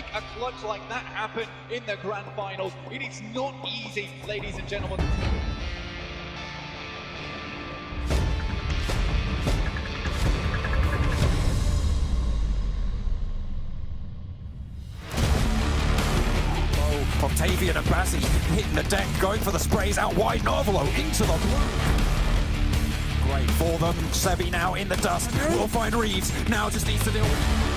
make a clutch like that happen in the grand finals. It is not easy, ladies and gentlemen. Octavian and Bazzi hitting the deck, going for the sprays out wide. Novolo into the blue. Great for them. Sebi now in the dust. We'll find Reeves. Now just needs to deal with...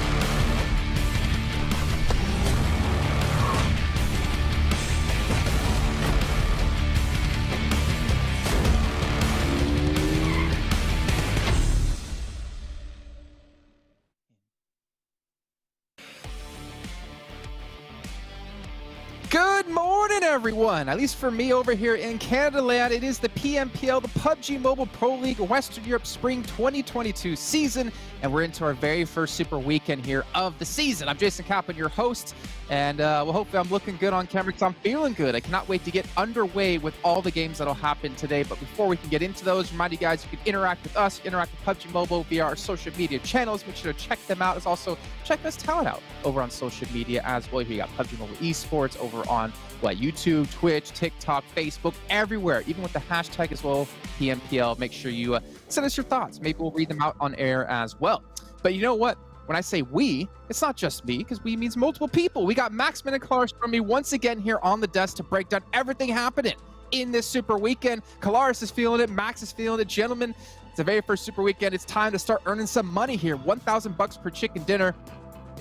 Good morning, everyone. At least for me over here in Canada land, it is the PMPL, the PUBG Mobile Pro League Western Europe Spring 2022 season, and we're into our very first super weekend here of the season. I'm Jason Kaplan, your host, and well, hopefully I'm looking good on camera because I'm feeling good. I cannot wait to get underway with all the games that'll happen today. But before we can get into those, remind you guys you can interact with us, interact with PUBG Mobile via our social media channels. Make sure to check them out. As also check this talent out over on social media as well. Here you got PUBG Mobile Esports over on YouTube, Twitch, TikTok, Facebook, everywhere, even with the hashtag as well, PMPL. Make sure you send us your thoughts. Maybe we'll read them out on air as well. But you know what? When I say we, it's not just me, because we means multiple people. We got Maxman and Kalaris from me once again here on the desk to break down everything happening in this super weekend. Kalaris is feeling it. Max is feeling it. Gentlemen, it's the very first super weekend. It's time to start earning some money here. 1,000 bucks per chicken dinner.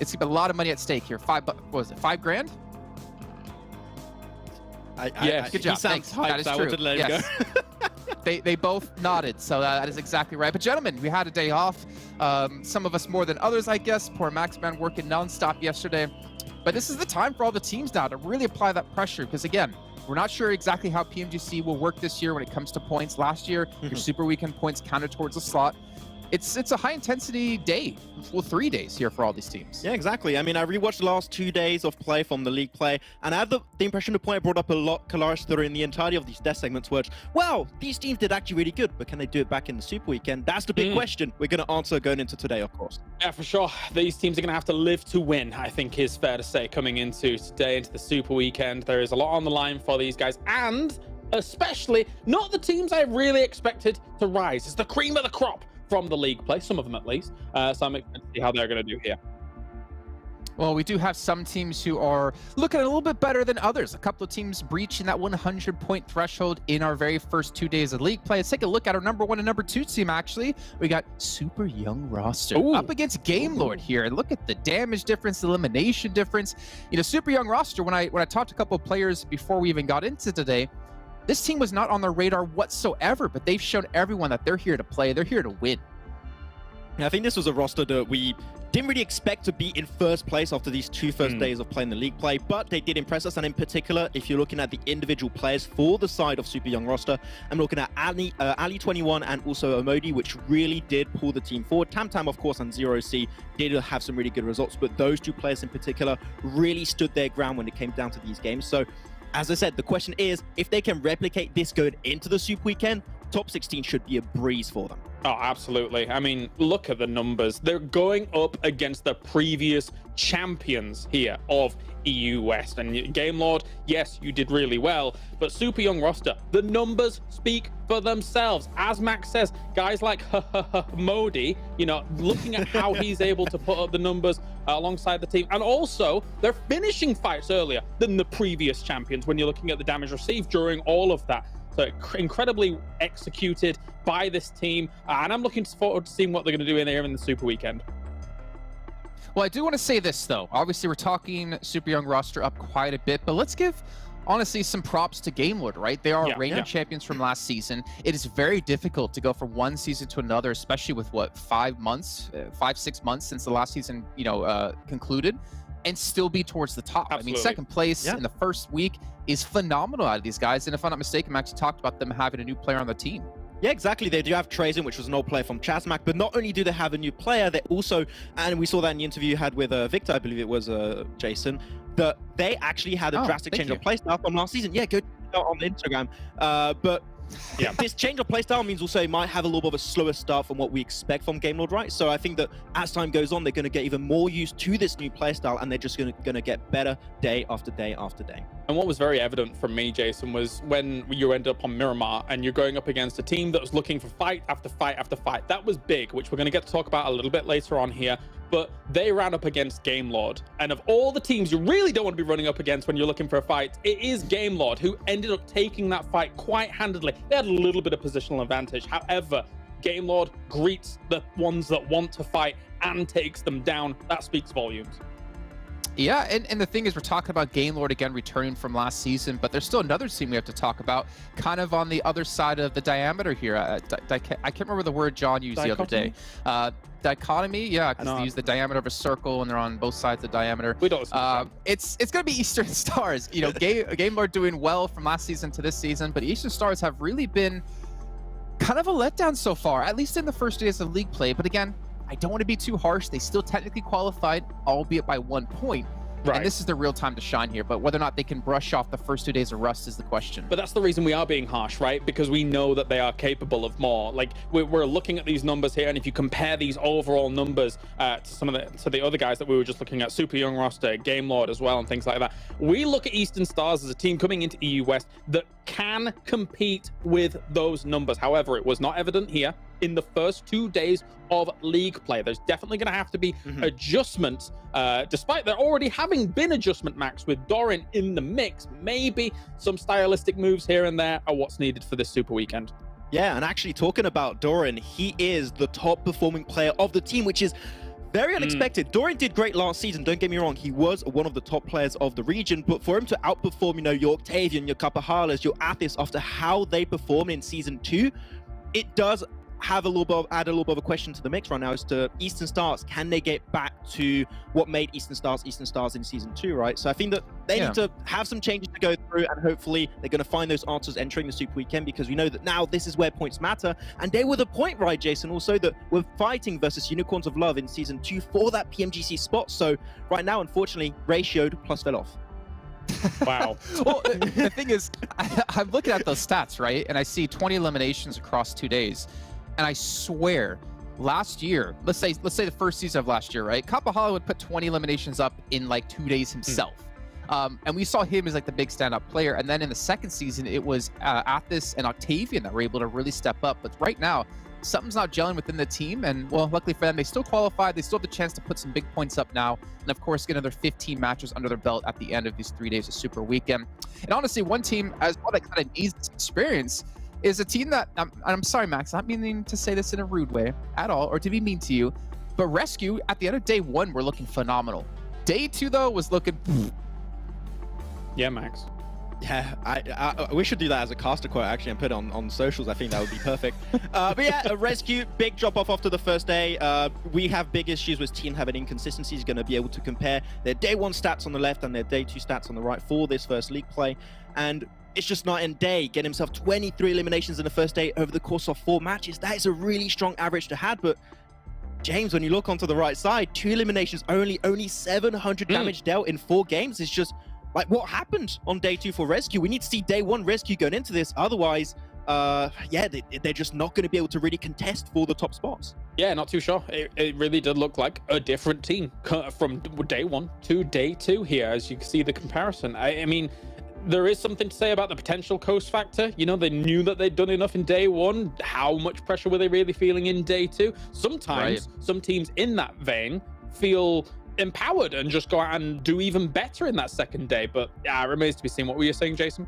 It's a lot of money at stake here. What was it? $5 grand? Yeah, good job. He sounds Thanks. hyped, That is I true. wanted to let him go. They both nodded, so that is exactly right. But gentlemen, we had a day off. Some of us more than others, I guess. Poor Maxman working nonstop yesterday. But this is the time for all the teams now to really apply that pressure, because again, we're not sure exactly how PMGC will work this year when it comes to points. Last year, your Super Weekend points counted towards a slot. It's a high-intensity day, well, 3 days here for all these teams. Yeah, exactly. I mean, I rewatched the last 2 days of play from the league play, and I have the impression the point I brought up a lot, Kalaris, during the entirety of these death segments, was, well, these teams did actually really good, but can they do it back in the Super Weekend? That's the big question we're going to answer going into today, of course. Yeah, for sure. These teams are going to have to live to win, I think is fair to say, coming into today, into the Super Weekend. There is a lot on the line for these guys, and especially not the teams I really expected to rise. It's the cream of the crop from the league play, some of them at least. So I'm excited to see how they're going to do here. Well, we do have some teams who are looking a little bit better than others. A couple of teams breaching that 100-point threshold in our very first 2 days of league play. Let's take a look at our number 1 and number 2 team, actually. We got Super Young Roster up against Game Lord here. And look at the damage difference, the elimination difference. You know, Super Young Roster, when I talked to a couple of players before we even got into today, this team was not on their radar whatsoever, but they've shown everyone that they're here to play. They're here to win. I think this was a roster that we didn't really expect to be in first place after these two first days of playing the league play, but they did impress us. And in particular, if you're looking at the individual players for the side of Super Young Roster, I'm looking at Ali21 and also Omodi, which really did pull the team forward. Tam, of course, and Zero C did have some really good results, but those two players in particular really stood their ground when it came down to these games. So, as I said, the question is, if they can replicate this good into the Super Weekend, top 16 should be a breeze for them. Oh, absolutely. I mean, look at the numbers. They're going up against the previous champions here of EU West. And Game Lord, yes, you did really well, but Super Young Roster, the numbers speak for themselves. As Max says, guys like Modi, you know, looking at how he's able to put up the numbers alongside the team. And also, they're finishing fights earlier than the previous champions when you're looking at the damage received during all of that. So incredibly executed by this team. And I'm looking forward to seeing what they're going to do in there in the Super Weekend. Well, I do want to say this, though. Obviously, we're talking Super Young Roster up quite a bit, but let's give, honestly, some props to Game Lord, right? They are reigning champions from last season. It is very difficult to go from one season to another, especially with, what, 5 months, 5-6 months since the last season, you know, concluded, and still be towards the top. Absolutely. I mean, second place in the first week is phenomenal out of these guys. And if I'm not mistaken, Max talked about them having a new player on the team. Yeah, exactly. They do have Trazen, which was an old player from Chasmac, but not only do they have a new player, they also, and we saw that in the interview you had with Victor, I believe it was Jason, that they actually had a drastic change of play style from last season. Yeah, go on Instagram. But Yeah. This change of playstyle means also it might have a little bit of a slower start from what we expect from Gamelord, right? So I think that as time goes on, they're going to get even more used to this new playstyle, and they're just going to get better day after day after day. And what was very evident from me, Jason, was when you ended up on Miramar and you're going up against a team that was looking for fight after fight after fight. That was big, which we're going to get to talk about a little bit later on here. But they ran up against Gamelord. And of all the teams you really don't want to be running up against when you're looking for a fight, it is Gamelord who ended up taking that fight quite handedly. They had a little bit of positional advantage. However, Gamelord greets the ones that want to fight and takes them down. That speaks volumes. Yeah, and the thing is, we're talking about Gamelord again returning from last season, but there's still another team we have to talk about, kind of on the other side of the diameter here. I can't remember the word John used the other day. Dichotomy, yeah, because they use the diameter of a circle and they're on both sides of the diameter. We don't. It's going to be Eastern Stars. You know, Gamelord doing well from last season to this season, but Eastern Stars have really been kind of a letdown so far, at least in the first days of league play. But again, I don't want to be too harsh. They still technically qualified, albeit by 1 point. Right. And this is the real time to shine here. But whether or not they can brush off the first 2 days of rust is the question. But that's the reason we are being harsh, right? Because we know that they are capable of more. Like, we're looking at these numbers here, and if you compare these overall numbers to the other guys that we were just looking at, Super Young roster, Gamelord as well, and things like that, we look at Eastern Stars as a team coming into EU West that can compete with those numbers. However, it was not evident here in the first 2 days of league play. There's definitely going to have to be adjustments, despite there already having been adjustment, Max, with Doran in the mix. Maybe some stylistic moves here and there are what's needed for this Super Weekend. Yeah, and actually talking about Doran, he is the top performing player of the team, which is very unexpected. Doran did great last season, don't get me wrong. He was one of the top players of the region, but for him to outperform, you know, your Octavian, your Kapahalas, your Athis after how they performed in Season 2, it does have a little bit add a little bit of a question to the mix right now as to Eastern Stars. Can they get back to what made Eastern Stars in Season 2, right? So I think that they need to have some changes to go through, and hopefully they're going to find those answers entering the Super Weekend, because we know that now this is where points matter, and they were the point, right, Jason, also that we're fighting versus Unicorns of Love in Season 2 for that PMGC spot. So right now, unfortunately, ratioed plus fell off. Wow. Well, the thing is, I'm looking at those stats, right? And I see 20 eliminations across 2 days. And I swear, last year, let's say the first season of last year, right? Kapahala would put 20 eliminations up in like 2 days himself. And we saw him as like the big stand-up player. And then in the second season, it was Athis and Octavian that were able to really step up. But right now, something's not gelling within the team. And well, luckily for them, they still qualified. They still have the chance to put some big points up now. And of course, get another 15 matches under their belt at the end of these 3 days of Super Weekend. And honestly, one team as well that kind of needs this experience is a team that, I'm sorry, Max, I'm not meaning to say this in a rude way at all, or to be mean to you, but RESQ, at the end of day 1, were looking phenomenal. Day 2, though, was looking... Yeah, Max. Yeah, we should do that as a caster quote, actually, and put it on socials. I think that would be perfect. But yeah, a RESQ, big drop off after the first day. We have big issues with team having inconsistencies, going to be able to compare their day 1 stats on the left and their day 2 stats on the right for this first league play. And it's just night and day. Getting himself 23 eliminations in the first day over the course of 4 matches. That is a really strong average to have. But James, when you look onto the right side, 2 eliminations, only 700 damage dealt in 4 games. It's just like, what happened on day 2 for RESQ? We need to see day 1 RESQ going into this. Otherwise, yeah, they're just not going to be able to really contest for the top spots. Yeah, not too sure. It really did look like a different team from day 1 to day 2 here, as you can see the comparison. I mean, there is something to say about the potential coast factor. You know, they knew that they'd done enough in day 1. How much pressure were they really feeling in day 2? Sometimes some teams in that vein feel empowered and just go out and do even better in that second day. But yeah, it remains to be seen. What were you saying, Jason?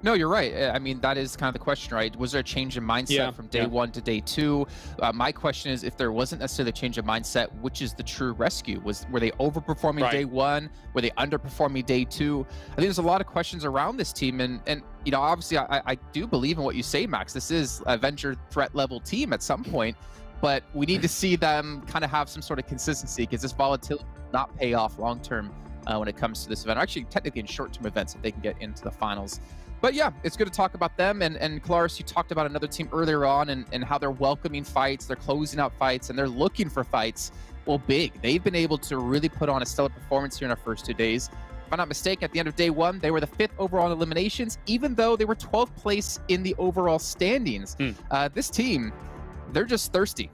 No, you're right. I mean, that is kind of the question, right? Was there a change in mindset from day 1 to day 2? My question is, if there wasn't necessarily a change of mindset, which is the true RESQ? Were they overperforming day 1? Were they underperforming day 2? I think there's a lot of questions around this team. And you know, obviously, I do believe in what you say, Max. This is a venture threat level team at some point. But we need to see them kind of have some sort of consistency, because this volatility will not pay off long term when it comes to this event. Actually, technically in short-term events, if they can get into the finals. But yeah, it's good to talk about them. And Claris, you talked about another team earlier on and how they're welcoming fights, they're closing out fights, and they're looking for fights. Well, big. They've been able to really put on a stellar performance here in our first 2 days. I'm not mistaken, at the end of day one, they were the 5th overall in eliminations, even though they were 12th place in the overall standings. This team, they're just thirsty.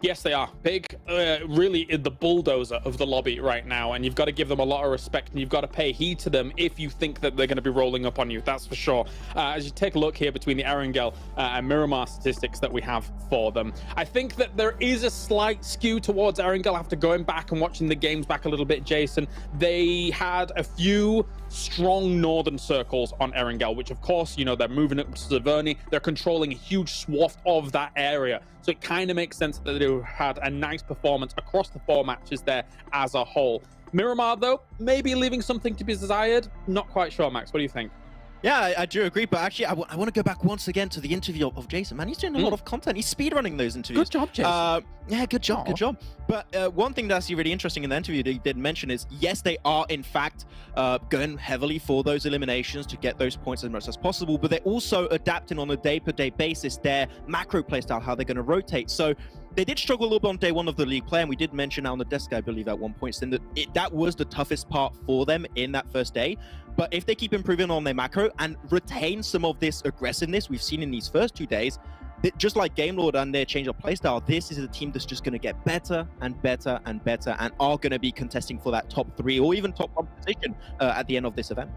Yes, they are. Big, really the bulldozer of the lobby right now, and you've got to give them a lot of respect, and you've got to pay heed to them if you think that they're going to be rolling up on you, that's for sure. As you take a look here between the Erangel and Miramar statistics that we have for them, I think that there is a slight skew towards Erangel after going back and watching the games back a little bit, Jason. They had a few strong northern circles on Erangel, which of course, you know, they're moving up to Severny, they're controlling a huge swath of that area, so it kind of makes sense that they had a nice performance across the 4 matches there as a whole. Miramar, though, maybe leaving something to be desired. Not quite sure, Max. What do you think? Yeah, I do agree, but actually, I want to go back once again to the interview of Jason. Man, he's doing a lot of content. He's speedrunning those interviews. Good job, Jason. Yeah, good job, good job. But one thing that's really interesting in the interview that he did mention is, yes, they are, in fact, going heavily for those eliminations to get those points as much as possible, but they're also adapting on a day-per-day basis their macro playstyle, how they're going to rotate. So they did struggle a little bit on day one of the league play, and we did mention on the desk, I believe, at one point, saying that that was the toughest part for them in that first day. But if they keep improving on their macro and retain some of this aggressiveness we've seen in these first 2 days, just like Game Lord and their change of playstyle, this is a team that's just going to get better and better and better, and are going to be contesting for that top 3 or even top 1 position at the end of this event.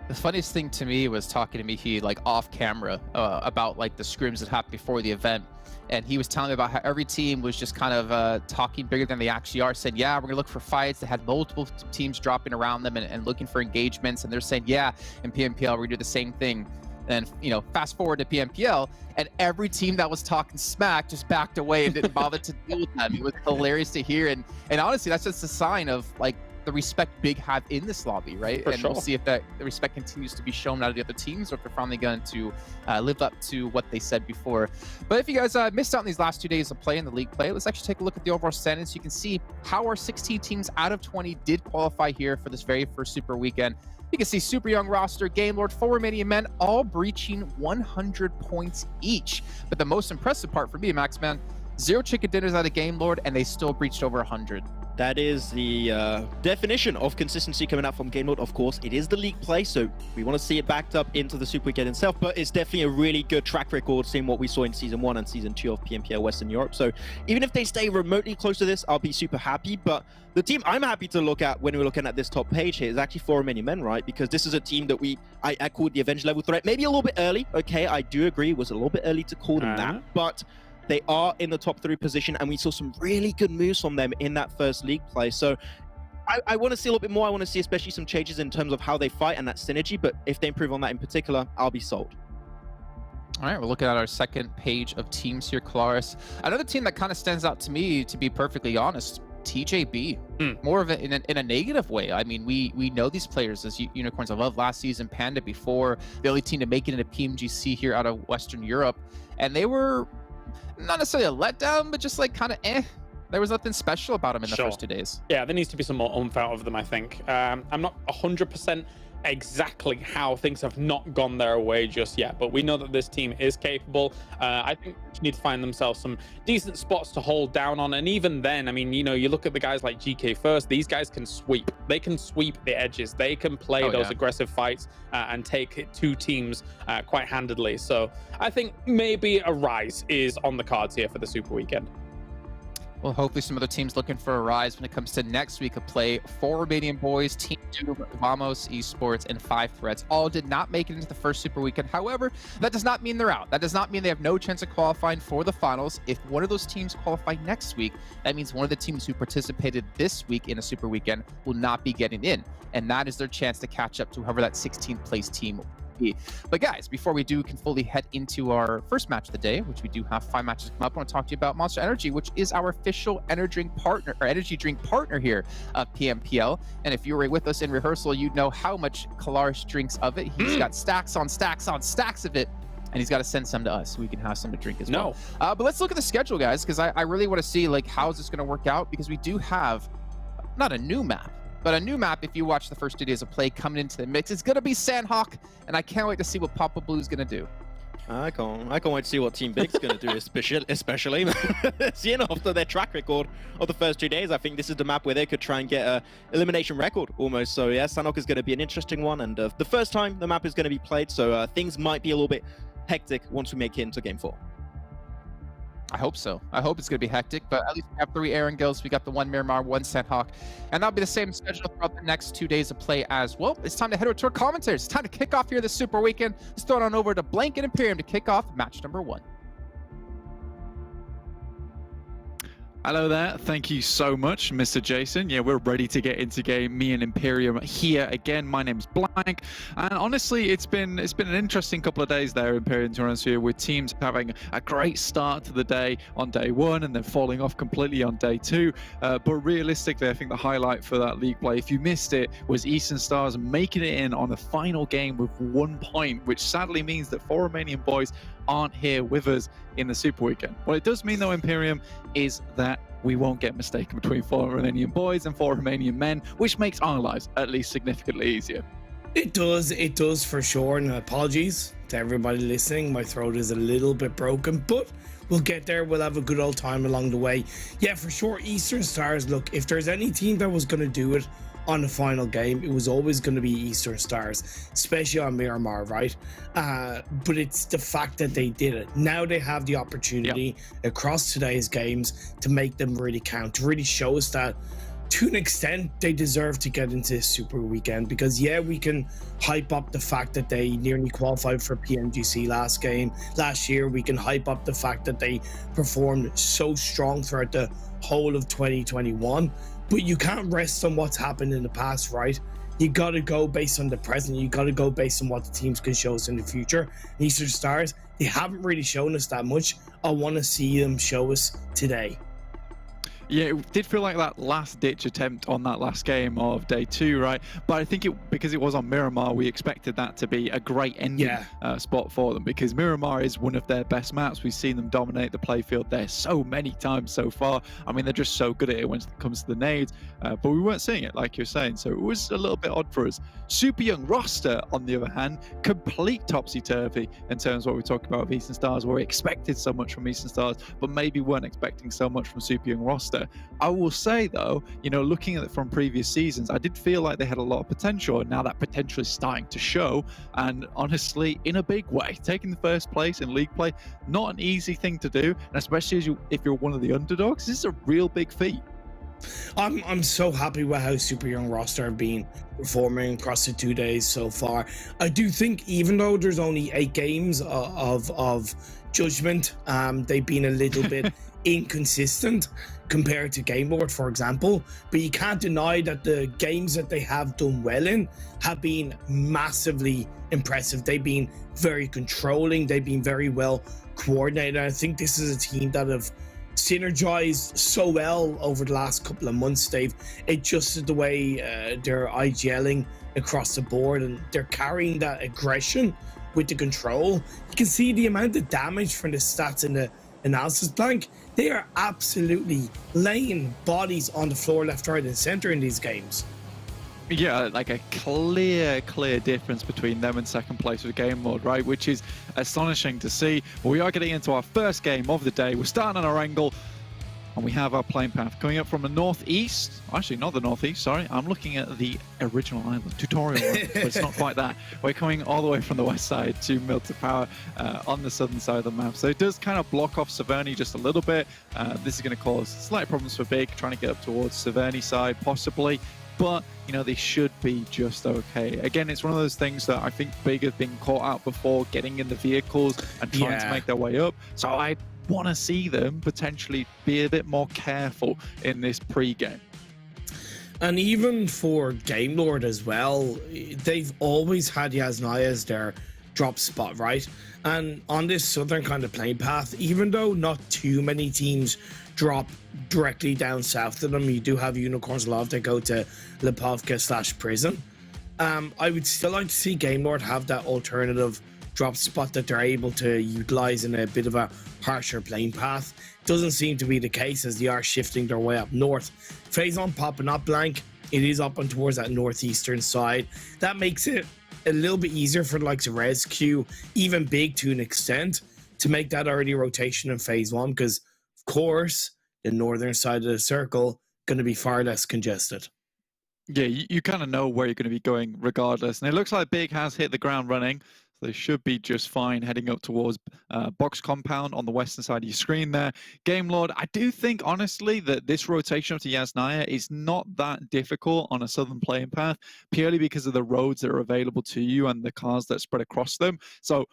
The funniest thing to me was talking to Mihi like off camera about like the scrims that happened before the event. And he was telling me about how every team was just kind of talking bigger than they actually are, saying, yeah, we're going to look for fights. They had multiple teams dropping around them and looking for engagements. And they're saying, yeah, in PMPL, we're going to do the same thing. And, you know, fast forward to PMPL, and every team that was talking smack just backed away and didn't bother to deal with them. It was hilarious to hear. And honestly, that's just a sign of, like, the respect Big have in this lobby, right? For and sure. We'll see if the respect continues to be shown out of the other teams, or if they're finally going to live up to what they said before. But if you guys missed out on these last 2 days of play in the league play, let's actually take a look at the overall standings. You can see how our 16 teams out of 20 did qualify here for this very first Super Weekend. You can see super young roster, Game Lord, 4 Romanian Men, all breaching 100 points each. But the most impressive part for me, Max, man, 0 chicken dinners out of Game Lord, and they still breached over 100. That is the definition of consistency coming out from Game Lord. Of course, it is the league play, so we want to see it backed up into the Super Weekend itself, but it's definitely a really good track record, seeing what we saw in Season 1 and Season 2 of PMPL Western Europe. So even if they stay remotely close to this, I'll be super happy. But the team I'm happy to look at when we're looking at this top page here is actually 4 Romanian Men, right? Because this is a team that I called the Avenge level threat. Maybe a little bit early, okay? I do agree, it was a little bit early to call them that, but they are in the top 3 position, and we saw some really good moves from them in that first league play. So I want to see a little bit more. I want to see especially some changes in terms of how they fight and that synergy, but if they improve on that in particular, I'll be sold. All right, we're looking at our second page of teams here, Claris. Another team that kind of stands out to me, to be perfectly honest, TJB. More of it in a negative way. I mean, we know these players as unicorns. I love last season, PENTA before, the only team to make it into PMGC here out of Western Europe, and they were not necessarily a letdown, but just like kind of There was nothing special about them in the first 2 days. Yeah, there needs to be some more oomph out of them, I think. I'm not 100% exactly how things have not gone their way just yet, but we know that this team is capable. I think they need to find themselves some decent spots to hold down on, and even then, I mean, you know, you look at the guys like GK First, these guys can sweep. They can sweep the edges. They can play those aggressive fights and take 2 teams quite handedly. So I think maybe a rise is on the cards here for the Super Weekend. Well, hopefully some other teams looking for a rise when it comes to next week of play. 4 Romanian boys, Team Doom, Vamos Esports, and 5 Threats all did not make it into the first Super Weekend. However, that does not mean they're out. That does not mean they have no chance of qualifying for the finals. If one of those teams qualify next week, that means one of the teams who participated this week in a Super Weekend will not be getting in. And that is their chance to catch up to whoever that 16th place team will be. But guys, before we can fully head into our first match of the day, which we do have 5 matches come up, I want to talk to you about Monster Energy, which is our official energy drink partner here at PMPL. And if you were with us in rehearsal, you'd know how much Kalaris drinks of it. He's got stacks on stacks on stacks of it, and he's got to send some to us so we can have some to drink as well. But let's look at the schedule, guys, because I really want to see like how is this going to work out, because we do have not a new map, but a new map. If you watch the first 2 days of play coming into the mix, it's going to be Sanhok, and I can't wait to see what Papa Blue's going to do. I can't wait to see what Team Big's going to do, especially seeing after their track record of the first 2 days. I think this is the map where they could try and get a elimination record almost. So yeah, Sanhok is going to be an interesting one, and the first time the map is going to be played, so things might be a little bit hectic once we make it into Game 4. I hope so. I hope it's going to be hectic, but at least we have 3 Erangels. We got the 1 Miramar, 1 Sanhok, and that'll be the same schedule throughout the next 2 days of play as well. It's time to head over to our commentators. It's time to kick off here this Super Weekend. Let's throw it on over to Blank and Imperium to kick off match number 1. Hello there. Thank you so much, Mr. Jason. Yeah, we're ready to get into game. Me and Imperium here again. My name's Blank, and honestly, it's been an interesting couple of days there, Imperium, to be honest with you, with teams having a great start to the day on day 1 and then falling off completely on day 2. But realistically, I think the highlight for that league play, if you missed it, was Eastern Stars making it in on the final game with 1 point, which sadly means that 4 Romanian boys aren't here with us in the Super Weekend. What it does mean, though, Imperium, is that we won't get mistaken between 4 Romanian boys and 4 Romanian men, which makes our lives at least significantly easier. It does for sure, and apologies to everybody listening. My throat is a little bit broken, but we'll get there. We'll have a good old time along the way. Yeah, for sure, Eastern Stars, look, if there's any team that was going to do it on the final game, it was always going to be Eastern Stars, especially on Miramar, right? But it's the fact that they did it. Now they have the opportunity across today's games to make them really count, to really show us that to an extent they deserve to get into this Super Weekend. Because yeah, we can hype up the fact that they nearly qualified for PMGC last year. We can hype up the fact that they performed so strong throughout the whole of 2021. But you can't rest on what's happened in the past, right? You got to go based on the present. You got to go based on what the teams can show us in the future. Eastern Stars, they haven't really shown us that much. I want to see them show us today. Yeah, it did feel like that last-ditch attempt on that last game of day 2, right? But I think because it was on Miramar, we expected that to be a great ending spot for them, because Miramar is one of their best maps. We've seen them dominate the playfield there so many times so far. I mean, they're just so good at it when it comes to the nades, but we weren't seeing it, like you're saying, so it was a little bit odd for us. Super young roster, on the other hand, complete topsy-turvy in terms of what we talk about with Eastern Stars, where we expected so much from Eastern Stars, but maybe weren't expecting so much from super young roster. I will say, though, you know, looking at it from previous seasons, I did feel like they had a lot of potential, and now that potential is starting to show, and honestly, in a big way. Taking the first place in league play, not an easy thing to do, and especially if you're one of the underdogs, this is a real big feat. I'm so happy with how super young roster have been performing across the 2 days so far. I do think, even though there's only 8 games of judgment, they've been a little bit inconsistent compared to Game Lord, for example, but you can't deny that the games that they have done well in have been massively impressive. They've been very controlling, they've been very well coordinated. I think this is a team that have synergized so well over the last couple of months. They've adjusted the way they're IGLing across the board, and they're carrying that aggression with the control. You can see the amount of damage from the stats in the analysis blank. They are absolutely laying bodies on the floor, left, right, and center in these games. Yeah, like a clear difference between them and second place with Game Lord, right? Which is astonishing to see. But we are getting into our first game of the day. We're starting on Erangel, and we have our playing path coming up from the northeast. Actually, not the northeast, sorry. I'm looking at the original island, tutorial island, but it's not quite that. We're coming all the way from the west side to Milton Power on the southern side of the map. So it does kind of block off Severny just a little bit. This is going to cause slight problems for Big, trying to get up towards Severny side, possibly. But, you know, they should be just okay. Again, it's one of those things that I think Big have been caught out before, getting in the vehicles and trying to make their way up. So I want to see them potentially be a bit more careful in this pre-game. And even for Game Lord as well, they've always had Yasnaya as their drop spot, right? And on this southern kind of playing path, even though not too many teams drop directly down south of them, you do have unicorns a lot that go to Lipovka/Prison. I would still like to see Game Lord have that alternative drop spot that they're able to utilize in a bit of a harsher playing path. Doesn't seem to be the case, as they are shifting their way up north. Phase on popping up blank, it is up and towards that northeastern side. That makes it a little bit easier for the likes of RESQ, even Big to an extent, to make that early rotation in phase one, because of course the northern side of the circle going to be far less congested. Yeah, you kind of know where you're going to be going regardless. And it looks like Big has hit the ground running. So they should be just fine heading up towards Box Compound on the western side of your screen there. Game Lord, I do think, honestly, that this rotation up to Yasnaya is not that difficult on a southern playing path, purely because of the roads that are available to you and the cars that spread across them. So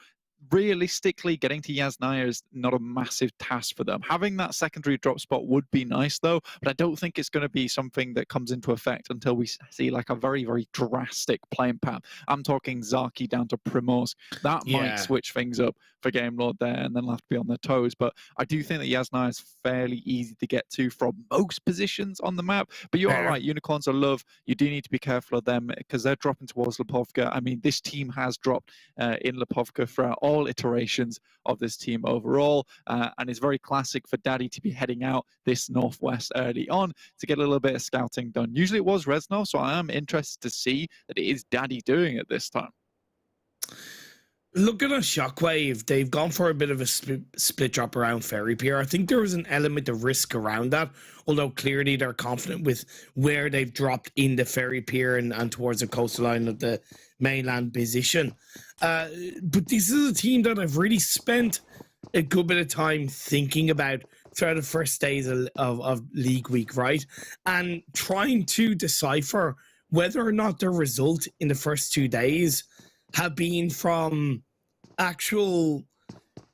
realistically, getting to Yasnaya is not a massive task for them. Having that secondary drop spot would be nice, though, but I don't think it's going to be something that comes into effect until we see like a very, very drastic playing path. I'm talking Zaki down to Primorsk. That might switch things up for Game Lord there, and then they'll have to be on their toes. But I do think that Yasnaya is fairly easy to get to from most positions on the map. But you are right, Unicorns are love. You do need to be careful of them because they're dropping towards Lipovka. I mean, this team has dropped in Lipovka throughout all iterations of this team overall, and it's very classic for Daddy to be heading out this northwest early on to get a little bit of scouting done. Usually it was Reznov, so I am interested to see that it is Daddy doing it this time. Look at a Shockwave. They've gone for a bit of a split drop around Ferry Pier. I think there was an element of risk around that, although clearly they're confident with where they've dropped in the Ferry Pier and towards the coastline of the mainland position. But this is a team that I've really spent a good bit of time thinking about throughout the first days of League Week, right? And trying to decipher whether or not their result in the first 2 days have been from actual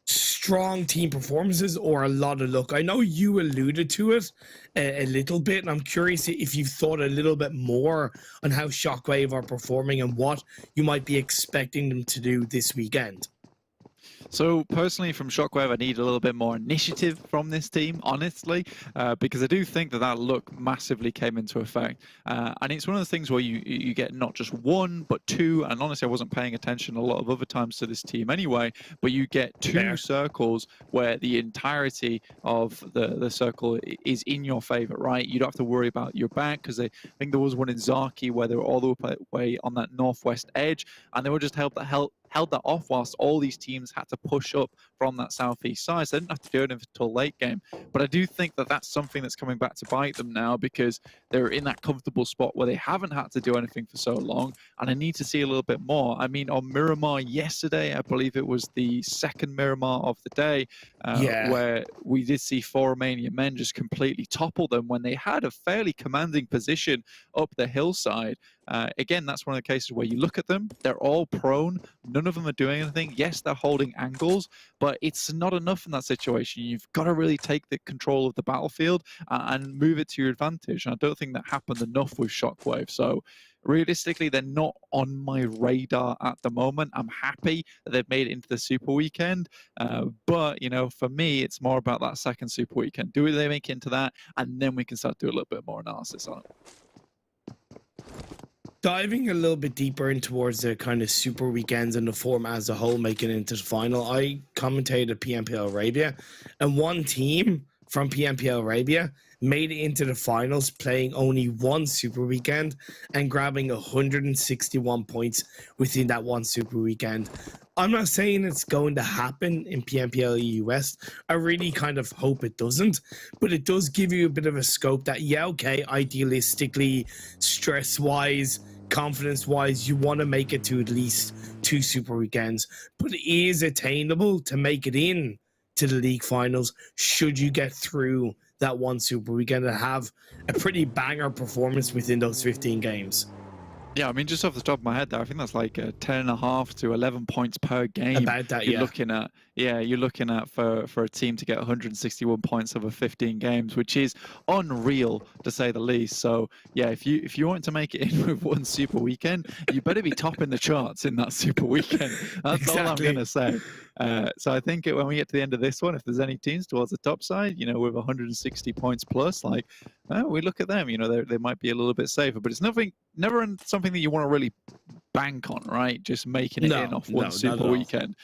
strong team performances or a lot of luck. I know you alluded to it a little bit, and I'm curious if you've thought a little bit more on how Shockwave are performing and what you might be expecting them to do this weekend. So personally, from Shockwave, I need a little bit more initiative from this team, honestly, because I do think that look massively came into effect. And it's one of the things where you get not just one, but two. And honestly, I wasn't paying attention a lot of other times to this team anyway, but you get two circles where the entirety of the circle is in your favor, right? You don't have to worry about your back, because I think there was one in Zaki where they were all the way on that northwest edge, and they were just held that off whilst all these teams had to push up from that southeast side. So they didn't have to do it until late game. But I do think that that's something that's coming back to bite them now, because they're in that comfortable spot where they haven't had to do anything for so long. And I need to see a little bit more. I mean, on Miramar yesterday, I believe it was the second Miramar of the day, where we did see 4 Romanian men just completely topple them when they had a fairly commanding position up the hillside. Again, that's one of the cases where you look at them, they're all prone, none of them are doing anything. Yes, they're holding angles, but it's not enough in that situation. You've got to really take the control of the battlefield and move it to your advantage. And I don't think that happened enough with Shockwave. So realistically, they're not on my radar at the moment. I'm happy that they've made it into the Super Weekend. But, you know, for me, it's more about that second Super Weekend. Do they make it into that? And then we can start to do a little bit more analysis on it. Diving a little bit deeper in towards the kind of super weekends and the format as a whole making it into the final, I commentated PMPL Arabia, and one team from PMPL Arabia made it into the finals playing only one super weekend and grabbing 161 points within that one super weekend. I'm not saying it's going to happen in PMPL EU West. I really kind of hope it doesn't, but it does give you a bit of a scope that, yeah, okay, idealistically, stress-wise, confidence-wise, you want to make it to at least 2 super weekends, but it is attainable to make it in to the league finals should you get through that one super weekend and have a pretty banger performance within those 15 games. Yeah, I mean, just off the top of my head there, I think that's like 10.5 to 11 points per game. About that, you're looking at, you're looking at for a team to get 161 points over 15 games, which is unreal to say the least. So yeah, if you want to make it in with one super weekend, you better be topping the charts in that super weekend. That's all I'm gonna say. So I think when we get to the end of this one, if there's any teams towards the top side, you know, with 160 points plus, like, we look at them, you know, they might be a little bit safer, but it's never something that you want to really bank on, right? Just making it in off one super weekend,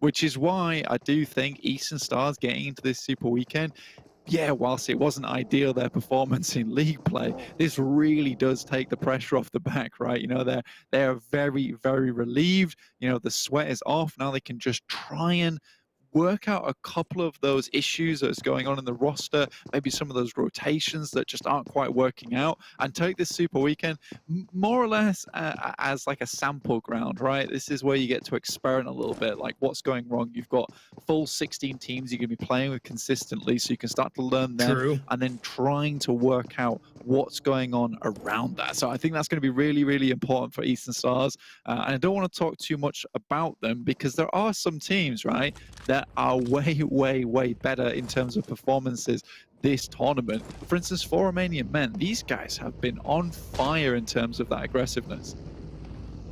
which is why I do think Eastern Stars getting into this super weekend yeah, whilst it wasn't ideal, their performance in league play, this really does take the pressure off the back, right? You know, they're very, very relieved. You know, the sweat is off. Now they can just try and work out a couple of those issues that's going on in the roster, maybe some of those rotations that just aren't quite working out, and take this Super Weekend more or less as like a sample ground, right? This is where you get to experiment a little bit, like what's going wrong. You've got full 16 teams you're going to be playing with consistently, so you can start to learn them, and then trying to work out what's going on around that. So I think that's going to be really, really important for Eastern Stars. And I don't want to talk too much about them because there are some teams, right, that are way, way, way better in terms of performances this tournament. For instance, for Romanian Men, these guys have been on fire in terms of that aggressiveness.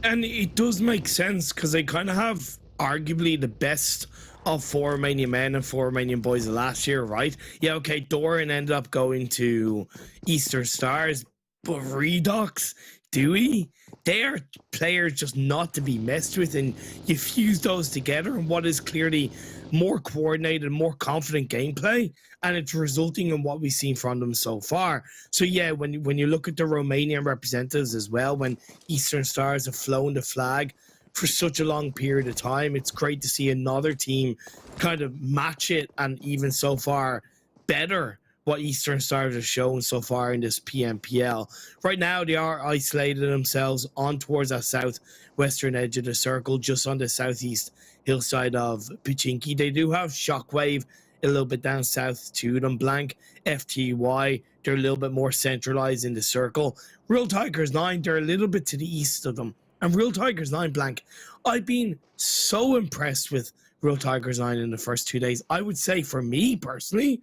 And it does make sense because they kind of have arguably the best of 4 Romanian men and 4 Romanian boys last year, right? Yeah, okay, Doran ended up going to Eastern Stars, but Redox, Dewey, they are players just not to be messed with, and you fuse those together in what is clearly more coordinated, more confident gameplay, and it's resulting in what we've seen from them so far. So yeah, when you look at the Romanian representatives as well, when Eastern Stars have flown the flag for such a long period of time, it's great to see another team kind of match it, and even so far better what Eastern Stars have shown so far in this PMPL. Right now, they are isolated themselves on towards that southwestern edge of the circle, just on the southeast hillside of Pachinki. They do have Shockwave a little bit down south to them. Blank, FTY, they're a little bit more centralized in the circle. Real Tigers 9, they're a little bit to the east of them. And Real Tigers 9, Blank, I've been so impressed with Real Tigers 9 in the first 2 days. I would say, for me personally,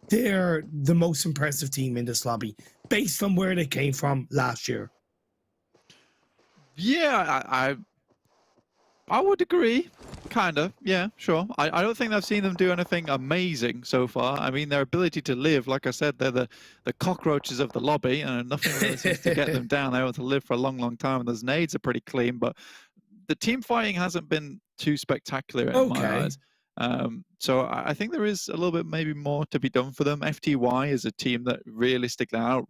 they're the most impressive team in this lobby, based on where they came from last year. Yeah, I would agree. Kind of, yeah, sure. I don't think I've seen them do anything amazing so far. I mean, their ability to live, like I said, they're the cockroaches of the lobby, and nothing really seems to get them down. They're able to live for a long, long time, and those nades are pretty clean, but the team fighting hasn't been too spectacular in my eyes. So I think there is a little bit maybe more to be done for them. FTY is a team that realistically I don't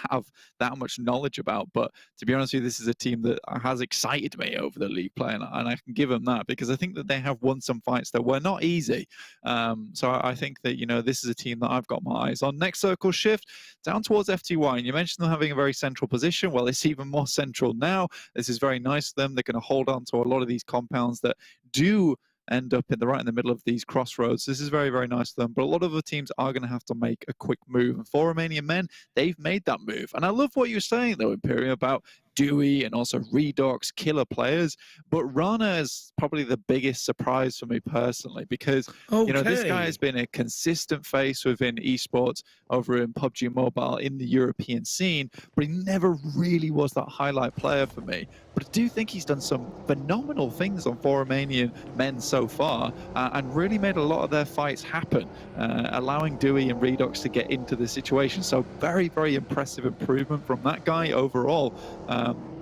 have that much knowledge about, but to be honest with you, this is a team that has excited me over the league play, and I can give them that because I think that they have won some fights that were not easy. So I think that, you know, this is a team that I've got my eyes on. Next circle shift down towards FTY, and you mentioned them having a very central position. Well, it's even more central now. This is very nice for them. They're going to hold on to a lot of these compounds that do end up right in the middle of these crossroads. This is very, very nice for them, but a lot of the teams are going to have to make a quick move, and for Romanian Men, they've made that move. And I love what you're saying though, Imperium, about Dewey and also Redox, killer players, but Rana is probably the biggest surprise for me personally, because you know, this guy has been a consistent face within esports over in PUBG Mobile in the European scene, but he never really was that highlight player for me. But I do think he's done some phenomenal things on 4 Romanian Men so far, and really made a lot of their fights happen, allowing Dewey and Redox to get into the situation. So very, very impressive improvement from that guy overall.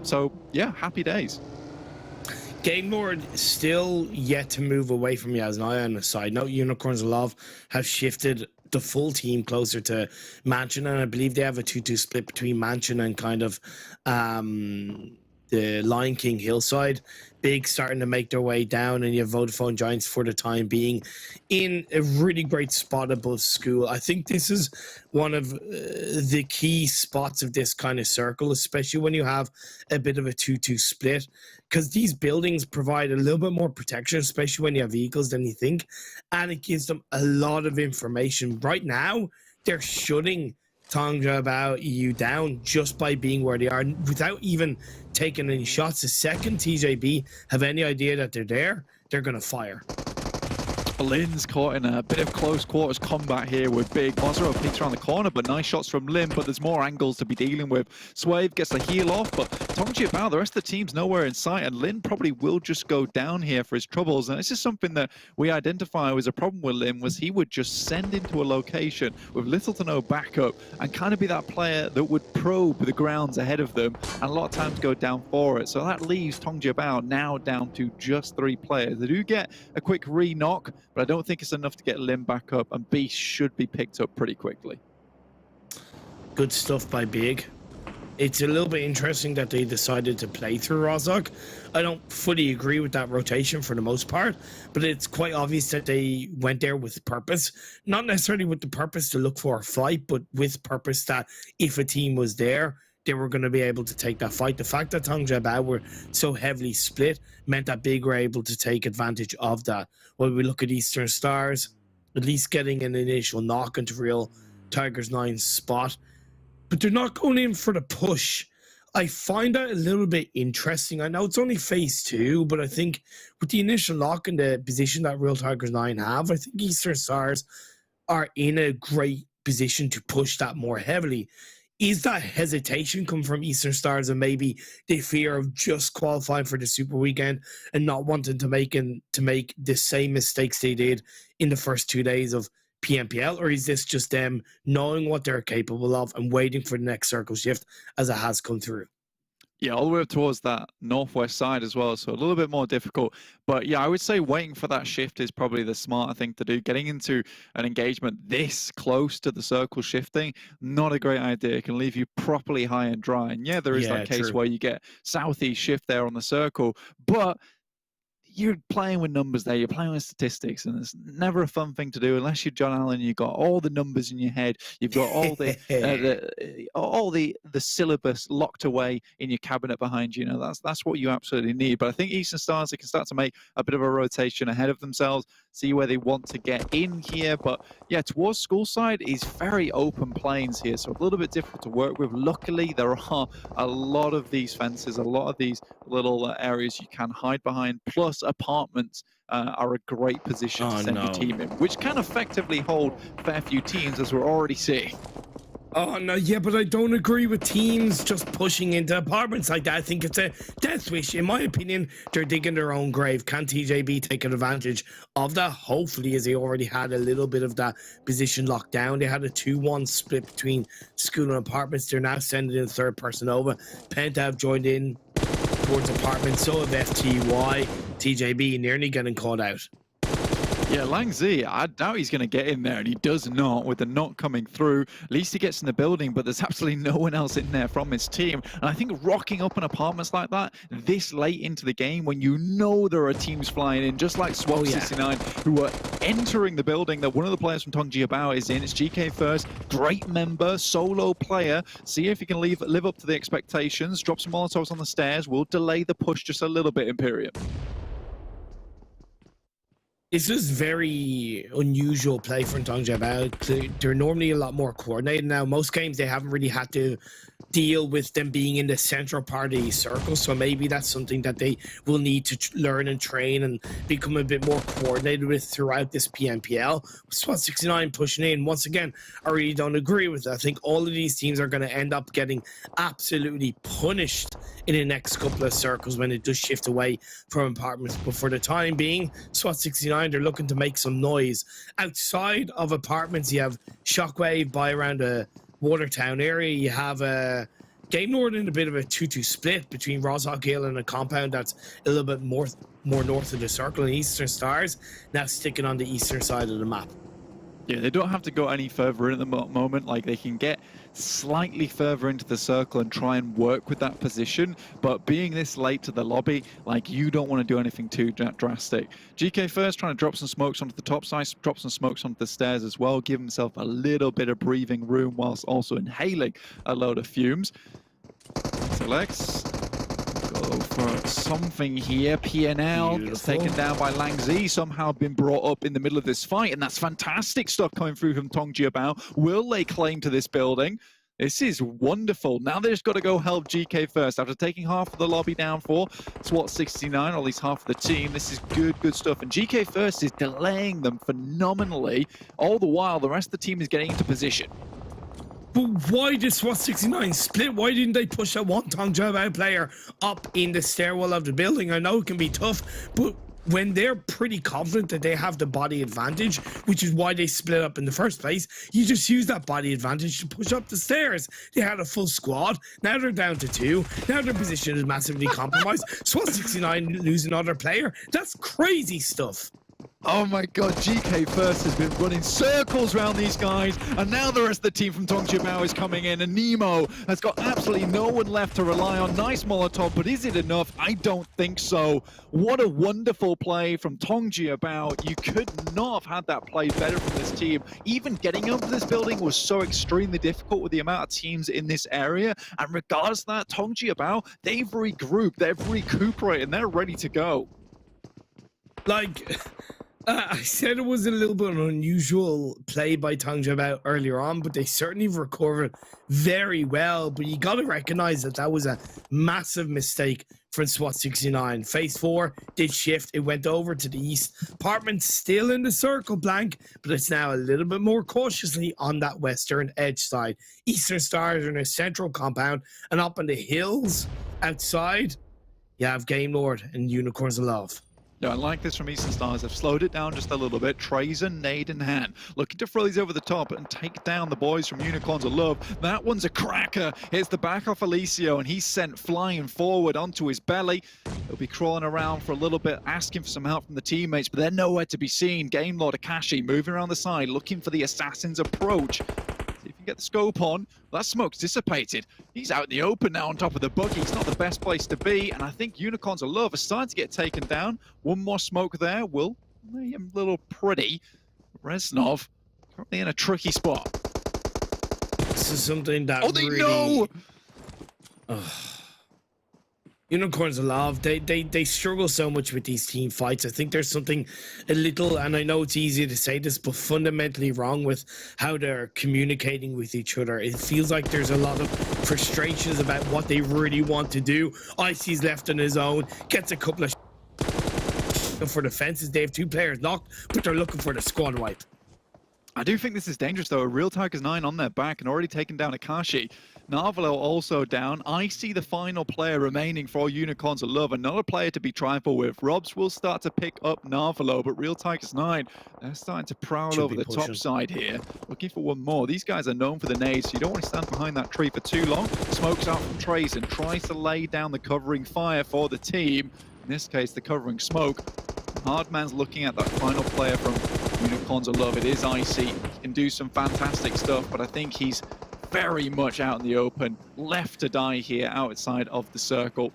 So yeah, happy days. Game Lord still yet to move away from Yasnaya. On the side note, Unicorns of Love have shifted the full team closer to Mansion, and I believe they have a 2-2 split between Mansion and kind of the Lion King Hillside. Big starting to make their way down, and you have Vodafone Giants for the time being in a really great spot above school. I think this is one of the key spots of this kind of circle, especially when you have a bit of a 2-2 split, because these buildings provide a little bit more protection, especially when you have vehicles, than you think, and it gives them a lot of information. Right now, they're shutting Tonga about EU down just by being where they are without even taking any shots. The second TJB have any idea that they're there, they're going to fire. Lin's caught in a bit of close quarters combat here with Big. Mozero peeks around the corner, but nice shots from Lin, but there's more angles to be dealing with. Swave gets the heal off, but Tongji about, the rest of the team's nowhere in sight, and Lin probably will just go down here for his troubles. And this is something that we identify as a problem with Lin, was he would just send into a location with little to no backup and kind of be that player that would probe the grounds ahead of them, and a lot of times go down for it. So that leaves Tongji about now down to just 3 players. They do get a quick re-knock, but I don't think it's enough to get Lim back up, and Beast should be picked up pretty quickly. Good stuff by Big. It's a little bit interesting that they decided to play through RESQ. I don't fully agree with that rotation for the most part, but it's quite obvious that they went there with purpose. Not necessarily with the purpose to look for a fight, but with purpose that if a team was there, they were going to be able to take that fight. The fact that TJB were so heavily split meant that Big were able to take advantage of that. When we look at Eastern Stars, at least getting an initial knock into real Tigers 9's spot, but they're not going in for the push. I find that a little bit interesting. I know it's only phase 2, but I think with the initial lock and the position that Real Tigers 9 have, I think Eastern Stars are in a great position to push that more heavily. Is that hesitation come from Eastern Stars and maybe the fear of just qualifying for the Super Weekend and not wanting to make the same mistakes they did in the first 2 days of PMPL, or is this just them knowing what they're capable of and waiting for the next circle shift as it has come through? Yeah, all the way up towards that northwest side as well, so a little bit more difficult. But yeah, I would say waiting for that shift is probably the smarter thing to do. Getting into an engagement this close to the circle shifting, not a great idea. It can leave you properly high and dry. And yeah, there is that case where you get southeast shift there on the circle, but you're playing with numbers there, you're playing with statistics, and it's never a fun thing to do unless you're John Allen. You've got all the numbers in your head, you've got all the syllabus locked away in your cabinet behind you. You know, that's what you absolutely need. But I think Eastern Stars, they can start to make a bit of a rotation ahead of themselves, see where they want to get in here. But yeah, towards school side is very open plains here, so a little bit difficult to work with. Luckily, there are a lot of these fences, a lot of these little areas you can hide behind, plus apartments are a great position to send your team in, which can effectively hold a fair few teams, as we're already seeing. Oh, no, yeah, but I don't agree with teams just pushing into apartments like that. I think it's a death wish. In my opinion, they're digging their own grave. Can TJB take advantage of that? Hopefully, as they already had a little bit of that position locked down. They had a 2-1 split between school and apartments. They're now sending in third person over. PENTA have joined in towards apartments. So have FTY. TJB nearly getting caught out. Yeah, Lang Z, I doubt he's going to get in there, and he does not, with the knock coming through. At least he gets in the building, but there's absolutely no one else in there from his team. And I think rocking up in apartments like that this late into the game, when you know there are teams flying in, just like SW1D1, who are entering the building, that one of the players from TJB is in. It's GK first, great member, solo player. See if he can live up to the expectations. Drop some Molotovs on the stairs. We'll delay the push just a little bit, Imperium. It's just very unusual play for TJB. They're normally a lot more coordinated now. Most games, they haven't really had to deal with them being in the central part of the circle, so maybe that's something that they will need to learn and train and become a bit more coordinated with throughout this PMPL. SWAT69 pushing in. Once again, I really don't agree with that. I think all of these teams are going to end up getting absolutely punished in the next couple of circles when it does shift away from apartments. But for the time being, SWAT69, they're looking to make some noise. Outside of apartments, you have Shockwave by around the Watertown area. You have Game North in a bit of a 2-2 split between RESQ Hill and a compound that's a little bit more north of the circle, and Eastern Stars now sticking on the eastern side of the map. Yeah, they don't have to go any further in at the moment. Like, they can get slightly further into the circle and try and work with that position. But being this late to the lobby, like, you don't want to do anything too drastic. GK first trying to drop some smokes onto the top side, drop some smokes onto the stairs as well, give himself a little bit of breathing room whilst also inhaling a load of fumes. So Lex, go for something here. PNL gets taken down by Lang Z, somehow been brought up in the middle of this fight, and that's fantastic stuff coming through from TJB. Will lay claim to this building. This is wonderful. Now they've just got to go help GK first. After taking half of the lobby down for SWAT69, or at least half of the team, this is good stuff. And GK first is delaying them phenomenally. All the while, the rest of the team is getting into position. But why did SWAT69 split? Why didn't they push that one TJB player up in the stairwell of the building? I know it can be tough, but when they're pretty confident that they have the body advantage, which is why they split up in the first place, you just use that body advantage to push up the stairs. They had a full squad. Now they're down to 2. Now their position is massively compromised. SWAT69 lose another player. That's crazy stuff. Oh my god, GK First has been running circles around these guys, and now the rest of the team from TJB is coming in, and Nemo has got absolutely no one left to rely on. Nice Molotov, but is it enough? I don't think so. What a wonderful play from TJB. You could not have had that play better from this team. Even getting up to this building was so extremely difficult with the amount of teams in this area, and regardless of that, TJB, they've regrouped, they've recuperated, and they're ready to go. Like, I said it was a little bit of an unusual play by TJB earlier on, but they certainly recovered very well. But you got to recognize that that was a massive mistake from SWAT 69. Phase 4 did shift. It went over to the east. Apartment's still in the circle blank, but it's now a little bit more cautiously on that western edge side. Eastern Stars are in a central compound, and up in the hills outside, you have Game Lord and Unicorns of Love. Yeah, I like this from Eastern Stars. They've slowed it down just a little bit. Trazer, nade in hand. Looking to throw these over the top and take down the boys from Unicorns of Love. That one's a cracker. Hits the back off Alicio, and he's sent flying forward onto his belly. He'll be crawling around for a little bit, asking for some help from the teammates, but they're nowhere to be seen. Game Lord Akashi moving around the side, looking for the assassin's approach. See if you can get the scope on. Well, that smoke's dissipated. He's out in the open now on top of the buggy. It's not the best place to be, and I think Unicorns of Love are starting to get taken down. One more smoke there will make him a little pretty. Reznov currently in a tricky spot. This is something that they really... know! Unicorns of Love, they struggle so much with these team fights. I think there's something a little, and I know it's easy to say this, but fundamentally wrong with how they're communicating with each other. It feels like there's a lot of frustrations about what they really want to do. Icy's left on his own, gets a couple of for the fences. They have 2 players knocked, but they're looking for the squad wipe. I do think this is dangerous, though. A Real Tigers 9 on their back and already taken down Akashi. Narvalo also down. I see the final player remaining for Unicorns of Love. Another player to be trifle with. Robs will start to pick up Narvalo, but Real Tigers 9, they're starting to prowl over the top side here. Looking for one more. These guys are known for the nades, so you don't want to stand behind that tree for too long. Smokes out from Trace and tries to lay down the covering fire for the team. In this case, the covering smoke. Hardman's looking at that final player from Unicorns of Love. It is Icy. He can do some fantastic stuff, but I think he's very much out in the open, left to die here outside of the circle.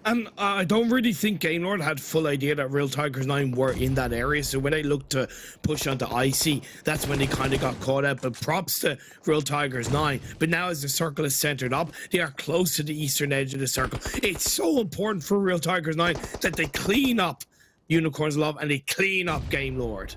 And I don't really think Game Lord had full idea that Real Tigers 9 were in that area. So when they looked to push onto Icy, that's when they kind of got caught out. But props to Real Tigers 9. But now as the circle is centered up, they are close to the eastern edge of the circle. It's so important for Real Tigers 9 that they clean up Unicorns of Love and they clean up Game Lord.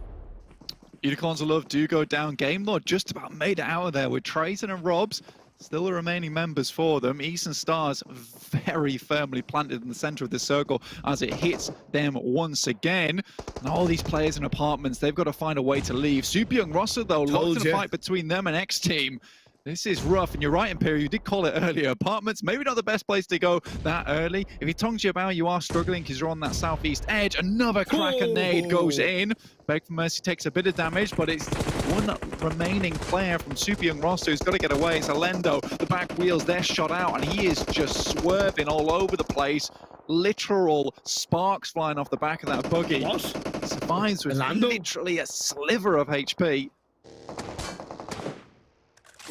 Unicorns of Love do go down. Game Lord just about made it out of there with Trazen and Robs. Still the remaining members for them. Eastern Stars very firmly planted in the center of the circle as it hits them once again. And all these players in apartments, they've got to find a way to leave. Super Young Roster, though, locked in a fight between them and XTEAM. This is rough, and you're right, Imperial, you did call it earlier. Apartments, maybe not the best place to go that early. If you're TJB, you are struggling because you're on that southeast edge. Another cracker nade goes in. Beg for Mercy takes a bit of damage, but it's one remaining player from Super Young Roster who's got to get away. It's Alendo. The back wheels, they're shot out, and he is just swerving all over the place. Literal sparks flying off the back of that buggy. What? Survives with literally a sliver of HP.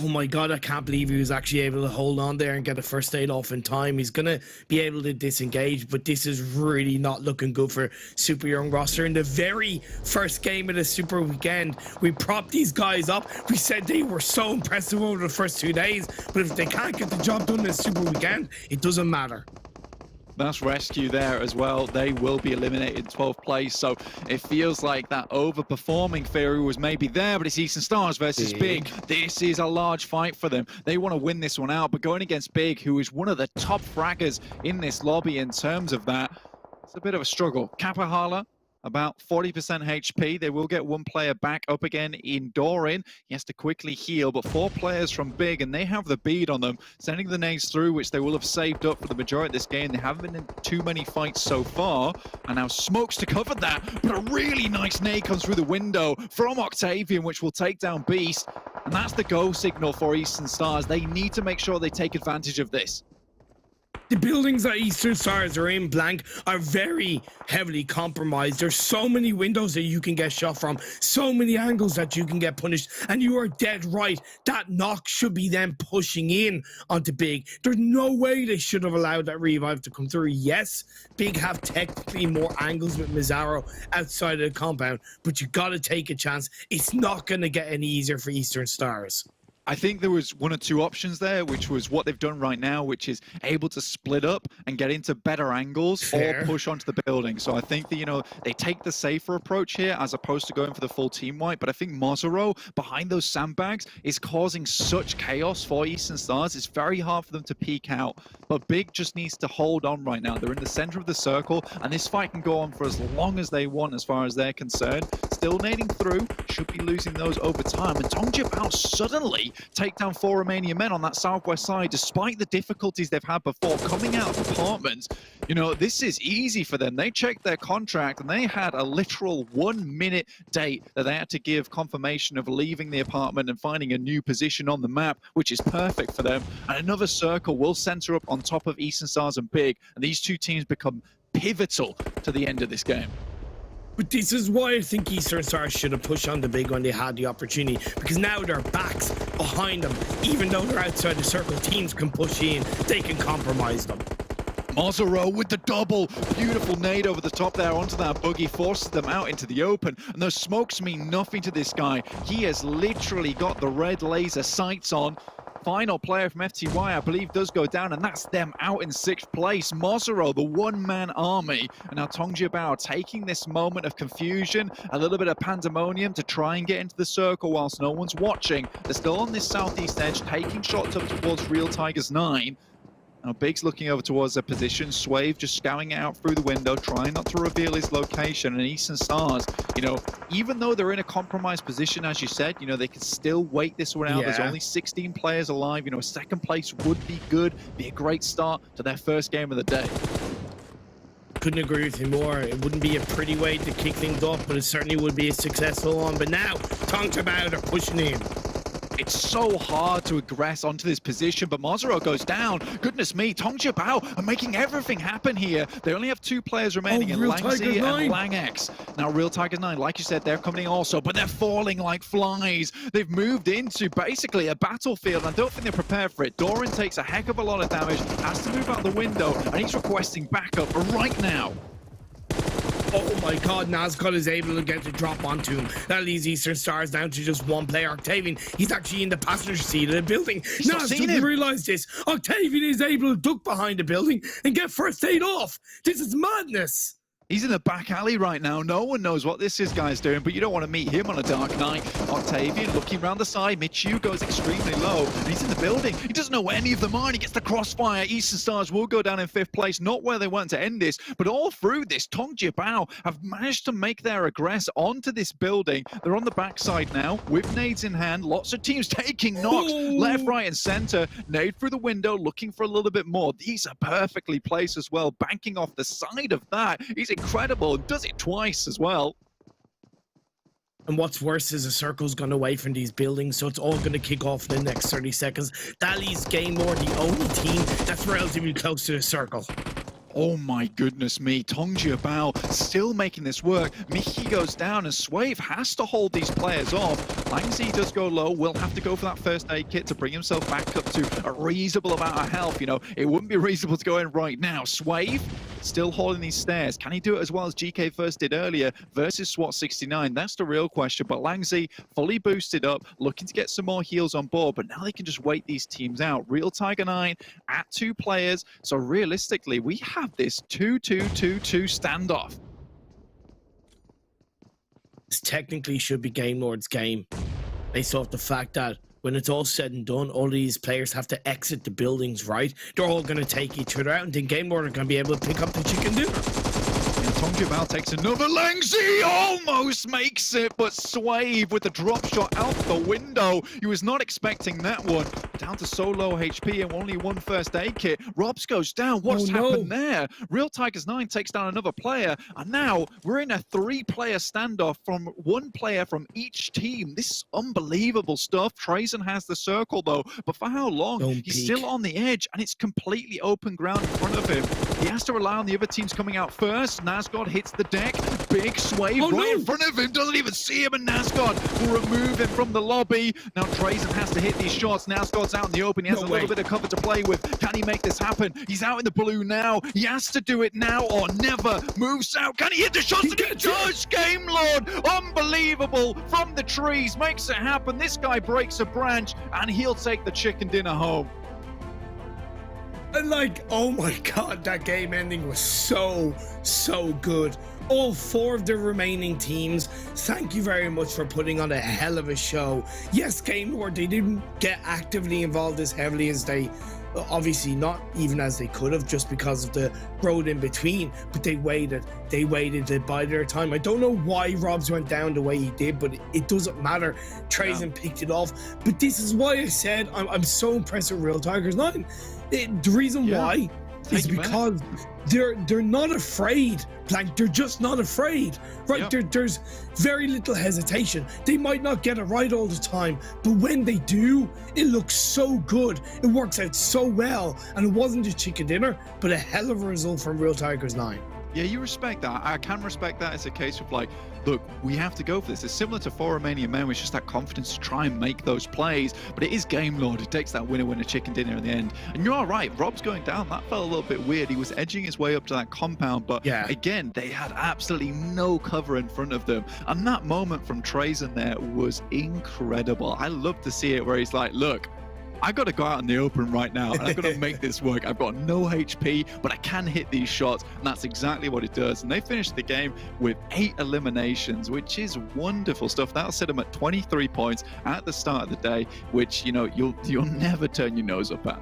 Oh my god, I can't believe he was actually able to hold on there and get a first aid off in time. He's going to be able to disengage, but this is really not looking good for Super Young Roster. In the very first game of the Super Weekend, we propped these guys up. We said they were so impressive over the first 2 days, but if they can't get the job done in the Super Weekend, it doesn't matter. That's RESQ there as well. They will be eliminated in 12th place. So it feels like that overperforming theory was maybe there, but it's Eastern Stars versus Big. This is a large fight for them. They want to win this one out, but going against Big, who is one of the top fraggers in this lobby in terms of that, it's a bit of a struggle. Kapahala, about 40% HP. They will get one player back up again in Doran. He has to quickly heal, but 4 players from Big, and they have the bead on them, sending the nades through, which they will have saved up for the majority of this game. They haven't been in too many fights so far, and now Smokes to cover that, but a really nice nade comes through the window from Octavian, which will take down Beast, and that's the go signal for Eastern Stars. They need to make sure they take advantage of this. The buildings that Eastern Stars are in, blank, are very heavily compromised. There's so many windows that you can get shot from, so many angles that you can get punished, and you are dead right. That knock should be them pushing in onto Big. There's no way they should have allowed that revive to come through. Yes, Big have technically more angles with Mizzaro outside of the compound, but you got to take a chance. It's not going to get any easier for Eastern Stars. I think there was one or two options there, which was what they've done right now, which is able to split up and get into better angles Fair. or push onto the building. So I think that, you know, they take the safer approach here as opposed to going for the full team wipe. But I think Mozero behind those sandbags is causing such chaos for Eastern Stars. It's very hard for them to peek out. But Big just needs to hold on right now. They're in the center of the circle, and this fight can go on for as long as they want as far as they're concerned. Still nading through, should be losing those over time. And Tongjabao suddenly take down 4 Romanian men on that southwest side, despite the difficulties they've had before coming out of apartments. You know, this is easy for them. They checked their contract and they had a literal 1-minute date that they had to give confirmation of leaving the apartment and finding a new position on the map, which is perfect for them. And another circle will center up on top of Eastern Stars and Big, and these two teams become pivotal to the end of this game. But this is why I think Eastern Stars should have pushed on the Big when they had the opportunity, because now their backs behind them, even though they're outside the circle, teams can push in, they can compromise them. Mozero with the double, beautiful nade over the top there onto that buggy, forces them out into the open, and those smokes mean nothing to this guy. He has literally got the red laser sights on. Final player from FTY, I believe, does go down, and that's them out in 6th place. Mozero, the one-man army, and now Tongjabao taking this moment of confusion, a little bit of pandemonium to try and get into the circle whilst no one's watching. They're still on this southeast edge, taking shots up towards Real Tigers 9. Now Big's looking over towards their position. Swave just scouting it out through the window, trying not to reveal his location. And Eastern Stars, you know, even though they're in a compromised position, as you said, you know, they can still wait this one out. Yeah. There's only 16 players alive. You know, a second place would be good, be a great start to their first game of the day. Couldn't agree with you more. It wouldn't be a pretty way to kick things off, but it certainly would be a successful one. But now, Tongjabao are pushing in. It's so hard to aggress onto this position, but Mozero goes down. Goodness me, Tongjabao are making everything happen here. They only have 2 players remaining in Real Langzy Tigers 9. and Lang-X. Now, Real Tigers 9, like you said, they're coming also, but they're falling like flies. They've moved into basically a battlefield, and I don't think they're prepared for it. Doran takes a heck of a lot of damage, has to move out the window, and he's requesting backup right now. Oh my god, Nazgul is able to get the drop onto him. That leaves Eastern Stars down to just 1 player, Octavian. He's actually in the passenger seat of the building. Naz doesn't realize this. Octavian is able to duck behind the building and get first aid off. This is madness. He's in the back alley right now. No one knows what this guy's doing, but you don't want to meet him on a dark night. Octavian looking around the side. Michu goes extremely low, and he's in the building. He doesn't know where any of them are, and he gets the crossfire. Eastern Stars will go down in 5th place. Not where they want to end this, but all through this, Tongjabao have managed to make their aggress onto this building. They're on the backside now, with nades in hand. Lots of teams taking knocks, left, right, and center. Nade through the window, looking for a little bit more. These are perfectly placed as well, banking off the side of that. He's incredible, does it twice as well. And what's worse is the circle's gone away from these buildings, so it's all going to kick off in the next 30 seconds. That leaves Game More the only team that's relatively close to the circle. Oh my goodness me, Tongjabao still making this work. Mickey goes down and Swave has to hold these players off. Langzy does go low, will have to go for that first aid kit to bring himself back up to a reasonable amount of health. You know, it wouldn't be reasonable to go in right now. Swave still holding these stairs. Can he do it as well as GK first did earlier versus Swat 69? That's the real question. But Langzy fully boosted up, looking to get some more heals on board, but now they can just wait these teams out. Real Tiger 9 at 2 players. So realistically, we have this 2-2-2-2 standoff. This technically should be Game Lord's game, based off the fact that when it's all said and done, all these players have to exit the buildings, right? They're all going to take each other out, and then Game Lord are going to be able to pick up the chicken dinner. TJB takes another lens. He almost makes it, but Swave with the drop shot out the window. He was not expecting that one. Down to so low HP and only one first aid kit. Robs goes down. What's happened there? Real Tigers 9 takes down another player, and now we're in a 3-player standoff from 1 player from each team. This is unbelievable stuff. Trazen has the circle though, but for how long? He's still on the edge, and it's completely open ground in front of him. He has to rely on the other teams coming out first. Nazgod hits the deck. Big Swave in front of him. Doesn't even see him, and Nazgod will remove him from the lobby. Now Trazen has to hit these shots. Nazgod's out in the open. He has a little bit of cover to play with. Can he make this happen? He's out in the blue now. He has to do it now or never. Moves out. Can he hit the shots? And he does! Game Lord! Unbelievable! From the trees. Makes it happen. This guy breaks a branch, and he'll take the chicken dinner home. And like, oh my god, that game ending was so good. All 4 of the remaining teams, thank you very much for putting on a hell of a show. Yes, Game Lord, they didn't get actively involved as heavily as they, obviously not even as they could have, just because of the road in between, but they waited to bide their time. I don't know why Robs went down the way he did, but it doesn't matter. Trazen picked it off. But this is why I said I'm so impressed with Real Tigers 9. The reason why is because they're not afraid. Like, they're just not afraid, right? There's very little hesitation. They might not get it right all the time, but when they do, it looks so good. It works out so well, and it wasn't a chicken dinner, but a hell of a result from Real Tigers 9. Yeah, you respect that. I can respect that. It's a case of like, look, we have to go for this. It's similar to for Romanian Men, which is just that confidence to try and make those plays. But it is Game Lord who takes that winner chicken dinner in the end. And you're all right. Rob's going down. That felt a little bit weird. He was edging his way up to that compound. But again, they had absolutely no cover in front of them. And that moment from Trazen there was incredible. I love to see it where he's like, look, I got to go out in the open right now, and I've got to make this work. I've got no HP, but I can hit these shots, and that's exactly what it does. And they finished the game with 8 eliminations, which is wonderful stuff. That'll set them at 23 points at the start of the day, which, you know, you'll never turn your nose up at.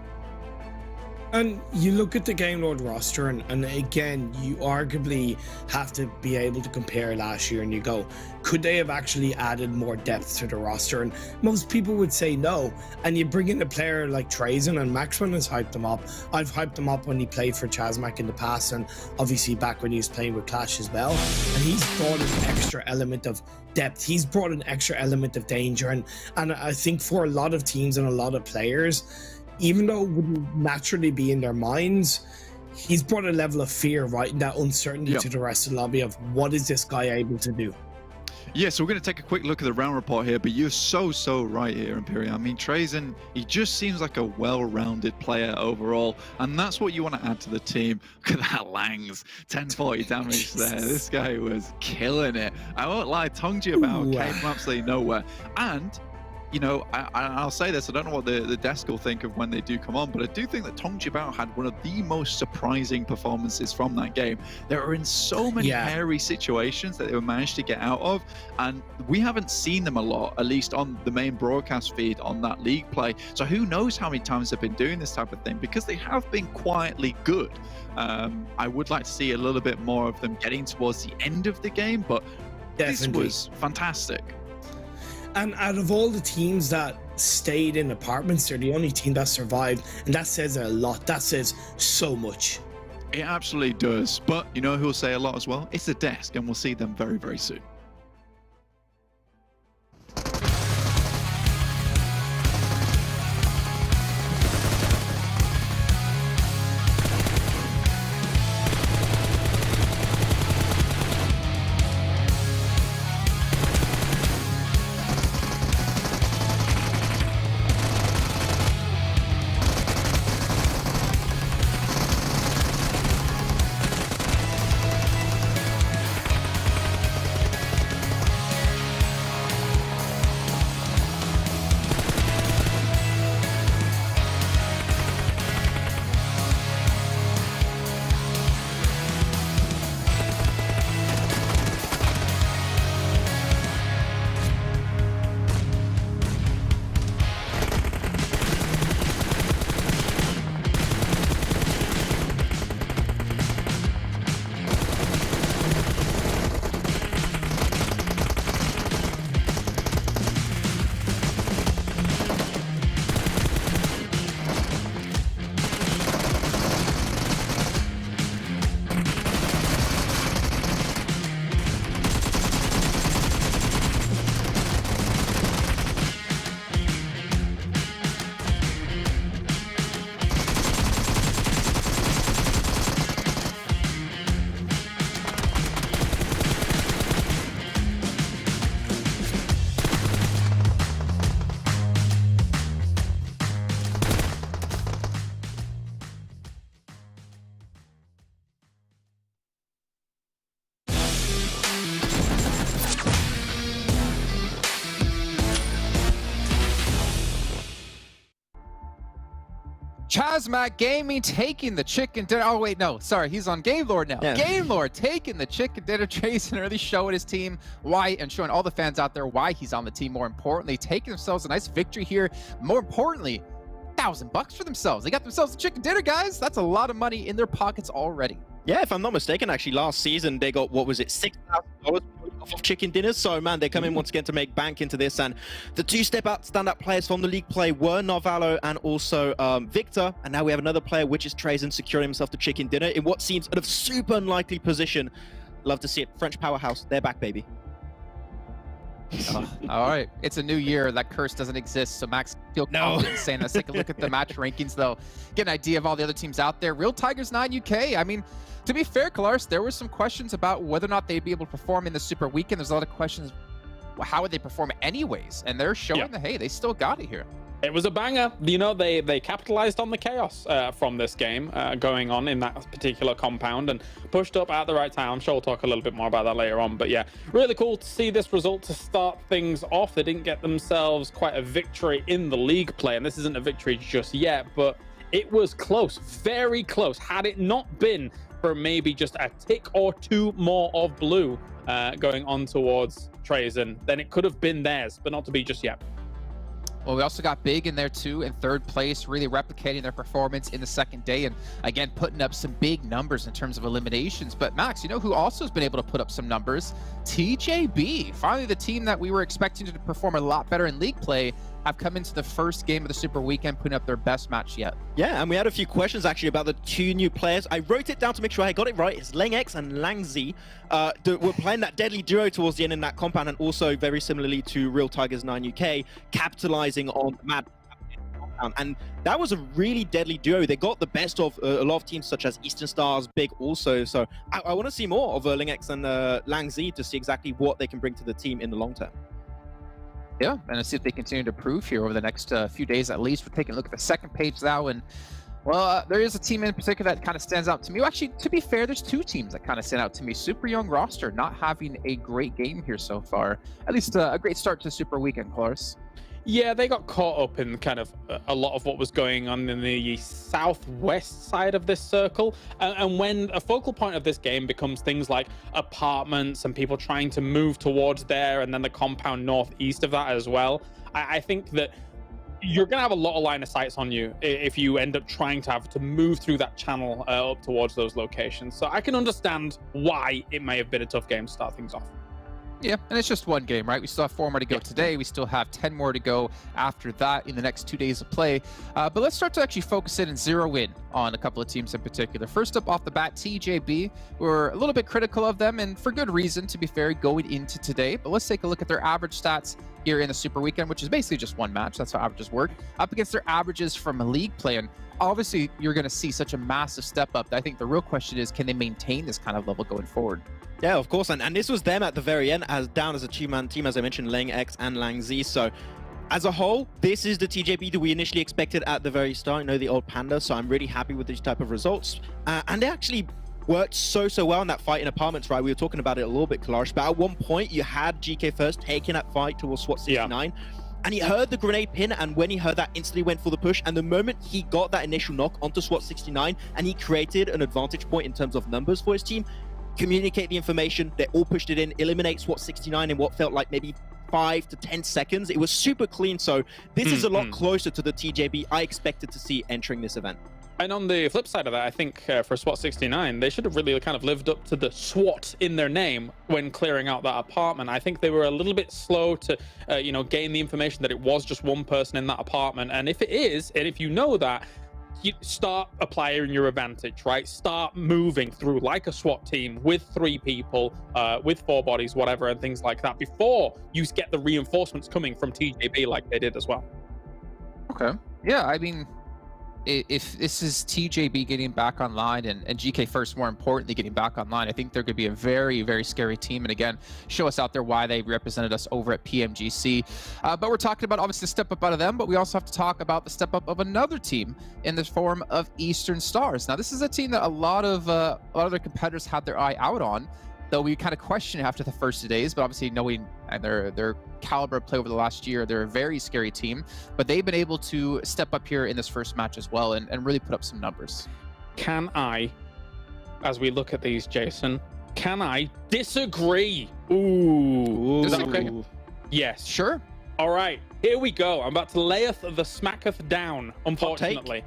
And you look at the Game Lord roster, and again, you arguably have to be able to compare last year, and you go, could they have actually added more depth to the roster? And most people would say no. And you bring in a player like Trazen, and Maxwell has hyped them up. I've hyped them up when he played for Chazmak in the past, and obviously back when he was playing with Clash as well. And he's brought an extra element of depth. He's brought an extra element of danger. And I think for a lot of teams and a lot of players, even though it wouldn't naturally be in their minds, he's brought a level of fear, right, and that uncertainty to the rest of the lobby of what is this guy able to do. Yeah, so we're going to take a quick look at the round report here, but you're so right here, Imperial. I mean, Trazen, he just seems like a well-rounded player overall, and that's what you want to add to the team. Look at that Langs, 1040 damage there. This guy was killing it. I won't lie, TJB came from absolutely nowhere. And you know, I'll say this, I don't know what the desk will think of when they do come on, but I do think that TJB had one of the most surprising performances from that game. They were in so many hairy situations that they were managed to get out of, and we haven't seen them a lot, at least on the main broadcast feed on that league play. So who knows how many times they've been doing this type of thing, because they have been quietly good. I would like to see a little bit more of them getting towards the end of the game, but this was fantastic. And out of all the teams that stayed in apartments, they're the only team that survived. And that says a lot. That says so much. It absolutely does. But you know who will say a lot as well? It's the desk, and we'll see them very, very soon. Hazmat Gaming taking the chicken dinner. Oh, wait, no. Sorry, he's on Game Lord now. Yeah. Game Lord taking the chicken dinner trays and really showing his team why, and showing all the fans out there why he's on the team. More importantly, taking themselves a nice victory here. More importantly, $1,000 for themselves. They got themselves a chicken dinner, guys. That's a lot of money in their pockets already. Yeah, if I'm not mistaken, actually, last season they got, what was it, $6,000 off of chicken dinners. So, man, they come in once again to make bank into this. And the two standout players from the league play were Narvalo and also Victor. And now we have another player, which is Trazen, securing himself the chicken dinner in what seems a super unlikely position. Love to see it. French powerhouse, they're back, baby. All right, it's a new year. That curse doesn't exist, so Max feel confident saying that. Let's take a look at the match rankings, though. Get an idea of all the other teams out there. Real Tigers 9 UK. I mean, to be fair, Kalaris, there were some questions about whether or not they'd be able to perform in the Super Weekend. There's a lot of questions. Well, how would they perform anyways? And they're showing that, hey, they still got it here. It was a banger. You know, they capitalized on the chaos from this game going on in that particular compound and pushed up at the right time. I'm sure we'll talk a little bit more about that later on. But yeah, really cool to see this result to start things off. They didn't get themselves quite a victory in the league play, and this isn't a victory just yet, but it was close, very close. Had it not been for maybe just a tick or two more of blue going on towards Trazen, then it could have been theirs, but not to be just yet. Well, we also got Big in there too in third place, really replicating their performance in the second day and again putting up some big numbers in terms of eliminations. But Max, you know who also has been able to put up some numbers? TJB. Finally, the team that we were expecting to perform a lot better in league play have come into the first game of the Super Weekend, putting up their best match yet. Yeah, and we had a few questions actually about the two new players. I wrote it down to make sure I got it right. It's Leng X and Lang Z. We're playing that deadly duo towards the end in that compound, and also very similarly to Real Tigers 9 UK, capitalizing on the mad compound. And that was a really deadly duo. They got the best of a lot of teams such as Eastern Stars, Big also. So I want to see more of Leng X and Lang Z to see exactly what they can bring to the team in the long term. Yeah, and let's see if they continue to prove here over the next few days at least. We're taking a look at the second page now, and well, there is a team in particular that kind of stands out to me. Well, actually, to be fair, there's two teams that kind of stand out to me. Super young roster, not having a great game here so far. At least a great start to Super Weekend, Clores. Yeah, they got caught up in kind of a lot of what was going on in the southwest side of this circle. And when a focal point of this game becomes things like apartments and people trying to move towards there, and then the compound northeast of that as well, I think that you're going to have a lot of line of sights on you if you end up trying to have to move through that channel up towards those locations. So I can understand why it may have been a tough game to start things off. Yeah, and it's just one game, right? We still have 4 more to go today. We still have 10 more to go after that in the next 2 days of play. But let's start to actually focus in and zero in on a couple of teams in particular. First up off the bat, TJB. We're a little bit critical of them, and for good reason, to be fair, going into today. But let's take a look at their average stats here in the Super Weekend, which is basically just one match. That's how averages work. Up against their averages from a league play. And obviously, you're going to see such a massive step up. I think the real question is, can they maintain this kind of level going forward? Yeah, of course, and this was them at the very end, as down as a two-man team, as I mentioned, Leng X and Lang Z. So, as a whole, this is the TJB that we initially expected at the very start. You know, the old panda. So I'm really happy with these type of results, and they actually worked so well in that fight in apartments. Right, we were talking about it a little bit, Clash, but at one point you had GK First taking that fight towards Swat 69. Yeah. And he heard the grenade pin, and when he heard that, instantly went for the push. And the moment he got that initial knock onto Swat 69, and he created an advantage point in terms of numbers for his team, communicate the information, they all pushed it in, eliminate SWAT 69 in what felt like maybe 5 to 10 seconds. It was super clean, so this is a lot closer to the TJB I expected to see entering this event. And on the flip side of that, I think for SWAT 69, they should have really kind of lived up to the SWAT in their name when clearing out that apartment. I think they were a little bit slow to, gain the information that it was just one person in that apartment. And if it is, and if you know that, you start applying your advantage, right? Start moving through like a SWAT team with 3 people, with 4 bodies, whatever, and things like that before you get the reinforcements coming from TJB like they did as well. Okay. Yeah, I mean, if this is TJB getting back online and GK First, more importantly, getting back online, I think they're going to be a very, very scary team. And again, show us out there why they represented us over at PMGC. But we're talking about obviously the step up out of them, but we also have to talk about the step up of another team in the form of Eastern Stars. Now, this is a team that a lot of their competitors had their eye out on. though we kind of question it after the first 2 days, but obviously knowing their caliber of play over the last year, they're a very scary team, but they've been able to step up here in this first match as well and really put up some numbers. Can I, as we look at these, Jason, can I disagree? Ooh. Is that okay? Yes. Sure. All right, here we go. I'm about to layeth the smacketh down, unfortunately.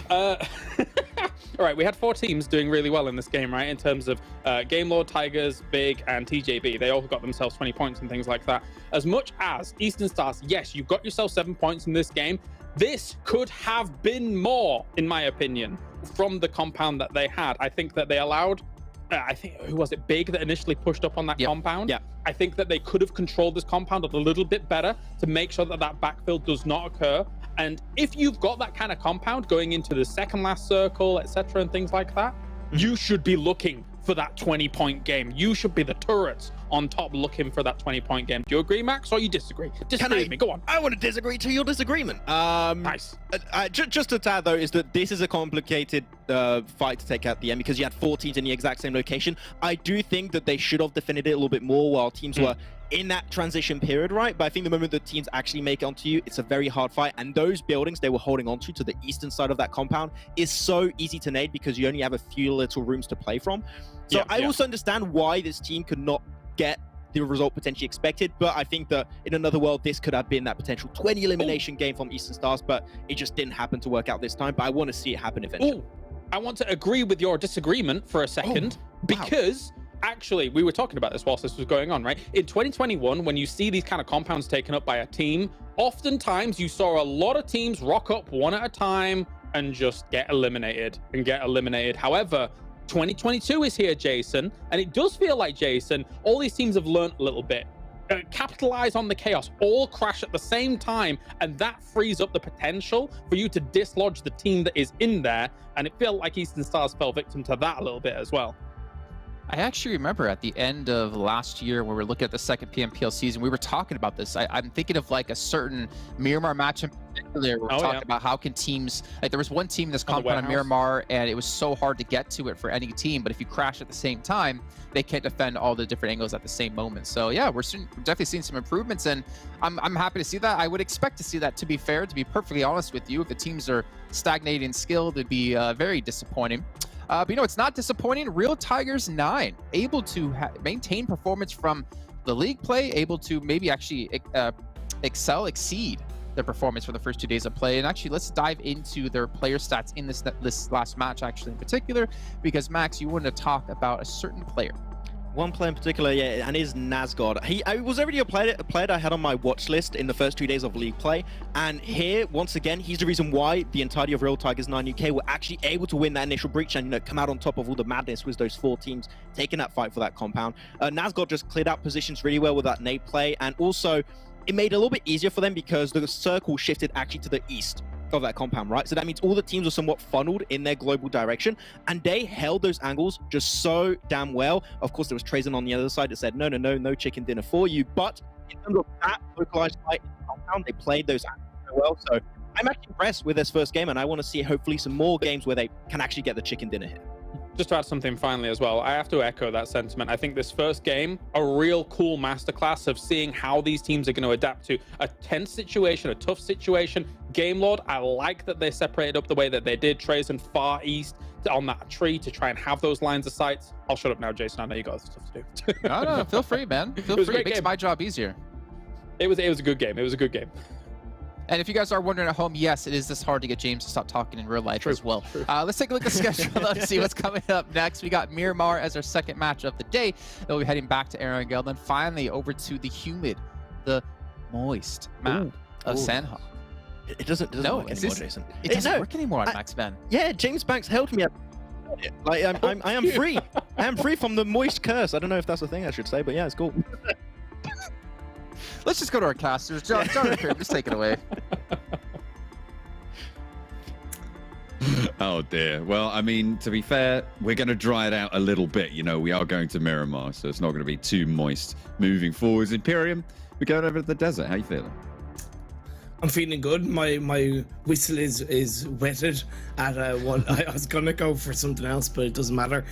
All right, we had 4 teams doing really well in this game, right? In terms of Game Lord, Tigers, Big, and TJB. They all got themselves 20 points and things like that. As much as Eastern Stars, yes, you've got yourself 7 points in this game. This could have been more, in my opinion, from the compound that they had. I think that they allowed, I think, who was it, Big, that initially pushed up on that compound? Yeah. I think that they could have controlled this compound a little bit better to make sure that that backfill does not occur. And if you've got that kind of compound going into the second last circle, etc., and things like that, you should be looking for that 20-point game. You should be the turrets on top looking for that 20-point game. Do you agree, Max, or you disagree? Disagree with me. Go on. I want to disagree to your disagreement. Nice. Just to add, though, is that this is a complicated fight to take out the end because you had 4 teams in the exact same location. I do think that they should have defended it a little bit more while teams were in that transition period, right? But I think the moment that teams actually make it onto you, it's a very hard fight. And those buildings they were holding onto to the eastern side of that compound is so easy to nade because you only have a few little rooms to play from. So I also understand why this team could not get the result potentially expected, but I think that in another world, this could have been that potential 20 elimination game from Eastern Stars, but it just didn't happen to work out this time. But I want to see it happen eventually. I want to agree with your disagreement for a second because actually, we were talking about this whilst this was going on, right? In 2021, when you see these kind of compounds taken up by a team, oftentimes you saw a lot of teams rock up one at a time and just get eliminated and get eliminated. However, 2022 is here, Jason, and it does feel like, Jason, all these teams have learned a little bit. Capitalize on the chaos, all crash at the same time, and that frees up the potential for you to dislodge the team that is in there, and it felt like Eastern Stars fell victim to that a little bit as well. I actually remember at the end of last year when we were looking at the second PMPL season, we were talking about this. I'm thinking of like a certain Miramar match in particular. We're talking about how can teams, like there was one team in this compound on Miramar and it was so hard to get to it for any team, but if you crash at the same time, they can't defend all the different angles at the same moment. So yeah, we're definitely seeing some improvements and I'm happy to see that. I would expect to see that, to be fair, to be perfectly honest with you. If the teams are stagnating in skill, it'd be very disappointing. But you know, it's not disappointing. Real Tigers 9, able to maintain performance from the league play, able to maybe actually exceed their performance for the first 2 days of play. And actually, let's dive into their player stats in this last match, actually, in particular, because Max, you wanted to talk about a certain player. One player in particular, and is Nazgod. I was already a player I had on my watch list in the first 2 days of league play, and here, once again, he's the reason why the entirety of Real Tigers 9 UK were actually able to win that initial breach and come out on top of all the madness with those 4 teams taking that fight for that compound. Nazgod just cleared out positions really well with that nade play, and also it made it a little bit easier for them because the circle shifted actually to the east of that compound, right? So that means all the teams are somewhat funneled in their global direction, and they held those angles just so damn well. Of course, there was Trazen on the other side that said, no chicken dinner for you. But in terms of that localized fight in the compound, they played those angles very well. So I'm actually impressed with this first game, and I want to see hopefully some more games where they can actually get the chicken dinner here. Just to add something finally as well, I have to echo that sentiment. I think this first game, a real cool masterclass of seeing how these teams are going to adapt to a tense situation, a tough situation. Game Lord, I like that they separated up the way that they did. Trazen far east on that tree to try and have those lines of sight. I'll shut up now, Jason. I know you got stuff to do. No, feel free, man. Feel free. It makes my job easier. It was a good game. It was a good game. And if you guys are wondering at home, yes, it is this hard to get James to stop talking in real life as well. Let's take a look at the schedule. Let's see what's coming up next. We got Miramar as our second match of the day. They'll be heading back to Erangel. Then finally over to the humid, the moist map of Sanhok. It doesn't work anymore, Jason. It doesn't work anymore on Max Ben. Yeah, James Banks helped me up. Like I am free. I am free from the moist curse. I don't know if that's a thing I should say, but yeah, it's cool. Let's just go to our casters. John just take it away. Oh dear. Well, I mean, to be fair, we're going to dry it out a little bit. You know, we are going to Miramar, so it's not going to be too moist moving forwards. Imperium, we're going over to the desert. How you feeling? I'm feeling good. My whistle is wetted at what I was gonna go for something else, but it doesn't matter.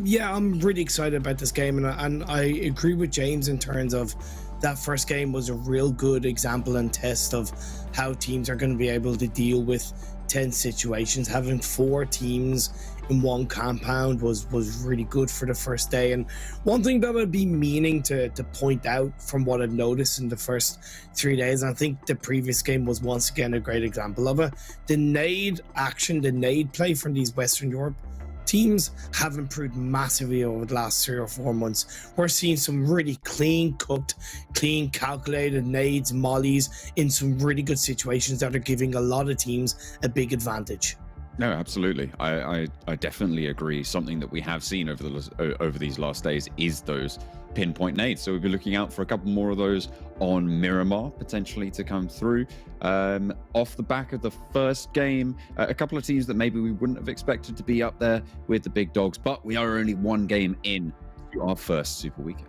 Yeah, I'm really excited about this game, and I agree with James in terms of that first game was a real good example and test of how teams are going to be able to deal with tense situations. Having 4 teams in one compound was really good for the first day. And one thing that I'd be meaning to point out from what I've noticed in the first 3 days, and I think the previous game was once again a great example of it, the nade action, the nade play from these Western Europe teams have improved massively over the last 3 or 4 months. We're seeing some really clean cooked, clean calculated nades, mollies in some really good situations that are giving a lot of teams a big advantage. No, absolutely. I definitely agree. Something that we have seen over these last days is those pinpoint nades. So we'll be looking out for a couple more of those on Miramar potentially to come through. Off the back of the first game, a couple of teams that maybe we wouldn't have expected to be up there with the big dogs, but we are only 1 game in to our first Super Weekend.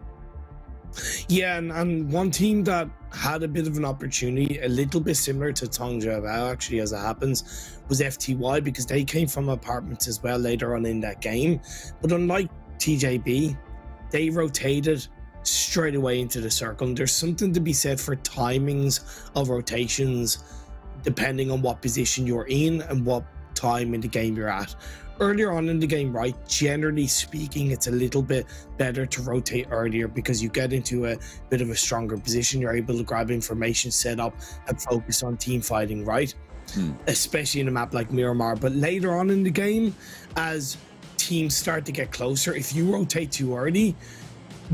Yeah, and one team that had a bit of an opportunity, a little bit similar to Tongjiabao actually, as it happens, was FTY, because they came from apartments as well later on in that game. But unlike TJB, they rotated straight away into the circle. And there's something to be said for timings of rotations, depending on what position you're in and what time in the game you're at. Earlier on in the game, right, generally speaking, it's a little bit better to rotate earlier because you get into a bit of a stronger position. You're able to grab information, set up, and focus on team fighting, right? Especially in a map like Miramar. But later on in the game, as teams start to get closer, if you rotate too early,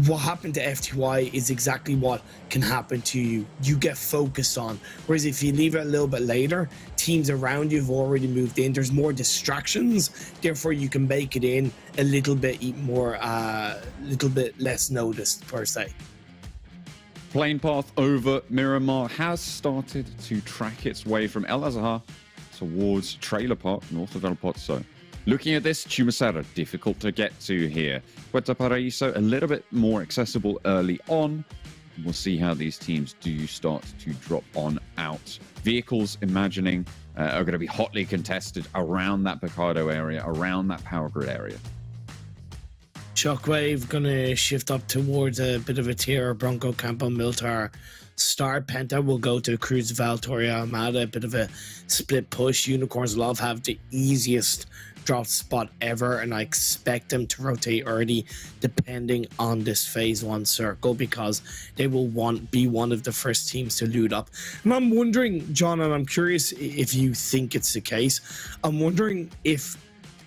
what happened to FTY is exactly what can happen to you. You get focused on. Whereas if you leave it a little bit later, teams around you have already moved in. There's more distractions. Therefore, you can make it in a little bit more, little bit less noticed per se. Plane path over Miramar has started to track its way from El Azhar towards Trailer Park, north of El Pozo. Looking at this, Chumasera, difficult to get to here. Puerto Paraíso, a little bit more accessible early on. We'll see how these teams do start to drop on out. Vehicles, imagining, are going to be hotly contested around that Picado area, around that power grid area. Shockwave going to shift up towards a bit of a tier. Bronco Campo Miltar Star. Penta will go to Cruz Valtoria Armada, a bit of a split push. Unicorns Love have the easiest drop spot ever, and I expect them to rotate early depending on this phase 1 circle, because they will be one of the first teams to loot up. And I'm wondering, John, and I'm curious if you think it's the case, I'm wondering if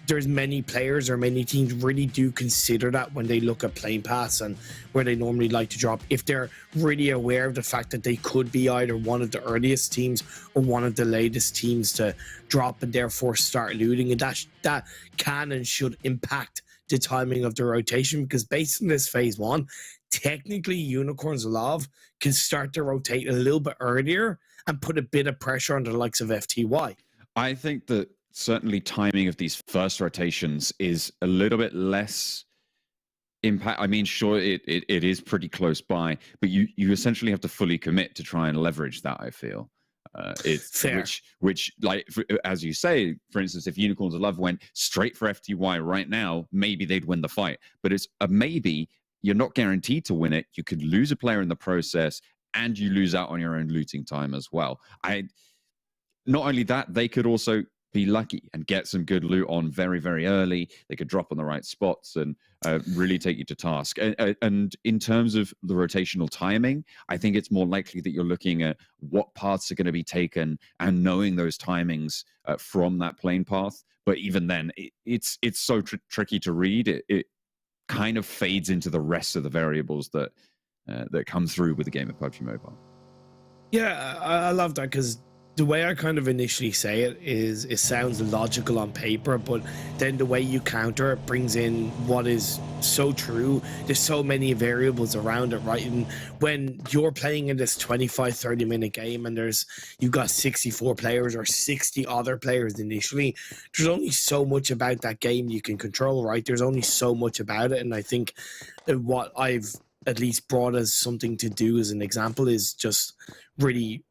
there's many players or many teams really do consider that when they look at plane paths and where they normally like to drop, if they're really aware of the fact that they could be either one of the earliest teams or one of the latest teams to drop and therefore start looting. And that can and should impact the timing of the rotation, because based on this phase 1, technically Unicorns Love can start to rotate a little bit earlier and put a bit of pressure on the likes of FTY. I think that certainly timing of these first rotations is a little bit less impact. I mean, sure, it is pretty close by, but you essentially have to fully commit to try and leverage that, I feel. It's fair. Which like, as you say, for instance, if Unicorns of Love went straight for FTY right now, maybe they'd win the fight. But it's a maybe. You're not guaranteed to win it. You could lose a player in the process, and you lose out on your own looting time as well. Not only that, they could also be lucky and get some good loot on very, very early. They could drop on the right spots and really take you to task. And in terms of the rotational timing, I think it's more likely that you're looking at what paths are going to be taken and knowing those timings from that plane path. But even then, it's so tricky to read. It kind of fades into the rest of the variables that come through with the game of PUBG Mobile. Yeah, I love that, because the way I kind of initially say it is, it sounds logical on paper, but then the way you counter it brings in what is so true. There's so many variables around it, right? And when you're playing in this 25-30 minute game and you've got 64 players or 60 other players initially, there's only so much about that game you can control, right? There's only so much about it. And I think what I've at least brought as something to do as an example is just really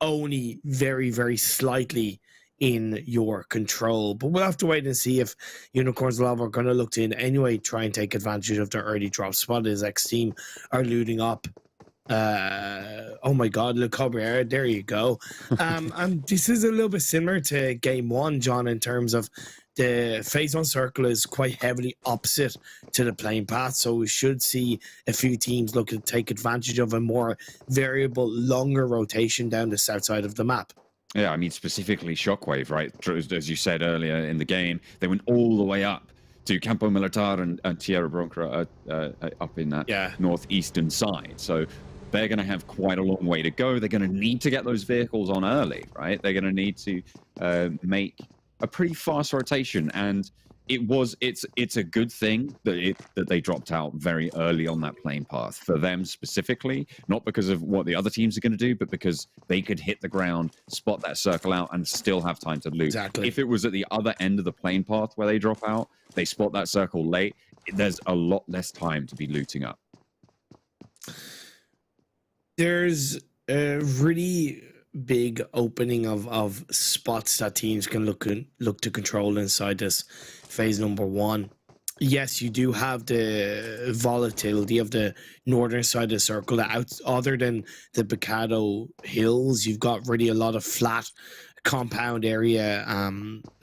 only very, very slightly in your control. But we'll have to wait and see if Unicorns Love are going to look to in any way try and take advantage of their early drop spot as XTEAM are looting up. Oh my God, Le Cabrera, there you go. And this is a little bit similar to game one, John, in terms of the phase one circle is quite heavily opposite to the playing path. So we should see a few teams look to take advantage of a more variable, longer rotation down the south side of the map. Yeah, I mean, specifically Shockwave, right? As you said earlier in the game, they went all the way up to Campo Militar and Tierra Bronca up in that northeastern side. So they're going to have quite a long way to go. They're going to need to get those vehicles on early, right? They're going to need to make a pretty fast rotation, and it's a good thing that they dropped out very early on that playing path for them specifically, not because of what the other teams are going to do, but because they could hit the ground, spot that circle out, and still have time to loot. Exactly. If it was at the other end of the playing path where they drop out, they spot that circle late, there's a lot less time to be looting up. There's a really big opening of spots that teams can look to control inside this phase number one. Yes, you do have the volatility of the northern side of the circle. Other than the Bacado Hills, you've got really a lot of flat compound area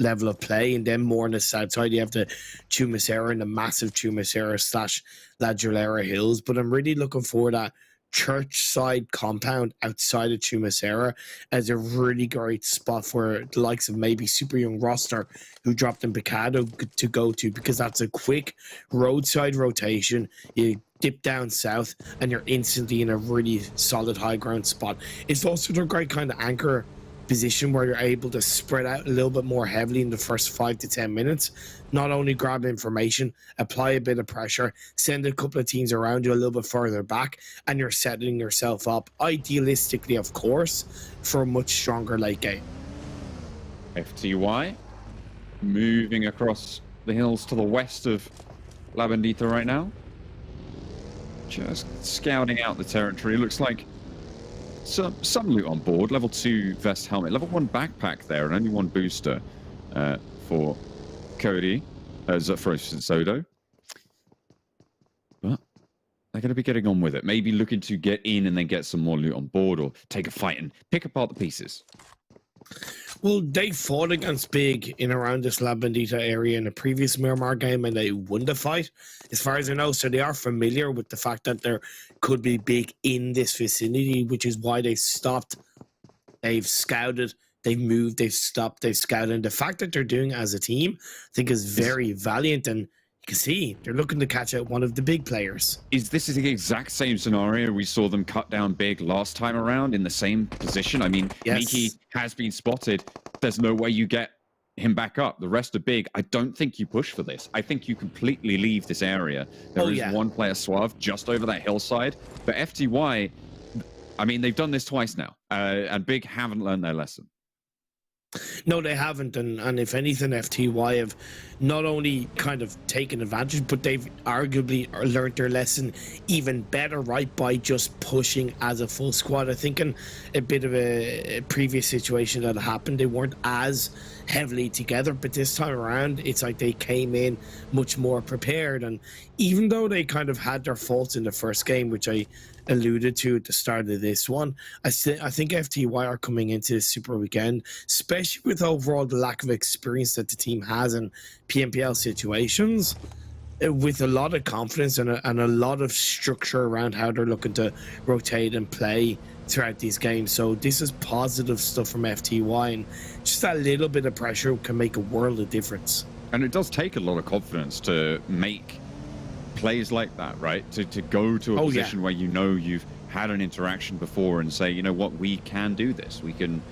level of play, and then more on the south side you have the Chumacera and the massive Chumacera / La Julera Hills. But I'm really looking for that church side compound outside of Chumacera as a really great spot for the likes of maybe Super Young Roster, who dropped in Bacado, to go to, because that's a quick roadside rotation. You dip down south and you're instantly in a really solid high ground spot. It's also a great kind of anchor position where you're able to spread out a little bit more heavily in the first 5 to 10 minutes. Not only grab information, apply a bit of pressure, send a couple of teams around you a little bit further back, and you're setting yourself up, idealistically, of course, for a much stronger late game. FTY moving across the hills to the west of La Bendita right now. Just scouting out the territory. Looks like some loot on board. Level 2 vest helmet, level 1 backpack there, and only 1 booster for Cody as for Sodo. But they're going to be getting on with it. Maybe looking to get in and then get some more loot on board, or take a fight and pick apart the pieces. Well, they fought against Big in around this La Bendita area in a previous Miramar game, and they won the fight, as far as I know. So they are familiar with the fact that there could be Big in this vicinity, which is why they stopped. They've scouted, they've moved, they've stopped, they've scouted. And the fact that they're doing it as a team, I think, is very valiant. And you can see they're looking to catch out one of the big players. This is the exact same scenario we saw them cut down Big last time around in the same position. I mean, Yes. Miki has been spotted. There's no way you get him back up. The rest are Big. I don't think you push for this. I think you completely leave this area. There is one player Suave just over that hillside. But FTY, I mean, they've done this twice now. And Big haven't learned their lesson. No, they haven't, and if anything, FTY have not only kind of taken advantage, but they've arguably learned their lesson even better, right, by just pushing as a full squad. I think in a bit of a previous situation that happened, they weren't as heavily together, but this time around, it's like they came in much more prepared. And even though they kind of had their faults in the first game, which I alluded to at the start of this one, I think FTY are coming into this Super Weekend, especially with overall the lack of experience that the team has in PMPL situations, with a lot of confidence and a lot of structure around how they're looking to rotate and play throughout these games. So this is positive stuff from FTY, and just that little bit of pressure can make a world of difference. And it does take a lot of confidence to make plays like that, right? To go to a position where you know you've had an interaction before and say, you know what, we can do this. We can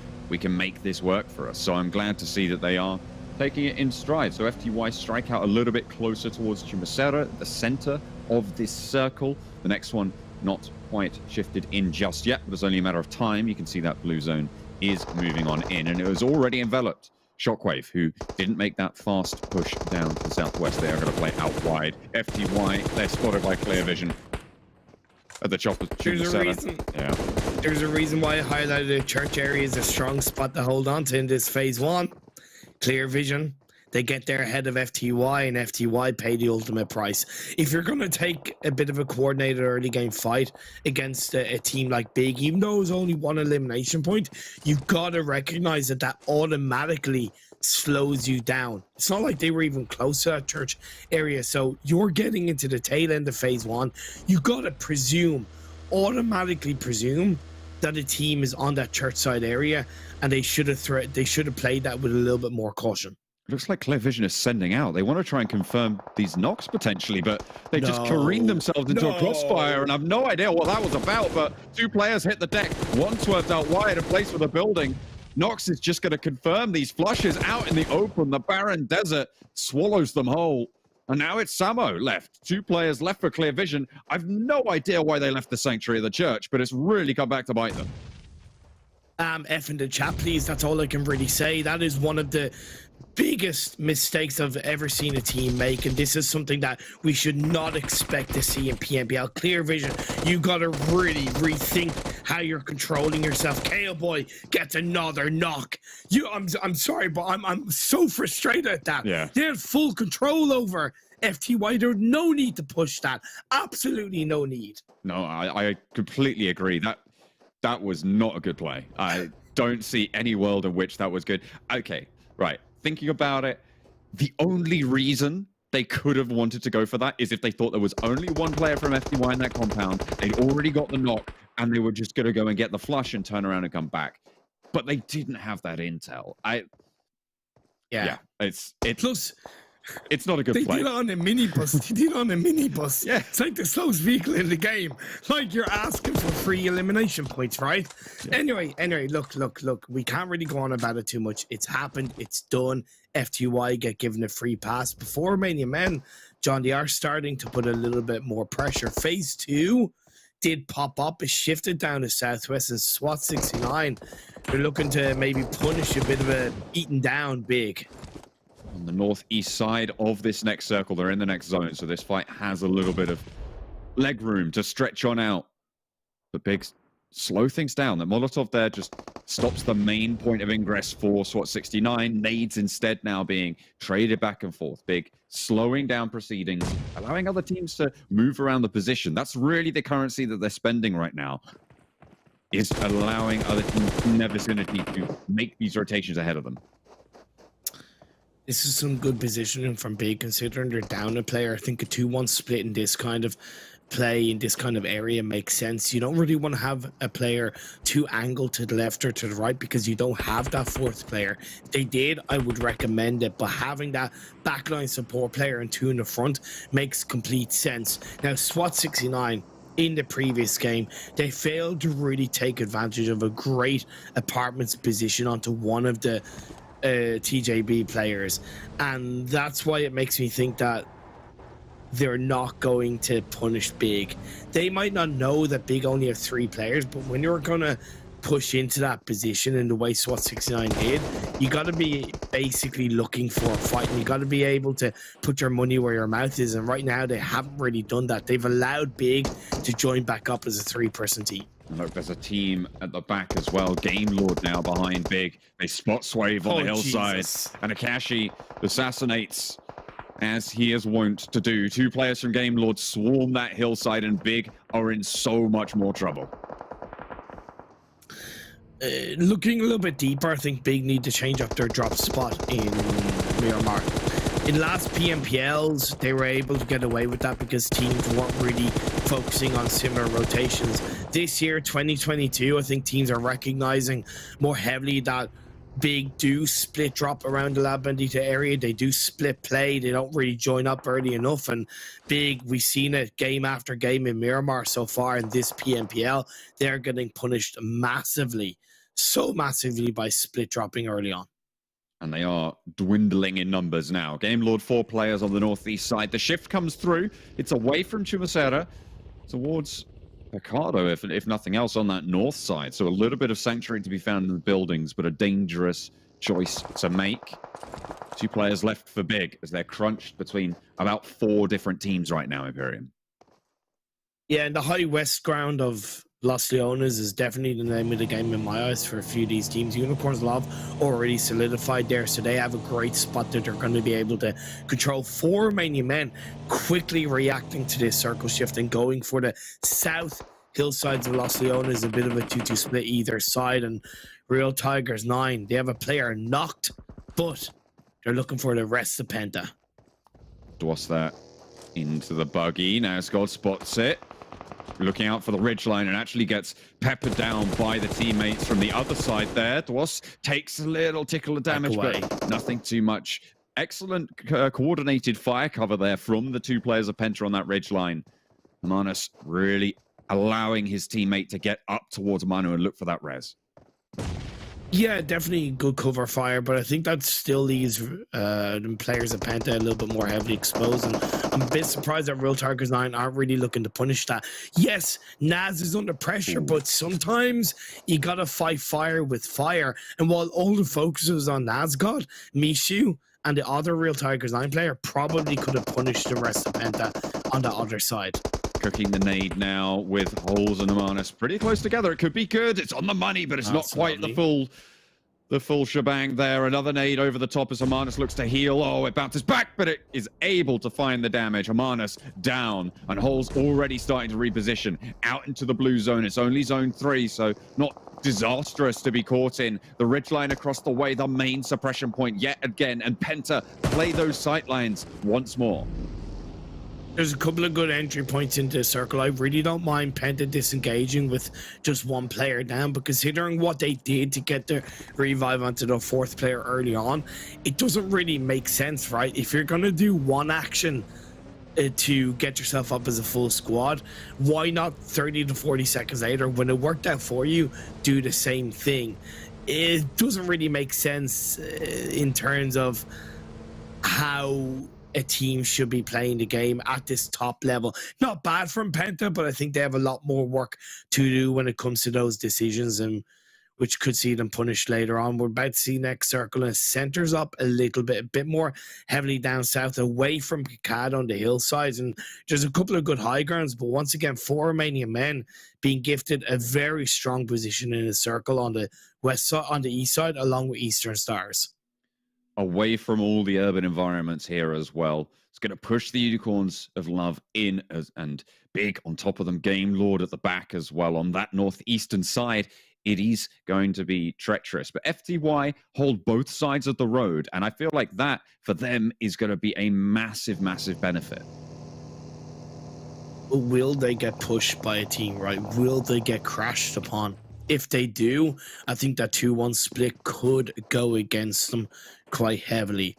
make this work for us. So I'm glad to see that they are taking it in stride. So FTY strike out a little bit closer towards Chumacera, the center of this circle. The next one not quite shifted in just yet, but it's only a matter of time. You can see that blue zone is moving on in, and it was already enveloped. Shockwave, who didn't make that fast push down to the southwest, they are going to play out wide. FTY, they're spotted by clear vision. at the chopper. There's a reason. Yeah. There's a reason why I highlighted the church area is a strong spot to hold on to in this phase 1. Clear vision. They get there ahead of FTY, and FTY pay the ultimate price. If you're going to take a bit of a coordinated early game fight against a team like Big, even though it's only one elimination point, you've got to recognize that that automatically slows you down. It's not like they were even close to that church area. So you're getting into the tail end of phase 1. You got to automatically presume that a team is on that church side area, and they should have played that with a little bit more caution. Looks like Clear Vision is sending out. They want to try and confirm these knocks potentially, but they just careened themselves into a crossfire, and I've no idea what that was about, but 2 players hit the deck. One swerved out wide and placed for the building. Nox is just going to confirm these flushes out in the open. The barren desert swallows them whole. And now it's Samo left. 2 players left for Clear Vision. I've no idea why they left the Sanctuary of the Church, but it's really come back to bite them. F in the chat, please. That's all I can really say. That is one of the biggest mistakes I've ever seen a team make, and this is something that we should not expect to see in PMPL. Clear vision, you got to really rethink how you're controlling yourself. KO Boy gets another knock. I'm sorry, but I'm so frustrated at that. Yeah. They had full control over FTY. There's no need to push that. Absolutely no need. No, I completely agree. That was not a good play. I don't see any world in which that was good. Okay, right. Thinking about it, the only reason they could have wanted to go for that is if they thought there was only one player from FTY in that compound, they'd already got the knock, and they were just going to go and get the flush and turn around and come back. But they didn't have that intel. Yeah, it's plus, it's not a good play. They did it on a minibus. Yeah. It's like the slowest vehicle in the game. Like you're asking for free elimination points, right? Yeah. Anyway, look. We can't really go on about it too much. It's happened. It's done. FTY get given a free pass. Before Romanian Men, John, they are starting to put a little bit more pressure. Phase 2 did pop up. It shifted down to Southwest, and Swat 69. They're looking to maybe punish a bit of a beaten down Big. On the northeast side of this next circle, they're in the next zone, so this fight has a little bit of leg room to stretch on out. But Big slow things down. The Molotov there just stops the main point of ingress for SWAT 69. Nades instead now being traded back and forth. Big slowing down proceedings, allowing other teams to move around the position. That's really the currency that they're spending right now, is allowing other teams in their vicinity to make these rotations ahead of them. This is some good positioning from Big, considering they're down a player. I think a 2-1 split in this kind of play, in this kind of area, makes sense. You don't really want to have a player too angled to the left or to the right, because you don't have that 4th player. If they did, I would recommend it, but having that backline support player and 2 in the front makes complete sense. Now, SWAT 69, in the previous game, they failed to really take advantage of a great apartments position onto one of the TJB players, and that's why it makes me think that they're not going to punish Big. They might not know that Big only have 3 players, but when you're gonna push into that position in the way SWAT 69 did, you got to be basically looking for a fight, and you got to be able to put your money where your mouth is, and right now they haven't really done that. They've allowed Big to join back up as a 3-person team. Look, there's a team at the back as well. Game Lord now behind Big. They spot Swave on the hillside. Jesus. And Akashi assassinates, as he is wont to do. 2 players from Game Lord swarm that hillside, and Big are in so much more trouble. Looking a little bit deeper, I think Big need to change up their drop spot in Miramar. In last PMPLs, they were able to get away with that because teams weren't really focusing on similar rotations. This year, 2022, I think teams are recognizing more heavily that Big do split drop around the Lab Bandita area. They do split play. They don't really join up early enough. And Big, we've seen it game after game in Miramar so far in this PMPL. They're getting punished massively, so massively, by split dropping early on. And they are dwindling in numbers now. Game Lord 4 players on the northeast side. The shift comes through. It's away from Chumacera towards Picardo, if nothing else, on that north side. So a little bit of sanctuary to be found in the buildings, but a dangerous choice to make. 2 players left for Big as they're crunched between about 4 different teams right now, Imperium. Yeah, and the high west ground of Los Leones is definitely the name of the game in my eyes for a few of these teams. Unicorns Love already solidified there, so they have a great spot that they're going to be able to control. 4 Romanian Men quickly reacting to this circle shift and going for the south hillsides of Los Leones, a bit of a 2-2 split either side. And Real Tigers 9, they have a player knocked, but they're looking for the rest of Penta. What's that? Into the buggy. Now Scott spots it. Looking out for the ridgeline and actually gets peppered down by the teammates from the other side there. Dwas takes a little tickle of damage, but nothing too much. Excellent coordinated fire cover there from the 2 players of Penta on that ridgeline. Manus really allowing his teammate to get up towards Manu and look for that res. Yeah, definitely good cover fire, but I think that still leaves the players of Penta a little bit more heavily exposed. And I'm a bit surprised that Real Tigers 9 aren't really looking to punish that. Yes, Naz is under pressure, but sometimes you gotta fight fire with fire. And while all the focus was on Nazgod, Mishu and the other Real Tigers 9 player probably could have punished the rest of Penta on the other side. Cooking the nade now with Holes and Amanus pretty close together. It could be good. It's on the money, but it's not quite the full shebang there. Another nade over the top as Amanus looks to heal. Oh, it bounces back, but it is able to find the damage. Amanus down, and Holes already starting to reposition out into the blue zone. It's only zone 3, so not disastrous to be caught in. The ridgeline across the way, the main suppression point yet again, and Penta play those sightlines once more. There's a couple of good entry points into the circle. I really don't mind Penta disengaging with just 1 player down, but considering what they did to get the revive onto the 4th player early on, it doesn't really make sense, right? If you're going to do 1 action to get yourself up as a full squad, why not 30 to 40 seconds later, when it worked out for you, do the same thing? It doesn't really make sense in terms of how a team should be playing the game at this top level. Not bad from Penta, but I think they have a lot more work to do when it comes to those decisions, and which could see them punished later on. We're about to see next circle, and it centers up a little bit, a bit more heavily down south, away from Picard on the hillsides. And there's a couple of good high grounds, but once again, 4 Romanian Men being gifted a very strong position in the circle on the west side, on the east side, along with Eastern Stars. Away from all the urban environments here as well. It's going to push the Unicorns of Love in and big on top of them. Game Lord at the back as well on that northeastern side. It is going to be treacherous, but FTY hold both sides of the road, and I feel like that for them is going to be a massive, massive benefit. Will they get pushed by a team, right? Will they get crashed upon? If they do, I think that 2-1 split could go against them quite heavily.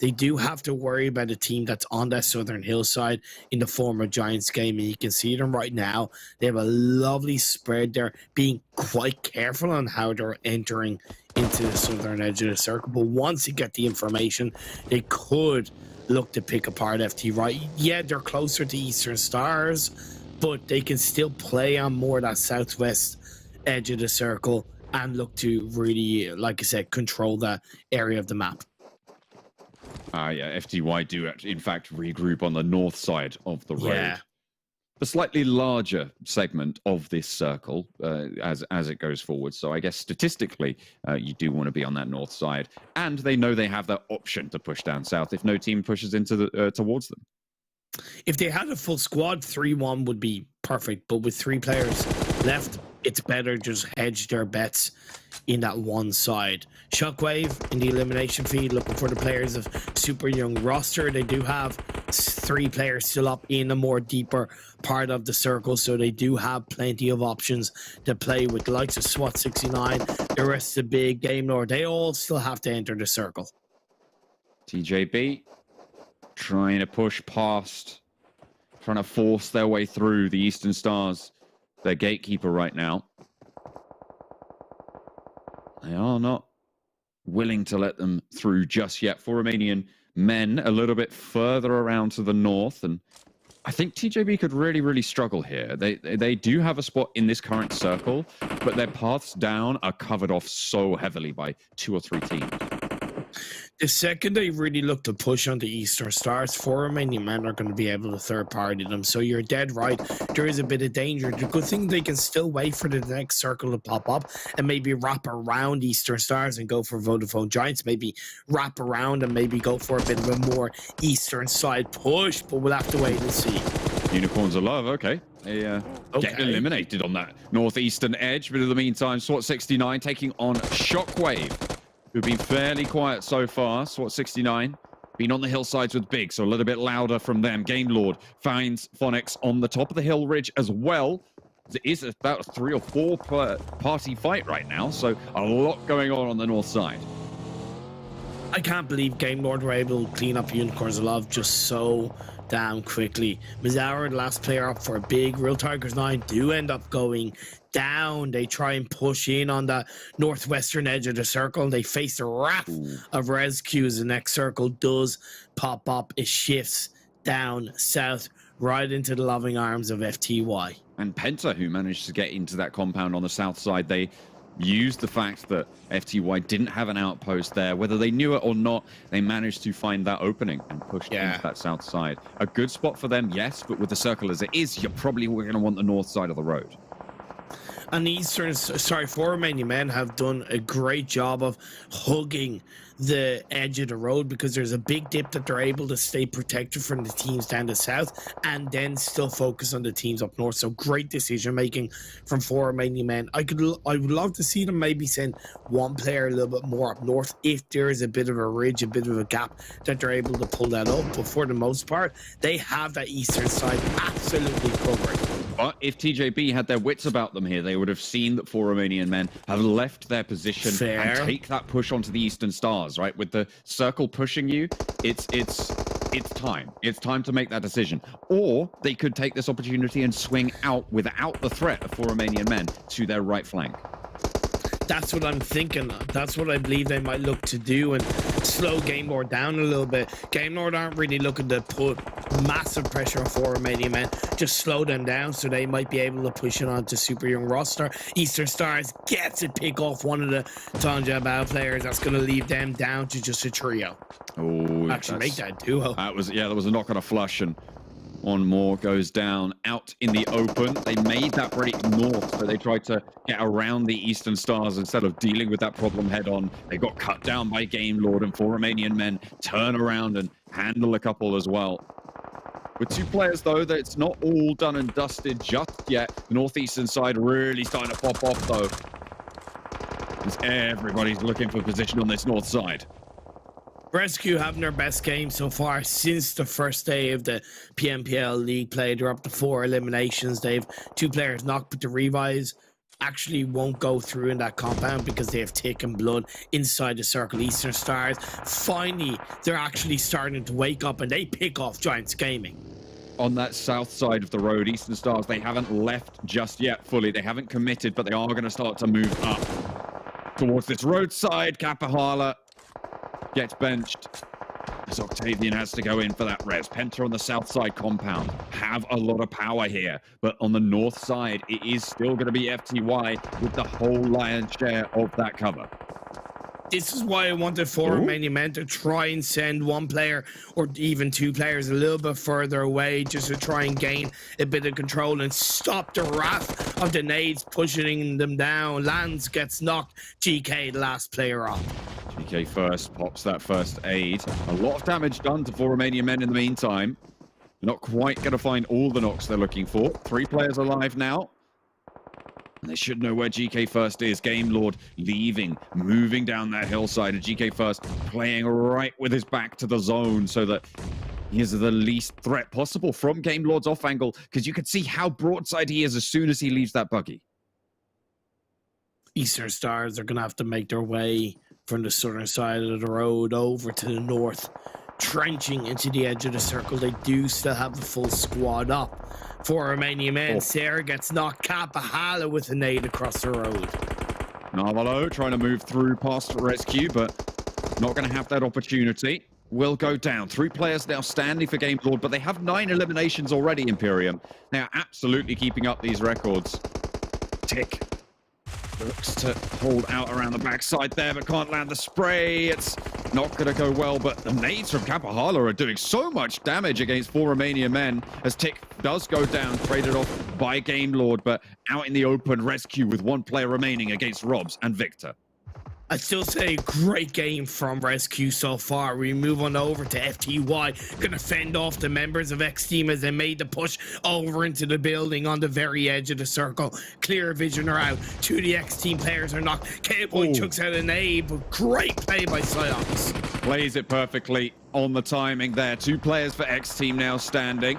They do have to worry about a team that's on that southern hillside in the form of Giants game, and you can see them right now. They have a lovely spread there, being quite careful on how they're entering into the southern edge of the circle. But once you get the information, they could look to pick apart FT, right? Yeah, they're closer to Eastern Stars, but they can still play on more that southwest edge of the circle and look to really, like I said, control that area of the map. Yeah, FTY do in fact regroup on the north side of the road. Yeah. The slightly larger segment of this circle as it goes forward. So I guess statistically, you do want to be on that north side, and they know they have that option to push down south if no team pushes into the towards them. If they had a full squad, 3-1 would be perfect. But with 3 players left, it's better just hedge their bets in that one side. Shockwave in the elimination feed, looking for the players of super young roster. They do have 3 players still up in a more deeper part of the circle, so they do have plenty of options to play with. The likes of Swat 69, the rest of the big Game Lord, they all still have to enter the circle. TJB trying to push past, trying to force their way through the Eastern Stars, their gatekeeper right now. They are not willing to let them through just yet. 4 Romanian Men a little bit further around to the north, and I think TJB could really, really struggle here. They do have a spot in this current circle, but their paths down are covered off so heavily by 2 or 3 teams. The second they really look to push on the Eastern Stars, 4 Romanian men are going to be able to third party them. So you're dead right. There is a bit of danger. The good thing, they can still wait for the next circle to pop up and maybe wrap around Eastern Stars and go for Vodafone Giants. Maybe wrap around and maybe go for a bit of a more Eastern side push. But we'll have to wait and see. Unicorns of Love, okay. They get eliminated on that northeastern edge. But in the meantime, SWAT69 taking on Shockwave, who've been fairly quiet so far. SWAT69 been on the hillsides with Big, so a little bit louder from them. Game Lord finds Phonics on the top of the hill ridge as well. It is about a 3 or 4 party fight right now, so a lot going on the north side. I can't believe Game Lord were able to clean up Unicorns of Love just so damn quickly. Mizawa, the last player up for a Big. Real Tigers 9 do end up going down. They try and push in on the northwestern edge of the circle. They face the wrath of RESQ as the next circle does pop up. It shifts down south right into the loving arms of FTY. And PENTA, who managed to get into that compound on the south side, they used the fact that FTY didn't have an outpost there. Whether they knew it or not, they managed to find that opening and pushed into that south side. A good spot for them, yes, but with the circle as it is, you're probably going to want the north side of the road. And the Eastern, 4 Romanian men have done a great job of hugging the edge of the road, because there's a big dip that they're able to stay protected from the teams down the south and then still focus on the teams up north. So great decision making from 4 Romanian men. I would love to see them maybe send one player a little bit more up north if there is a bit of a ridge, a bit of a gap that they're able to pull that up. But for the most part, they have that eastern side absolutely covered. But if TJB had their wits about them here, they would have seen that 4 Romanian men have left their position and take that push onto the Eastern Stars, right? With the circle pushing you, it's time. It's time to make that decision. Or they could take this opportunity and swing out without the threat of 4 Romanian men to their right flank. That's what I'm thinking. That's what I believe they might look to do and slow Game Lord down a little bit. Game Lord aren't really looking to put massive pressure on 4 Romanian men. Just slow them down so they might be able to push it on to Super Young roster. Eastern Stars gets it, pick off one of the TJB players. That's going to leave them down to just a trio. Oh, actually make that duo. That was, yeah, there was a knock on a flush, and one more goes down out in the open. They made that break north, so they tried to get around the Eastern Stars instead of dealing with that problem head on. They got cut down by Game Lord, and 4 Romanian men turn around and handle a couple as well. With 2 players, though, that it's not all done and dusted just yet. The northeastern side really starting to pop off, though, as everybody's looking for position on this north side. RESQ having their best game so far since the first day of the PMPL league play. They're up to 4 eliminations. They have 2 players knocked, but the revives actually won't go through in that compound because they have taken blood inside the circle. Eastern Stars, finally, they're actually starting to wake up and they pick off Giants Gaming. On that south side of the road, Eastern Stars, they haven't left just yet fully. They haven't committed, but they are going to start to move up towards this roadside. Kapahala gets benched as Octavian has to go in for that res. PENTA on the south side compound have a lot of power here, but on the north side, it is still going to be FTY with the whole lion's share of that cover. This is why I wanted 4 Romanian men to try and send 1 player or even 2 players a little bit further away just to try and gain a bit of control and stop the wrath of the nades pushing them down. Lands gets knocked. GK, the last player up. GK first pops that first aid. A lot of damage done to 4 Romanian men in the meantime. They're not quite going to find all the knocks they're looking for. 3 players alive now. And they should know where GK first is. Game Lord leaving, moving down that hillside. And GK first playing right with his back to the zone so that he is the least threat possible from Game Lord's off angle, because you can see how broadside he is as soon as he leaves that buggy. Eastern Stars are going to have to make their way from the southern side of the road over to the north, trenching into the edge of the circle. They do still have the full squad up. 4 Romanian men. Sarah gets knocked. Kapahala with a nade across the road. Narvalo trying to move through past RESQ, but not going to have that opportunity. Will go down. 3 players now standing for Game Lord, but they have 9 eliminations already, Imperium. They are absolutely keeping up these records. Tick looks to hold out around the backside there, but can't land the spray. It's not going to go well, but the nades from Kapahala are doing so much damage against 4 Romanian men as Tick does go down, traded off by Game Lord, but out in the open, RESQ with 1 player remaining against Robs and Victor. I'd still say great game from RESQ so far. We move on over to FTY, gonna fend off the members of XTEAM as they made the push over into the building on the very edge of the circle. Clear vision are out. 2 of the XTEAM players are knocked. K-Boy chucks out an nade, but great play by Psyops. Plays it perfectly on the timing there. 2 players for XTEAM now standing.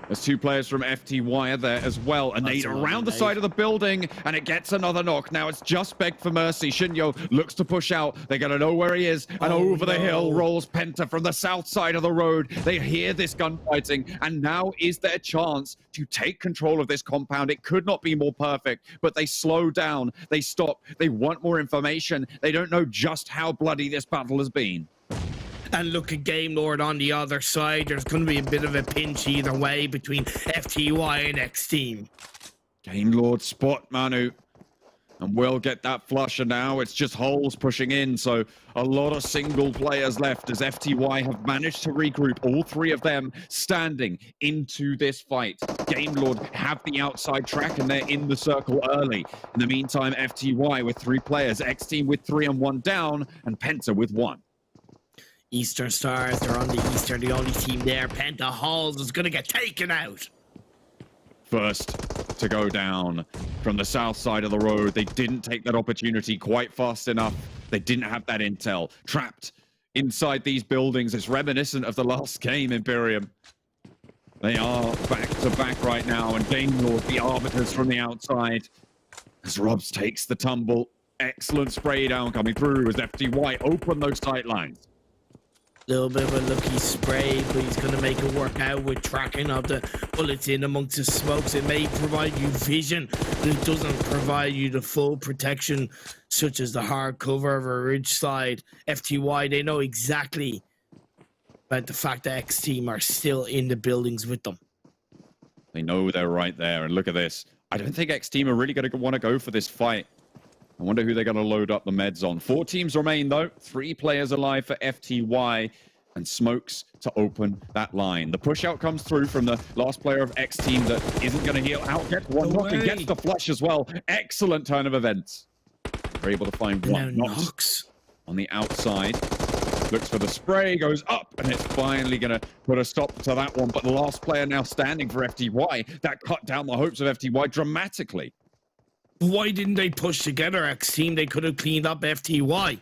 There's 2 players from FTY there as well. A nade around the side of the building, and it gets another knock. Now it's just Beg for Mercy. Shinyo looks to push out. They're going to know where he is. And over the hill rolls Penta from the south side of the road. They hear this gunfighting, and now is their chance to take control of this compound. It could not be more perfect, but they slow down. They stop. They want more information. They don't know just how bloody this battle has been. And look at Game Lord on the other side. There's going to be a bit of a pinch either way between FTY and XTEAM. Game Lord spot Manu. And we'll get that flusher now. It's just holes pushing in. So a lot of single players left as FTY have managed to regroup. All 3 of them standing into this fight. Game Lord have the outside track and they're in the circle early. In the meantime, FTY with 3 players. XTEAM with 3 and 1 down. And Penta with 1. Eastern Stars, they're on the Eastern, the only team there. Penta Halls is going to get taken out. First to go down from the south side of the road. They didn't take that opportunity quite fast enough. They didn't have that intel. Trapped inside these buildings. It's reminiscent of the last game, Imperium. They are back to back right now, and Game Lord, the arbiters from the outside. As Robs takes the tumble. Excellent spray down coming through as FTY open those sight lines. Little bit of a lucky spray, but he's going to make it work out with tracking of the bullets in amongst the smokes. It may provide you vision, but it doesn't provide you the full protection, such as the hard cover of a ridge slide. FTY, they know exactly about the fact that XTEAM are still in the buildings with them. They know they're right there, and look at this. I don't think XTEAM are really going to want to go for this fight. I wonder who they're going to load up the meds on. 4 teams remain, though. 3 players alive for FTY. And smokes to open that line. The push out comes through from the last player of XTEAM that isn't going to heal out. Gets 1 knock and gets the flush as well. Excellent turn of events. They're able to find 1 knocks on the outside. Looks for the spray, goes up, and it's finally going to put a stop to that one. But the last player now standing for FTY. That cut down the hopes of FTY dramatically. Why didn't they push together, XTEAM? They could have cleaned up FTY.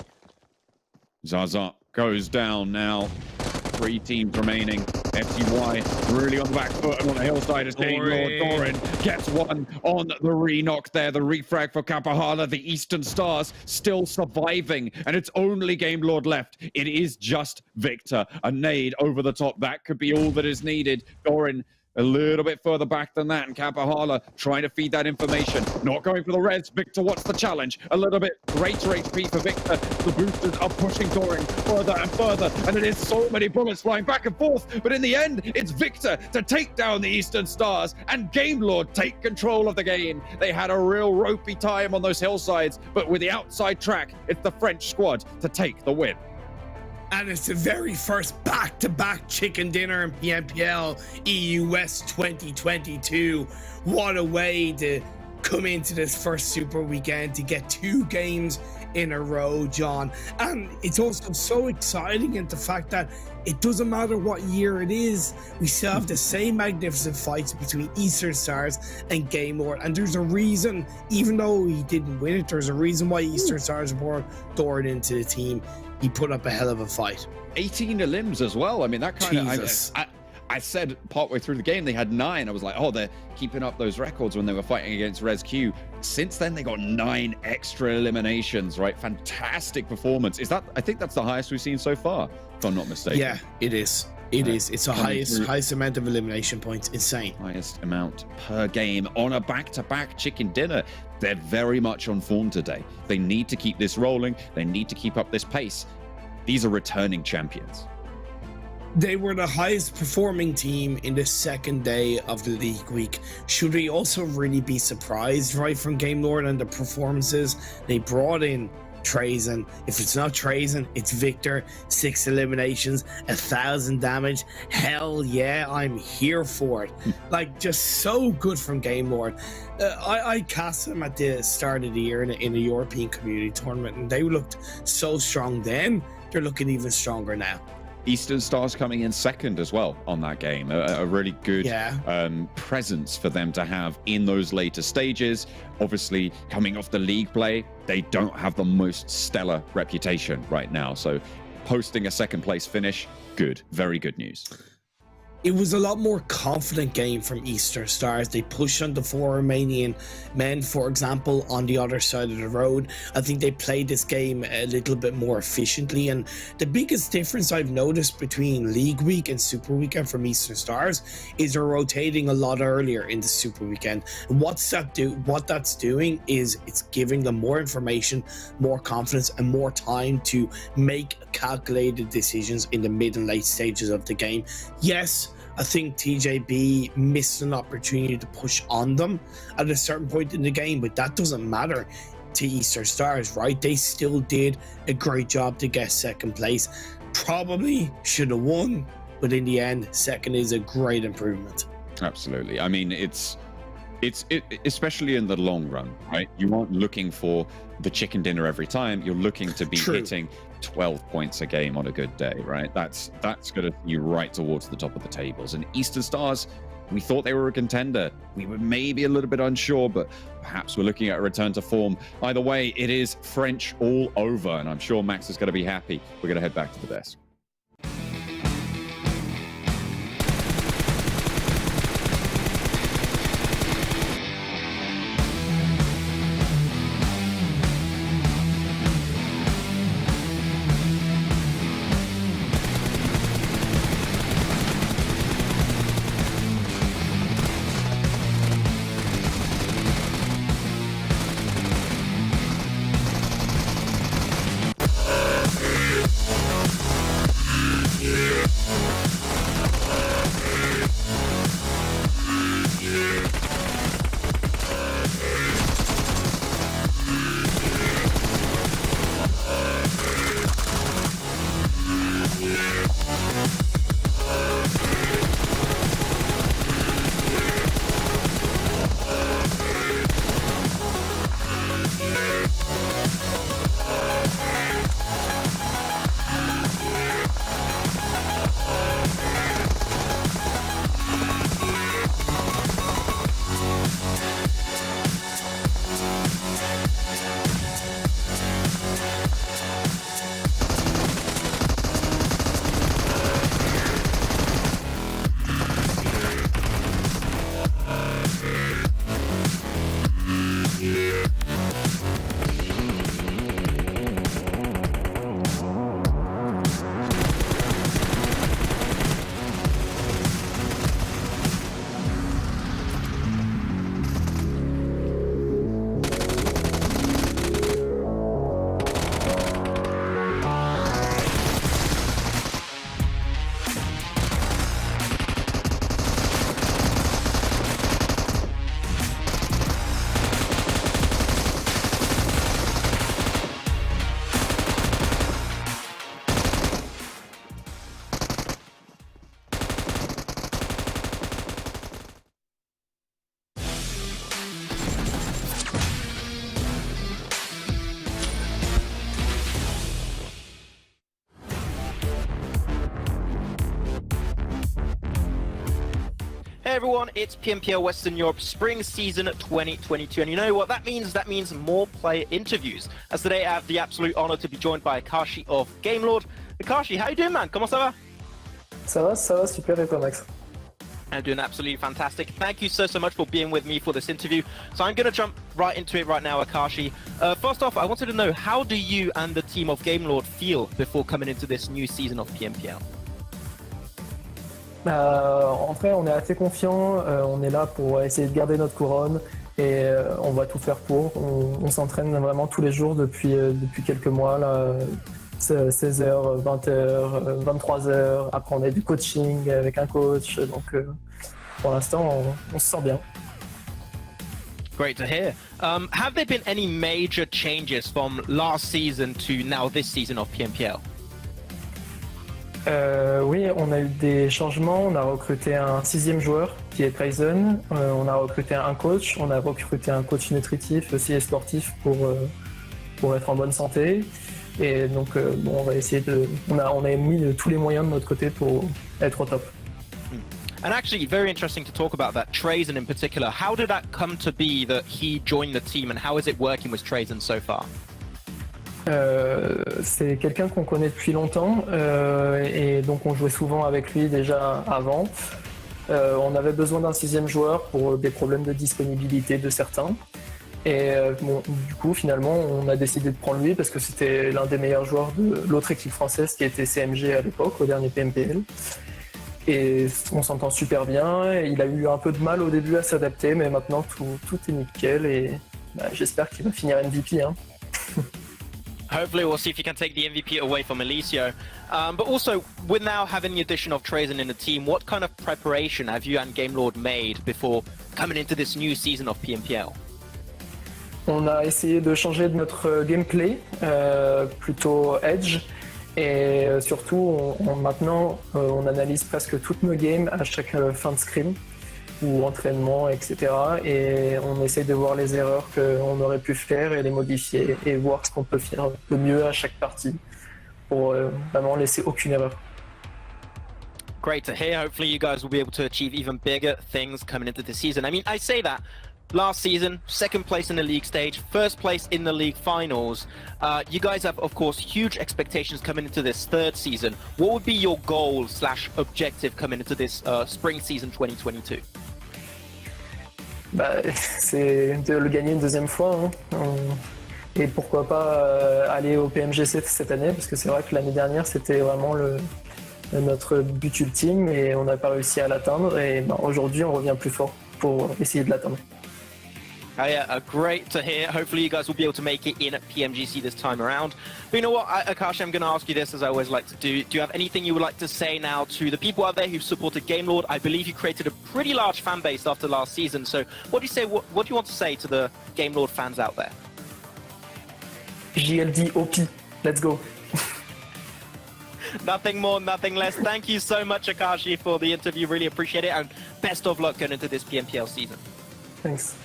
Zaza goes down now. 3 teams remaining. FTY really on the back foot and on the hillside is Game Lord. Doran gets 1 on the re-knock there. The refrag for Kapahala. The Eastern Stars still surviving. And it's only Game Lord left. It is just Victor. A nade over the top. That could be all that is needed. Doran a little bit further back than that, and Kapahala trying to feed that information. Not going for the res. Victor, what's the challenge? A little bit greater HP for Victor. The boosters are pushing Doran further and further, and it is so many bullets flying back and forth. But in the end, it's Victor to take down the Eastern Stars, and Game Lord take control of the game. They had a real ropey time on those hillsides, but with the outside track, it's the French squad to take the win. And it's the very first back-to-back chicken dinner in PMPL EU West 2022. What a way to come into this first Super Weekend to get 2 games in a row, John. And it's also so exciting in the fact that it doesn't matter what year it is, we still have the same magnificent fights between Eastern Stars and Game Lord. And there's a reason, even though he didn't win it, there's a reason why Eastern Stars brought Doran into the team. He put up a hell of a fight. 18 limbs as well. I mean, that kind of... I said partway through the game they had 9. I was like, oh, they're keeping up those records when they were fighting against RESQ. Since then, they got 9 extra eliminations, right? Fantastic performance. Is that... I think that's the highest we've seen so far, if I'm not mistaken. Yeah, it is. It is. It's the highest amount of elimination points. Insane. Highest amount per game on a back-to-back chicken dinner. They're very much on form today. They need to keep this rolling. They need to keep up this pace. These are returning champions. They were the highest performing team in the second day of the league week. Should we also really be surprised right from Game Lord and the performances they brought in Trazen. If it's not Trazen, it's Victor. 6 eliminations, 1,000 damage. Hell yeah, I'm here for it. Like, just so good from Game Lord. I cast them at the start of the year in a European community tournament, and they looked so strong then. They're looking even stronger now. Eastern Stars coming in second as well on that game. A really good presence for them to have in those later stages. Obviously, coming off the league play, they don't have the most stellar reputation right now. So posting a second place finish, good. Very good news. It was a lot more confident game from Eastern Stars. They pushed on the 4 Romanian men, for example, on the other side of the road. I think they played this game a little bit more efficiently. And the biggest difference I've noticed between League Week and Super Weekend from Eastern Stars is they're rotating a lot earlier in the Super Weekend. And what that's doing is it's giving them more information, more confidence, and more time to make calculated decisions in the mid and late stages of the game. Yes, I think TJB missed an opportunity to push on them at a certain point in the game, but that doesn't matter to Eastern Stars, right? They still did a great job to get second place. Probably should have won, but in the end, second is a great improvement. Absolutely. I mean, it's especially in the long run, right? You aren't looking for the chicken dinner every time. You're looking to be hitting 12 points a game on a good day, right? That's going to you right towards the top of the tables. And Eastern Stars, we thought they were a contender. We were maybe a little bit unsure, but perhaps we're looking at a return to form. Either way, it is French all over, and I'm sure Max is going to be happy. We're going to head back to the desk. Hey everyone, it's PMPL Western Europe Spring Season 2022, and you know what that means? That means more player interviews. As today I have the absolute honor to be joined by Akashi of Gamelord. Akashi, how you doing, man? Comment ça va? Ça va, super, et toi, Max? I'm doing absolutely fantastic. Thank you so much for being with me for this interview. So I'm going to jump right into it right now, Akashi. First off, I wanted to know, how do you and the team of Gamelord feel before coming into this new season of PMPL? En fait, on est assez confiant, on est là pour essayer de garder notre couronne et on va tout faire pour. On s'entraîne vraiment tous les jours depuis quelques mois, là, 16h, 20h, 23h. Après, on a du coaching avec un coach, donc pour l'instant, on se sent bien. Great to hear. Have there been any major changes from last season to now this season of PMPL? Oui, on a eu des changements. On a recruté un 6e joueur qui est Tyson. On a recruté un coach. On a recruté un coach nutritif aussi et sportif pour être en bonne santé. Et donc, bon, on va essayer de. On a mis tous les moyens de notre côté pour être au top. And actually, very interesting to talk about that. Trazen in particular. How did that come to be that he joined the team, and how is it working with Trazen so far? C'est quelqu'un qu'on connaît depuis longtemps et donc on jouait souvent avec lui déjà avant. On avait besoin d'un 6e joueur pour des problèmes de disponibilité de certains. Et bon, du coup, finalement, on a décidé de prendre lui parce que c'était l'un des meilleurs joueurs de l'autre équipe française qui était CMG à l'époque, au dernier PMPL. Et on s'entend super bien. Il a eu un peu de mal au début à s'adapter, mais maintenant tout est nickel et j'espère qu'il va finir MVP. Hein. Hopefully we'll see if you can take the MVP away from Alicio. But also, with now having the addition of Trazen in the team, what kind of preparation have you and Gamelord made before coming into this new season of PMPL? On a essayé de changer de notre gameplay, plutôt edge. Et surtout, maintenant, on analyse presque toutes nos games à chaque fin de scrim ou entraînement, etc. Et on essaie de voir les erreurs qu'on aurait pu faire et les modifier et voir ce qu'on peut faire de mieux à chaque partie pour vraiment laisser aucune erreur. Great to hear. Hopefully you guys will be able to achieve even bigger things coming into the season. I mean, I say that. Last season, 2nd place in the league stage, 1st place in the league finals. You guys have, of course, huge expectations coming into this 3rd season. What would be your goal / objective coming into this spring season 2022? C'est de le gagner une 2e fois. Hein. Et pourquoi pas aller au PMGC cette année, parce que c'est vrai que l'année dernière, c'était vraiment notre but ultime et on n'a pas réussi à l'atteindre. Et aujourd'hui, on revient plus fort pour essayer de l'atteindre. Yeah, great to hear. Hopefully you guys will be able to make it in at PMGC this time around. But you know what, Akash, I'm going to ask you this as I always like to do. Do you have anything you would like to say now to the people out there who've supported Gamelord? I believe you created a pretty large fan base after last season. So what do you say? What do you want to say to the Gamelord fans out there? JLD OP, let's go. Nothing more, nothing less. Thank you so much, Akashi, for the interview. Really appreciate it, and best of luck going into this PMPL season. Thanks.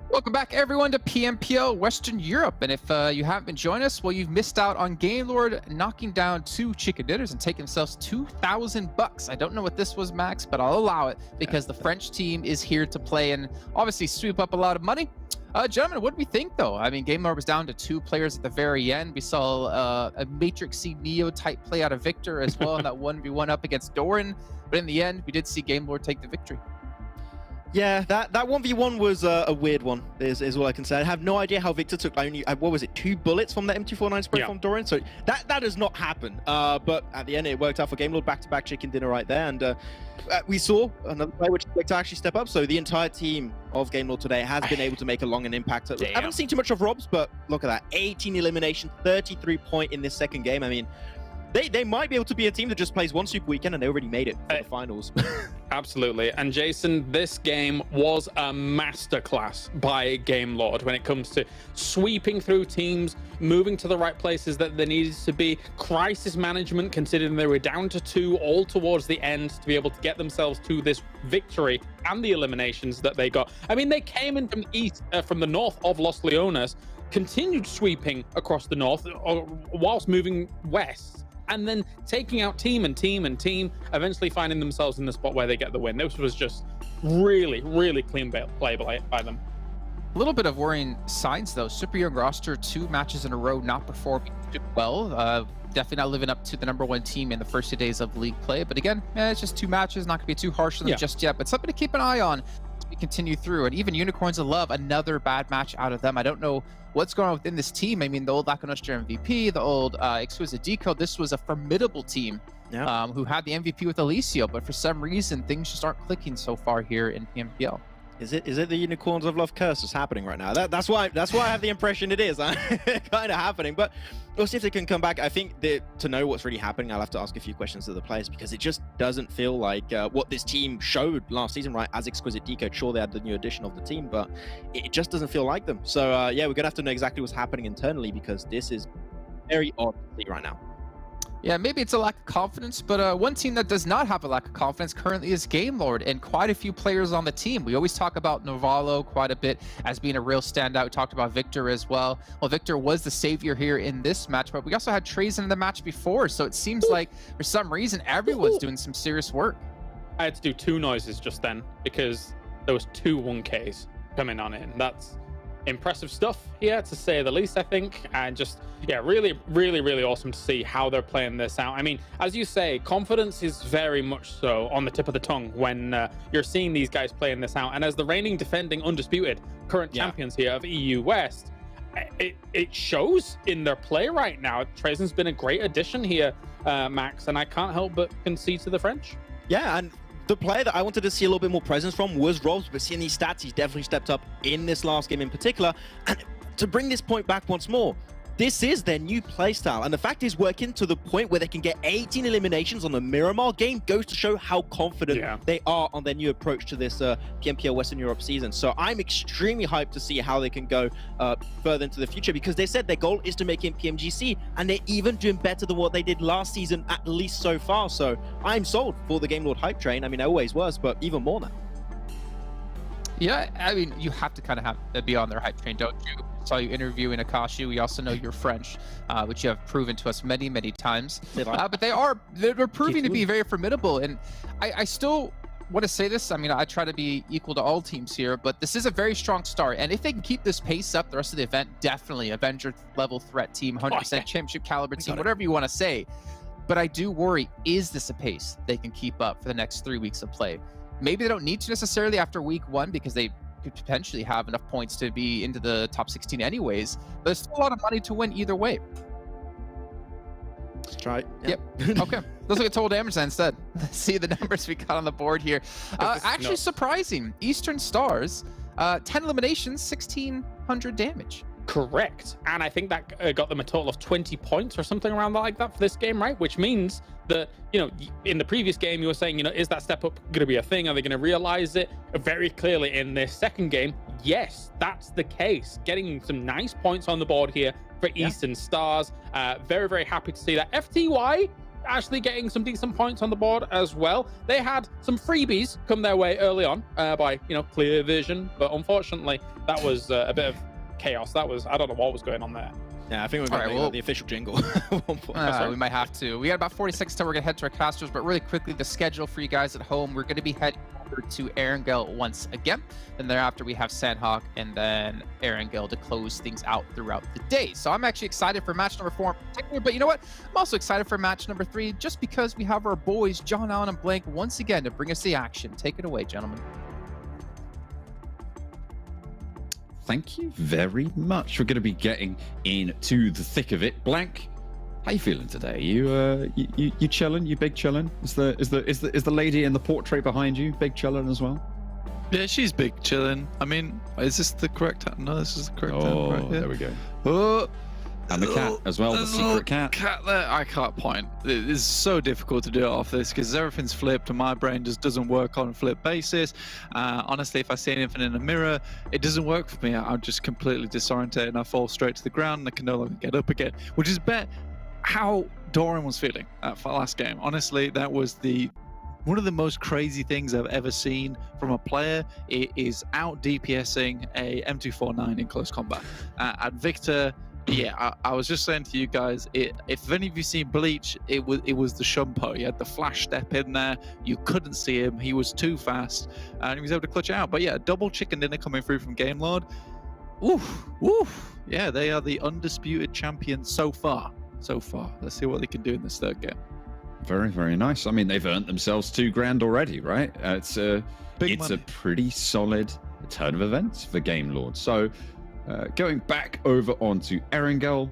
Welcome back, everyone, to PMPL Western Europe. And if you haven't been joining us, well, you've missed out on Gamelord knocking down 2 chicken dinners and taking themselves $2,000. I don't know what this was, Max, but I'll allow it because the French team is here to play and obviously sweep up a lot of money. Gentlemen, what do we think, though? I mean, Gamelord was down to 2 players at the very end. We saw a Matrix C Neo type play out of Victor as well in that 1v1 up against Doran. But in the end, we did see Gamelord take the victory. Yeah, that 1v1 was a weird one, is all I can say. I have no idea how Victor took only, what was it, 2 bullets from the M249 spray from Doran? So that does not happen. But at the end, it worked out for Gamelord, back-to-back chicken dinner right there. And we saw another player which to actually step up. So the entire team of Gamelord today has been able to make a long and impact. I haven't seen too much of Rob's, but look at that. 18 elimination, 33 point in this 2nd game. I mean, they might be able to be a team that just plays 1 super weekend and they already made it to the finals. Absolutely. And Jason, this game was a masterclass by Gamelord when it comes to sweeping through teams, moving to the right places that they needed to be, crisis management, considering they were down to 2 all towards the end to be able to get themselves to this victory and the eliminations that they got. I mean, they came in from the north of Los Leones, continued sweeping across the north whilst moving west, and then taking out team and team and team, eventually finding themselves in the spot where they get the win. This was just really, really clean play by them. A little bit of worrying signs, though. Super young roster, 2 matches in a row not performing too well. Definitely not living up to the #1 team in the first 2 days of league play. But again, it's just 2 matches, not going to be too harsh on them just yet. But something to keep an eye on as we continue through. And even Unicorns of Love, another bad match out of them. I don't know what's going on within this team. I mean, the old Laconostra MVP, the old Exquisite Decode, this was a formidable team who had the MVP with Alicio, but for some reason, things just aren't clicking so far here in PMPL. Is it the Unicorns of Love curse that's happening right now? That's why I have the impression it is kind of happening. But we'll see if they can come back. I think that to know what's really happening, I'll have to ask a few questions to the players, because it just doesn't feel like what this team showed last season, right? As Exquisite Decode, sure, they had the new addition of the team, but it just doesn't feel like them. So yeah, we're gonna have to know exactly what's happening internally, because this is very odd to see right now. Yeah, maybe it's a lack of confidence, but one team that does not have a lack of confidence currently is Gamelord, and quite a few players on the team. We always talk about Novalo quite a bit as being a real standout. We talked about Victor as well. Well, Victor was the savior here in this match, but we also had Trazen in the match before, so it seems like for some reason everyone's doing some serious work. I had to do 2 noises just then because there was 2 1Ks coming on in. That's impressive stuff here, to say the least, I think. And just, yeah, really, really, really awesome to see how they're playing this out. I mean, as you say, confidence is very much so on the tip of the tongue when you're seeing these guys playing this out. And as the reigning, defending, undisputed current champions here of EU West, it shows in their play right now. Trazen's been a great addition here, Max, and I can't help but concede to the French. Yeah, and the player that I wanted to see a little bit more presence from was Robs, but seeing these stats, he's definitely stepped up in this last game in particular. And to bring this point back once more, this is their new playstyle, and the fact is working to the point where they can get 18 eliminations on the Miramar game goes to show how confident they are on their new approach to this PMPL Western Europe season. So I'm extremely hyped to see how they can go further into the future, because they said their goal is to make it PMGC, and they're even doing better than what they did last season, at least so far. So I'm sold for the Gamelord hype train. I mean, I always was, but even more now. Yeah, I mean, you have to kind of have to be on their hype train, don't you? Saw you interviewing Akashi. We also know you're French, which you have proven to us many, many times. But they're proving to be very formidable. And I still want to say this. I mean, I try to be equal to all teams here, but this is a very strong start. And if they can keep this pace up the rest of the event, definitely Avenger level threat team, 100% championship caliber team, whatever you want to say. But I do worry, is this a pace they can keep up for the next 3 weeks of play? Maybe they don't need to necessarily after week 1, because they could potentially have enough points to be into the top 16 anyways. But there's still a lot of money to win either way. Let's try it. Yep. Okay. Let's look at total damage then instead. Let's see the numbers we got on the board here. Actually surprising. Eastern Stars, 10 eliminations, 1,600 damage. Correct. And I think that got them a total of 20 points or something around that, like that for this game, right? Which means that, you know, in the previous game, you were saying, you know, is that step up going to be a thing? Are they going to realize it? Very clearly in this second game, yes, that's the case. Getting some nice points on the board here for Eastern Stars. Very, very happy to see that. FTY actually getting some decent points on the board as well. They had some freebies come their way early on by, you know, Clear Vision, but unfortunately that was a bit of chaos. That was, I don't know what was going on there. Yeah, I think we're going to make the official jingle. We might have to. We got about 40 seconds till we're going to head to our casters, but really quickly, the schedule for you guys at home. We're going to be heading over to Erangel once again. Then thereafter, we have Sanhok and then Erangel to close things out throughout the day. So I'm actually excited for match number 4 in particular, but you know what? I'm also excited for match number 3 just because we have our boys, John Allen and Blank, once again to bring us the action. Take it away, gentlemen. Thank you very much. We're going to be getting into the thick of it. Blank, how you feeling today? You chilling? You big chilling? Is the lady in the portrait behind you big chilling as well? Yeah, she's big chilling. I mean, is this the correct? No, this is the correct. Oh, right, yeah. There we go. Oh. And the cat as well, the secret cat. Cat there, I can't point. It is so difficult to do it off this because everything's flipped and my brain just doesn't work on a flip basis. Honestly, if I see anything in a mirror, it doesn't work for me. I'm just completely disorientated and I fall straight to the ground and I can no longer get up again, which is how Doran was feeling for last game. Honestly, that was one of the most crazy things I've ever seen from a player. It is out DPSing a M249 in close combat. At Victor, yeah, I was just saying to you guys, if any of you seen Bleach, it was the Shumpo. He had the flash step in there. You couldn't see him. He was too fast, and he was able to clutch it out. But yeah, double chicken dinner coming through from Gamelord. Oof, oof. Yeah, they are the undisputed champions so far. Let's see what they can do in this third game. Very, very nice. I mean, they've earned themselves $2,000 already, right? It's a pretty solid turn of events for Gamelord. So. Going back over onto Erangel,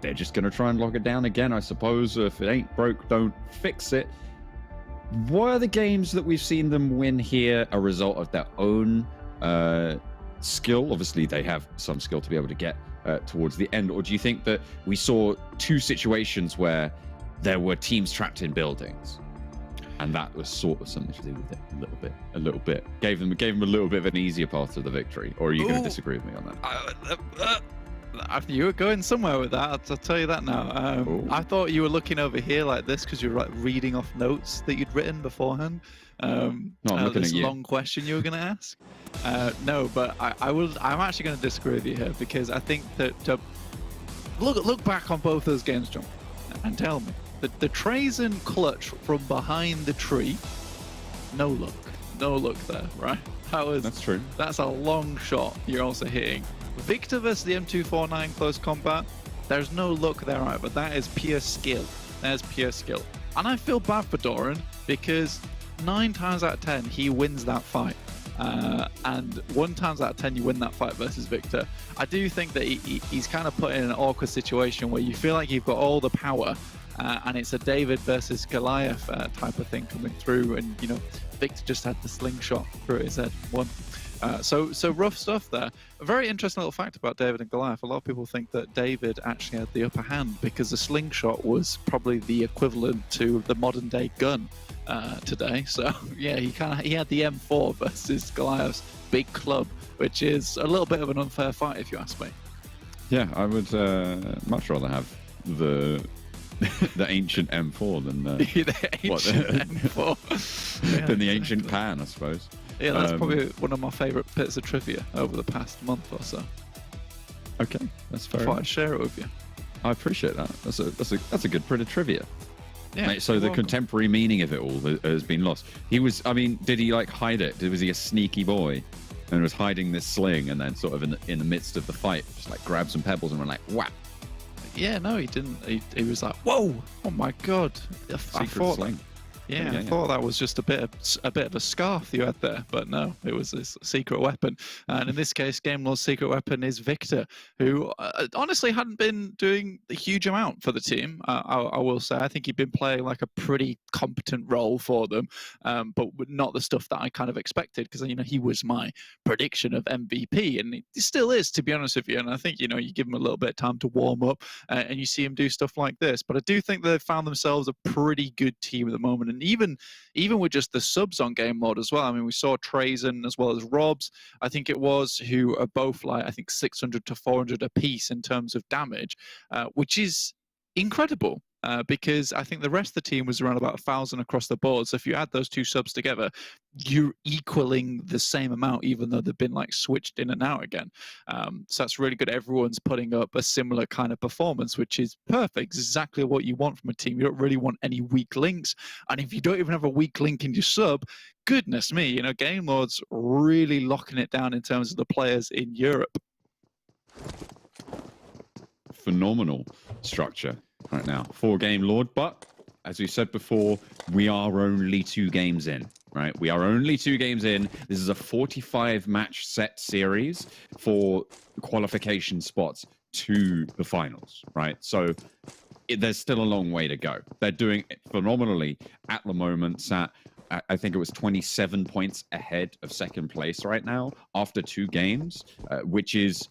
they're just going to try and lock it down again, I suppose. If it ain't broke, don't fix it. Were the games that we've seen them win here a result of their own skill? Obviously, they have some skill to be able to get towards the end. Or do you think that we saw two situations where there were teams trapped in buildings, and that was sort of something to do with it a little bit? Gave them a little bit of an easier path to the victory. Or are you going to disagree with me on that? You were going somewhere with that, I'll tell you that now. I thought you were looking over here like this because you were like reading off notes that you'd written beforehand. No, I'm looking this at you. long question you were going to ask. No, but I'm actually going to disagree with you here, because I think that look back on both those games, John, and tell me that the Trazen clutch from behind the tree, no look there, right? That's true. That's a long shot you're also hitting. Victor versus the M249 close combat, there's no luck there either. That is pure skill. There's pure skill. And I feel bad for Doran, because 9 times out of 10 he wins that fight. And 1 times out of 10 you win that fight versus Victor. I do think that he's kind of put in an awkward situation where you feel like you've got all the power, and it's a David versus Goliath type of thing coming through, and you know, Victor just had the slingshot through his head, won. So rough stuff there. A very interesting little fact about David and Goliath. A lot of people think that David actually had the upper hand because the slingshot was probably the equivalent to the modern day gun today. So yeah, he had the M4 versus Goliath's big club, which is a little bit of an unfair fight if you ask me. Yeah, I would much rather have the ancient M4 than the M4 than the ancient pan, I suppose. Yeah, that's probably one of my favourite bits of trivia over the past month or so. Okay, that's fair. I thought I'd share it with you. I appreciate that. That's a good bit of trivia. Yeah. Mate, so the welcome. contemporary meaning of it all has been lost. Did he like hide it? Was he a sneaky boy and was hiding this sling, and then sort of in the midst of the fight, just like grabbed some pebbles and went like whap? Yeah, no, he didn't. He was like, whoa, oh my god, Secret sling. I thought that was just a bit of a scarf you had there, but no, it was this secret weapon. And in this case, Game Lord's secret weapon is Victor, who honestly hadn't been doing a huge amount for the team. I will say, I think he'd been playing like a pretty competent role for them, but not the stuff that I kind of expected, because you know he was my prediction of MVP, and he still is, to be honest with you. And I think you give him a little bit of time to warm up, and you see him do stuff like this. But I do think they've found themselves a pretty good team at the moment. And even with just the subs on Game Lord as well. I mean, we saw Trazen as well as Robs, I think it was, who are both like, I think 600 to 400 a piece in terms of damage, which is incredible. Because I think the rest of the team was around about 1,000 across the board. So if you add those two subs together, you're equaling the same amount, even though they've been like switched in and out again. So that's really good. Everyone's putting up a similar kind of performance, which is perfect. Exactly what you want from a team. You don't really want any weak links. And if you don't even have a weak link in your sub, goodness me, Game Lord's really locking it down in terms of the players in Europe. Phenomenal structure right now for Game Lord, but as we said before, we are only 2 games in, right? We are only 2 games in. This is a 45 match set series for qualification spots to the finals, right? So there's still a long way to go. They're doing it phenomenally at the moment. Sat, I think it was 27 points ahead of second place right now after 2 games, which is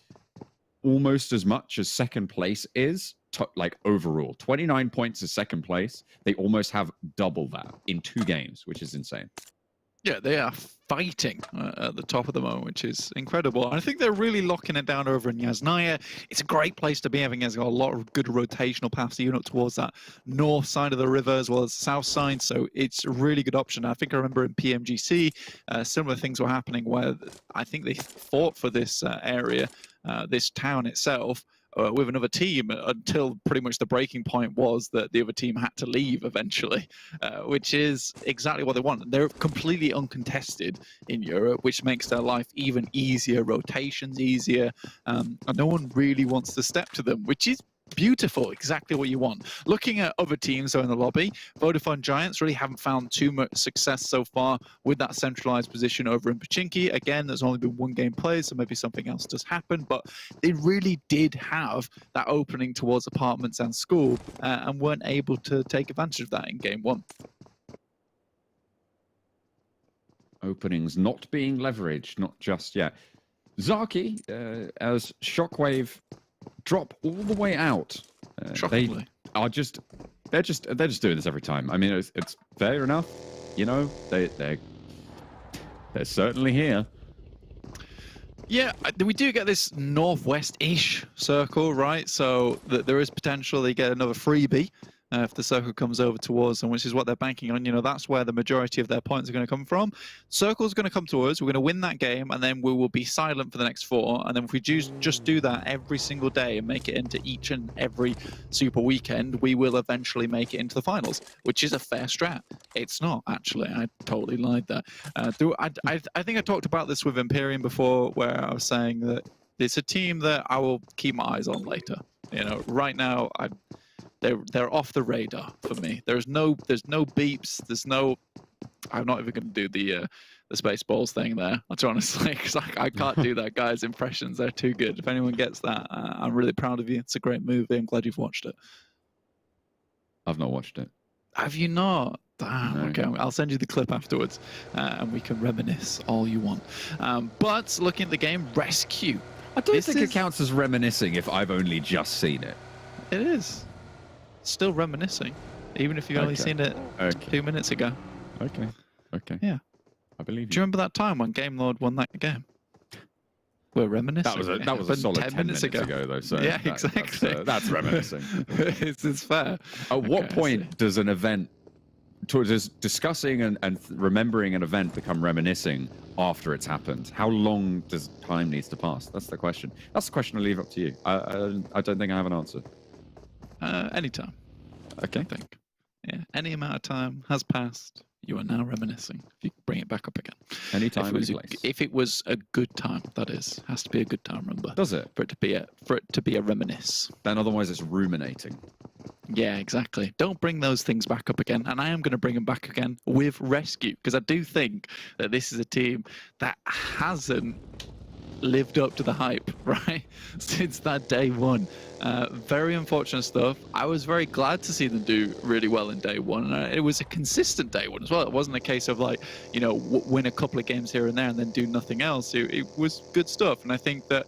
almost as much as second place is, like overall. 29 points is second place. They almost have double that in 2 games, which is insane. Yeah, they are fighting at the top of the moment, which is incredible. And I think they're really locking it down over in Yasnaya. It's a great place to be, having got a lot of good rotational paths even up towards that north side of the river as well as the south side. So it's a really good option. I think I remember in PMGC, similar things were happening where I think they fought for this area, this town itself, with another team until pretty much the breaking point was that the other team had to leave eventually, which is exactly what they want. They're completely uncontested in Europe, which makes their life even easier, rotations easier, and no one really wants to step to them, which is beautiful, exactly what you want. Looking at other teams though in the lobby, Vodafone Giants really haven't found too much success so far with that centralized position over in Pachinki. Again, there's only been 1 game played, so maybe something else does happen, but they really did have that opening towards apartments and school, and weren't able to take advantage of that in game 1. openings not being leveraged, not just yet. Zaki, as Shockwave drop all the way out. Shockingly. They're just doing this every time. I mean, it's fair enough. You know, they're certainly here. Yeah, we do get this northwest-ish circle, right? So that there is potential they get another freebie if the circle comes over towards them, which is what they're banking on. You know, that's where the majority of their points are going to come from. Circle's going to come to us. We're going to win that game, and then we will be silent for the next 4. And then if we just do that every single day and make it into each and every super weekend, we will eventually make it into the finals, which is a fair strat. It's not, actually. I totally lied there. I think I talked about this with Imperium before, where I was saying that it's a team that I will keep my eyes on later. You know, right now, they're off the radar for me. There's no beeps. There's no. I'm not even going to do the Spaceballs thing there. I'll honestly, because I can't do that guy's impressions. They're too good. If anyone gets that, I'm really proud of you. It's a great movie. I'm glad you've watched it. I've not watched it. Have you not? Damn, No. okay, I'll send you the clip afterwards, and we can reminisce all you want. But looking at the game, RESQ. I don't think it counts as reminiscing if I've only just seen it. It is. Still reminiscing, even if you've only seen it 2 minutes ago. Okay. Yeah. I believe you. Do you remember that time when Game Lord won that game? We're reminiscing. That was a solid 10 minutes ago though. So yeah, exactly. That's reminiscing. it's fair. At what point does an event, does discussing and remembering an event become reminiscing after it's happened? How long does time needs to pass? That's the question. That's the question I leave up to you. I don't think I have an answer. Anytime. Okay. I think. Yeah. Any amount of time has passed. You are now reminiscing. If you bring it back up again. Anytime, if it was any place. If it was a good time, that is, has to be a good time. Remember. Does it? For it to be a reminisce. Then otherwise it's ruminating. Yeah, exactly. Don't bring those things back up again. And I am going to bring them back again with RESQ, because I do think that this is a team that hasn't lived up to the hype, right? Since that day one. Very unfortunate stuff. I was very glad to see them do really well in day one. And it was a consistent day one as well. It wasn't a case of like, you know, win a couple of games here and there and then do nothing else. It was good stuff. And I think that,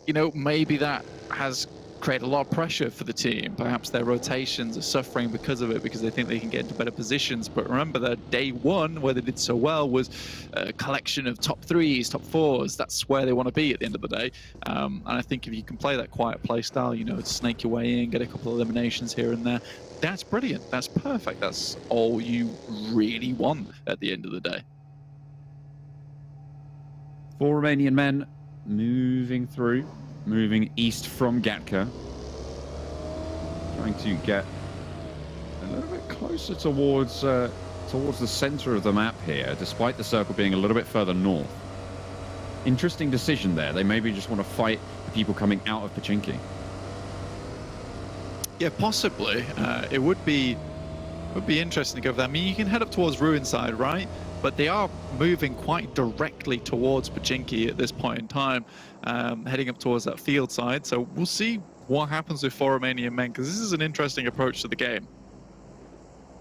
you know, maybe that has create a lot of pressure for the team. Perhaps their rotations are suffering because of it, because they think they can get into better positions. But remember that day one, where they did so well, was a collection of top 3s, top 4s. That's where they want to be at the end of the day. And I think if you can play that quiet play style, you know, snake your way in, get a couple of eliminations here and there, that's brilliant. That's perfect. That's all you really want at the end of the day. 4 Romanian men moving through. Moving east from Gatka. Trying to get a little bit closer towards the center of the map here, despite the circle being a little bit further north. Interesting decision there. They maybe just want to fight the people coming out of Pachinki. Yeah, possibly. It would be interesting to go for that. I mean, you can head up towards Ruin side, right? But they are moving quite directly towards Pachinki at this point in time, heading up towards that field side. So we'll see what happens with 4 Romanian men, because this is an interesting approach to the game.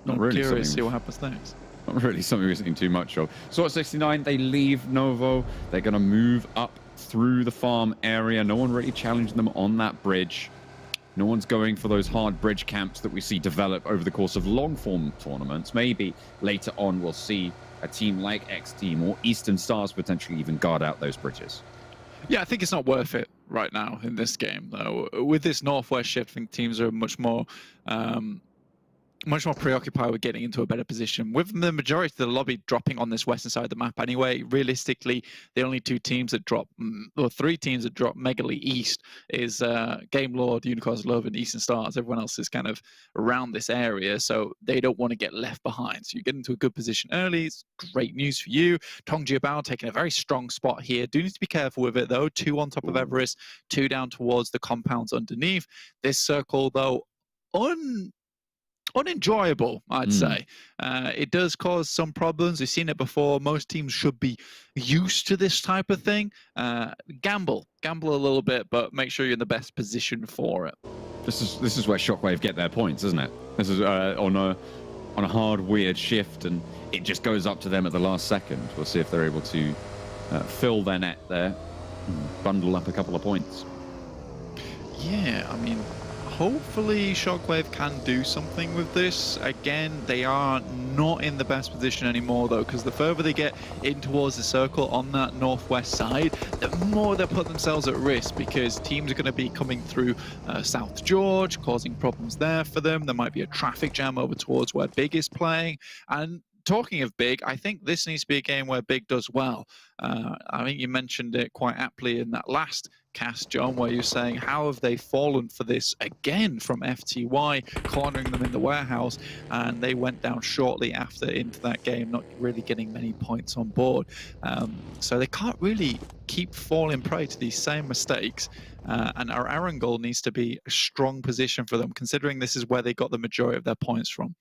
Not I'm really curious to see what happens next. Not really something we're seeing too much of. So at 69, they leave Novo. They're going to move up through the farm area. No one really challenged them on that bridge. No one's going for those hard bridge camps that we see develop over the course of long-form tournaments. Maybe later on we'll see a team like XTEAM or Eastern Stars potentially even guard out those bridges. Yeah, I think it's not worth it right now in this game, though. With this northwest shift, I think teams are much more preoccupied with getting into a better position. With the majority of the lobby dropping on this western side of the map anyway, realistically, the only 2 teams that drop, or 3 teams that drop megally east is Game Lord, Unicorns Love, and Eastern Stars. Everyone else is kind of around this area, so they don't want to get left behind. So you get into a good position early. It's great news for you. Tongjiabao taking a very strong spot here. Do need to be careful with it, though. 2 on top of Everest, 2 down towards the compounds underneath. This circle, though, unenjoyable, I'd say. It does cause some problems. We've seen it before. Most teams should be used to this type of thing. Gamble a little bit, but make sure you're in the best position for it. This is where Shockwave get their points, isn't it? This is on on a hard, weird shift, and it just goes up to them at the last second. We'll see if they're able to fill their net there, and bundle up a couple of points. Yeah, I mean, hopefully Shockwave can do something with this. Again, they are not in the best position anymore, though, because the further they get in towards the circle on that northwest side, the more they put themselves at risk, because teams are going to be coming through South George, causing problems there for them. There might be a traffic jam over towards where Big is playing. And talking of Big, I think this needs to be a game where Big does well. I think you mentioned it quite aptly in that last cast, John, where you're saying, how have they fallen for this again from FTY, cornering them in the warehouse, and they went down shortly after into that game, not really getting many points on board. So they can't really keep falling prey to these same mistakes, and our Erangel needs to be a strong position for them, considering this is where they got the majority of their points from.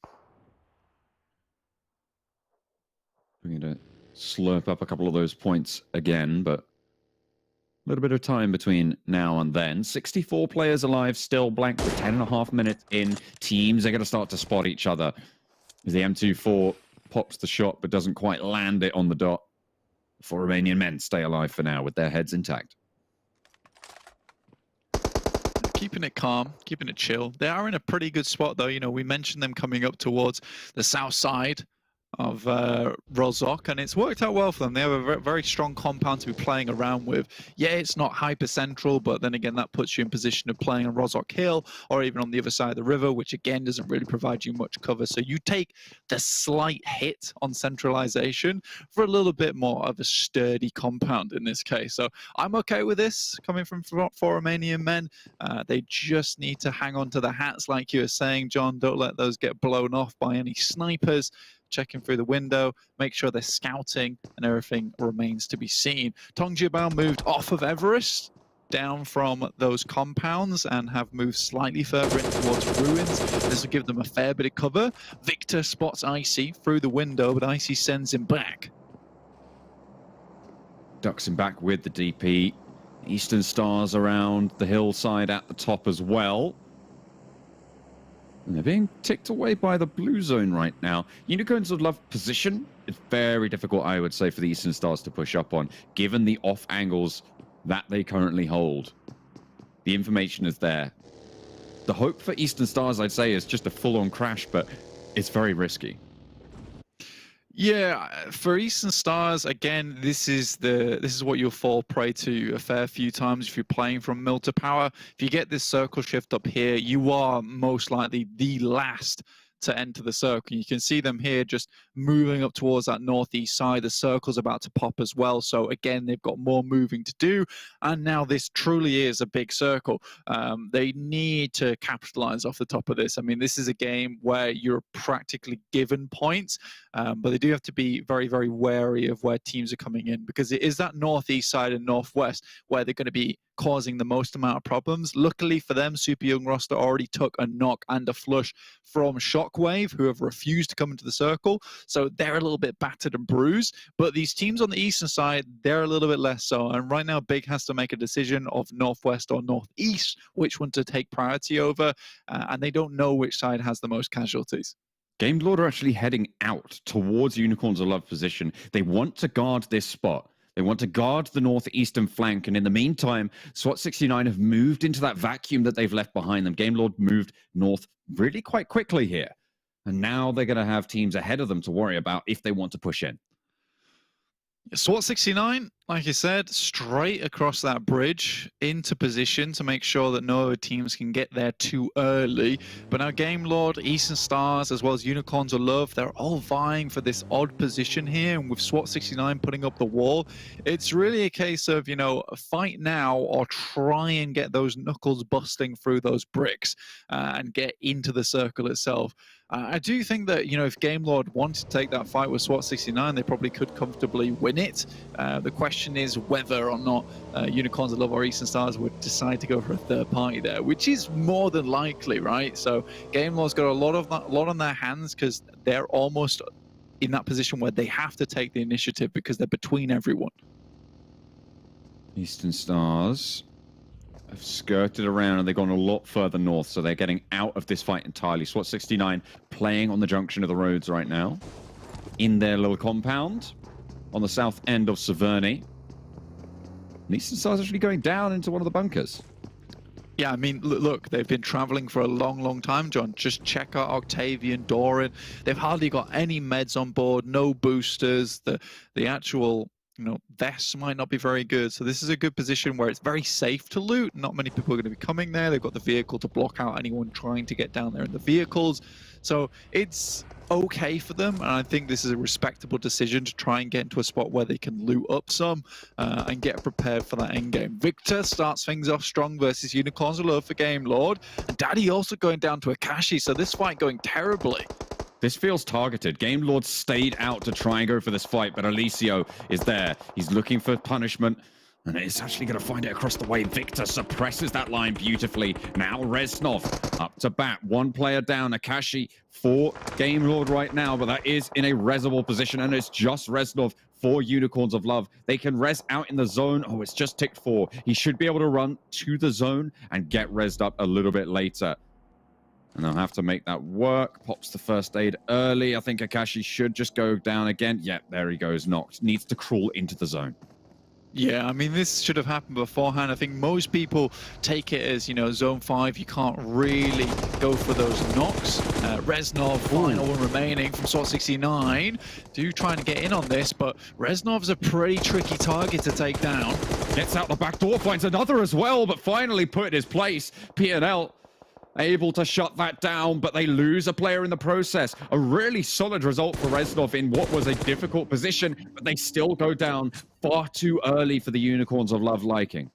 We're going to slurp up a couple of those points again, but a little bit of time between now and then. 64 players alive, still blank with 10.5 minutes in. Teams are going to start to spot each other as the M24 pops the shot but doesn't quite land it on the dot. For Romanian Men stay alive for now with their heads intact. Keeping it calm, keeping it chill. They are in a pretty good spot, though. You know, we mentioned them coming up towards the south side of Rozhok, and it's worked out well for them. They have a very strong compound to be playing around with. Yeah, it's not hyper central, but then again, that puts you in position of playing on Rozhok Hill or even on the other side of the river, which again doesn't really provide you much cover. So you take the slight hit on centralization for a little bit more of a sturdy compound in this case. So I'm okay with this coming from four Romanian Men. They just need to hang on to the hats, like you were saying, John. Don't let those get blown off by any snipers. Checking through the window, make sure they're scouting, and everything remains to be seen. Tongjibao moved off of Everest, down from those compounds, and have moved slightly further in towards ruins. This will give them a fair bit of cover. Victor spots Icy through the window, but Icy sends him back. Ducks him back with the DP. Eastern Stars around the hillside at the top as well. And they're being ticked away by the blue zone right now. Unicorns would love position. It's very difficult, I would say, for the Eastern Stars to push up on, given the off angles that they currently hold. The information is there. The hope for Eastern Stars, I'd say, is just a full-on crash, but it's very risky. Yeah, for Eastern Stars, again, this is what you'll fall prey to a fair few times if you're playing from Mill to Power. If you get this circle shift up here, you are most likely the last to enter the circle. You can see them here just moving up towards that northeast side. The circle's about to pop as well. So again, they've got more moving to do. And now this truly is a big circle. They need to capitalize off the top of this. I mean, this is a game where you're practically given points, but they do have to be very, very wary of where teams are coming in, because it is that northeast side and northwest where they're going to be causing the most amount of problems. Luckily for them, Super Young roster already took a knock and a flush from Shockwave, who have refused to come into the circle. So they're a little bit battered and bruised. But these teams on the eastern side, they're a little bit less so. And right now, Big has to make a decision of northwest or northeast, which one to take priority over. And they don't know which side has the most casualties. Game Lord are actually heading out towards Unicorns of Love position. They want to guard this spot. They want to guard the northeastern flank, and in the meantime, SWAT 69 have moved into that vacuum that they've left behind them. Game Lord moved north really quite quickly here, and now they're going to have teams ahead of them to worry about if they want to push in. SWAT 69, like you said, straight across that bridge into position to make sure that no other teams can get there too early. But now Game Lord, Eastern Stars, as well as Unicorns of Love, they're all vying for this odd position here. And with SWAT 69 putting up the wall, it's really a case of, you know, fight now or try and get those knuckles busting through those bricks and get into the circle itself. I do think that, you know, if Game Lord wanted to take that fight with SWAT 69, they probably could comfortably win it. The question is whether or not Unicorns of Love or Eastern Stars would decide to go for a third party there, which is more than likely, right? So Game Lord's got a lot on their hands, because they're almost in that position where they have to take the initiative because they're between everyone. Eastern Stars have skirted around and they've gone a lot further north, so they're getting out of this fight entirely. SWAT69 playing on the junction of the roads right now, in their little compound on the south end of Severny. Eastern Star's actually going down into one of the bunkers. Yeah, I mean, look, they've been traveling for a long, long time, John. Just check out Octavian, Doran. They've hardly got any meds on board, no boosters. The actual, vests might not be very good. So this is a good position where it's very safe to loot. Not many people are going to be coming there. They've got the vehicle to block out anyone trying to get down there in the vehicles. So it's okay for them, and I think this is a respectable decision to try and get into a spot where they can loot up some and get prepared for that end game. Victor starts things off strong versus Unicorns of Love for Game Lord, and Daddy also going down to Akashi, so this fight going terribly. This feels targeted. Game Lord stayed out to try and go for this fight, but Alicio is there. He's looking for punishment, and it's actually going to find it across the way. Victor suppresses that line beautifully. Now Reznov up to bat. One player down. Akashi for Game Lord right now, but that is in a resable position, and it's just Reznov for Unicorns of Love. They can res out in the zone. Oh, it's just ticked 4. He should be able to run to the zone and get resed up a little bit later. And they'll have to make that work. Pops the first aid early. I think Akashi should just go down again. Yeah, there he goes, knocked. Needs to crawl into the zone. Yeah, I mean, this should have happened beforehand. I think most people take it as, zone 5, you can't really go for those knocks. Reznov, final one remaining from SWAT69, do trying to get in on this, but Reznov's a pretty tricky target to take down. Gets out the back door, finds another as well, but finally put in his place. PNL able to shut that down, but they lose a player in the process. A really solid result for Reznov in what was a difficult position, but they still go down far too early for the Unicorns of Love liking.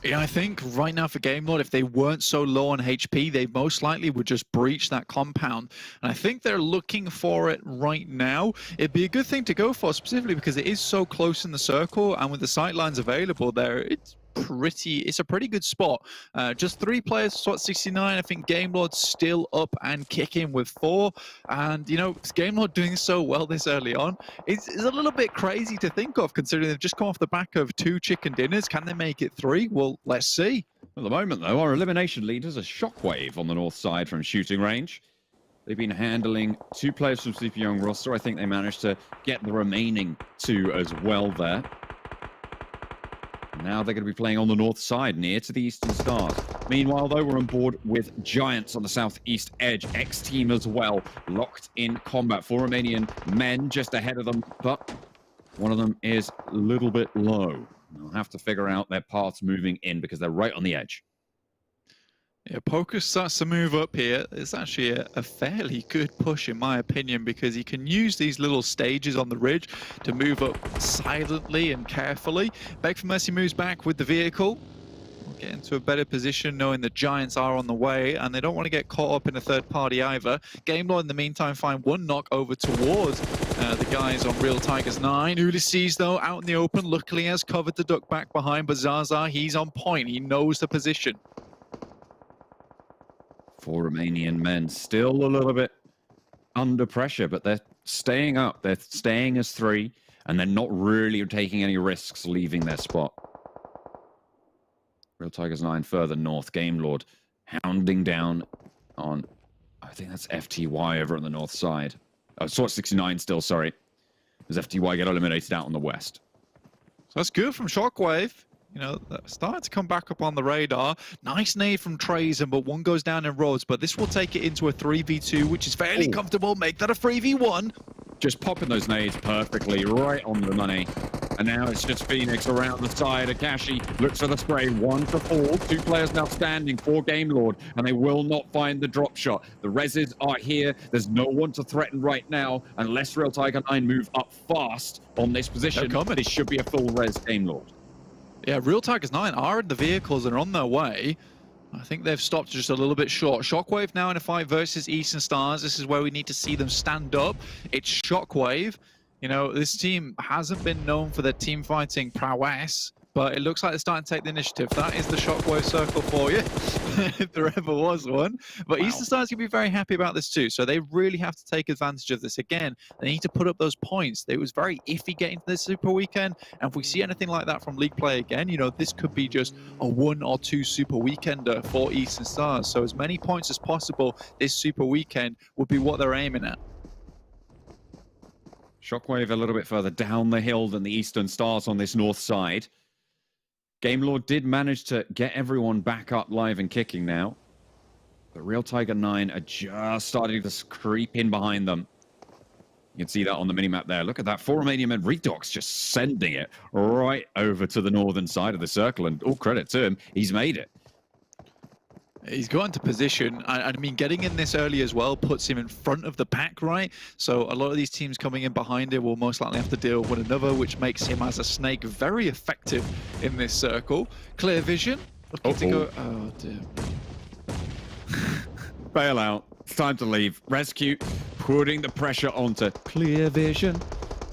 Yeah, I think right now for Game Lord, if they weren't so low on HP, they most likely would just breach that compound. And I think they're looking for it right now. It'd be a good thing to go for, specifically because it is so close in the circle, and with the sight lines available there, it's a pretty good spot. Just 3 players, SWAT69. I think Game Lord's still up and kicking with 4. And, Game Lord doing so well this early on is a little bit crazy to think of, considering they've just come off the back of 2 chicken dinners. Can they make it 3? Well, let's see. At the moment, though, our elimination leaders are Shockwave on the north side from shooting range. They've been handling 2 players from Super Young roster. I think they managed to get the remaining 2 as well there. Now they're going to be playing on the north side, near to the Eastern Stars. Meanwhile, though, we're on board with Giants on the southeast edge. XTEAM as well, locked in combat. 4 Romanian men just ahead of them, but one of them is a little bit low. They'll have to figure out their paths moving in because they're right on the edge. Yeah, Poker starts to move up here. It's actually a fairly good push, in my opinion, because he can use these little stages on the ridge to move up silently and carefully. Beg for Mercy moves back with the vehicle. We'll get into a better position knowing the Giants are on the way, and they don't want to get caught up in a third party either. Game Lord, in the meantime, find 1 knock over towards the guys on Real Tigers 9. Ulysses, though, out in the open, luckily has covered the duck back behind, but Zaza, he's on point. He knows the position. 4 Romanian men still a little bit under pressure, but they're staying up. They're staying as 3, and they're not really taking any risks leaving their spot. Real Tigers 9 further north. Game Lord hounding down on, I think that's FTY over on the north side. Oh, SWAT69 still, sorry. As FTY get eliminated out on the west. So that's good from Shockwave. Starting to come back up on the radar. Nice nade from Trazen, but 1 goes down in roads. But this will take it into a 3v2, which is fairly comfortable. Make that a 3v1. Just popping those nades perfectly, right on the money. And now it's just Phoenix around the side. Akashi looks for the spray. 1 to fall. 2 players now standing for Game Lord, and they will not find the drop shot. The reses are here. There's no one to threaten right now, unless Real Tiger 9 move up fast on this position. This should be a full res Game Lord. Yeah, Real Tigers 9 are in the vehicles and are on their way. I think they've stopped just a little bit short. Shockwave now in a fight versus Eastern Stars. This is where we need to see them stand up. It's Shockwave. This team hasn't been known for their team fighting prowess. but it looks like they're starting to take the initiative. That is the Shockwave circle for you, if there ever was one. But Wow. Eastern Stars can be very happy about this too, so they really have to take advantage of this. Again, they need to put up those points. It was very iffy getting to this Super Weekend, and if we see anything like that from League play again, you know, this could be just a 1 or 2 Super Weekender for Eastern Stars. So as many points as possible this Super Weekend would be what they're aiming at. Shockwave a little bit further down the hill than the Eastern Stars on this north side. Game Lord did manage to get everyone back up live and kicking now. The Real Tiger 9 are just starting to creep in behind them. You can see that on the minimap there. Look at that. 4 Romanian Men. Redox just sending it right over to the northern side of the circle. And all credit to him, he's made it. He's got into position. I mean, getting in this early as well puts him in front of the pack, right? So a lot of these teams coming in behind him will most likely have to deal with one another, which makes him as a snake very effective in this circle. Clear vision. Looking to go... Oh, dear. Bail out. It's time to leave. Rescue putting the pressure onto Clear Vision.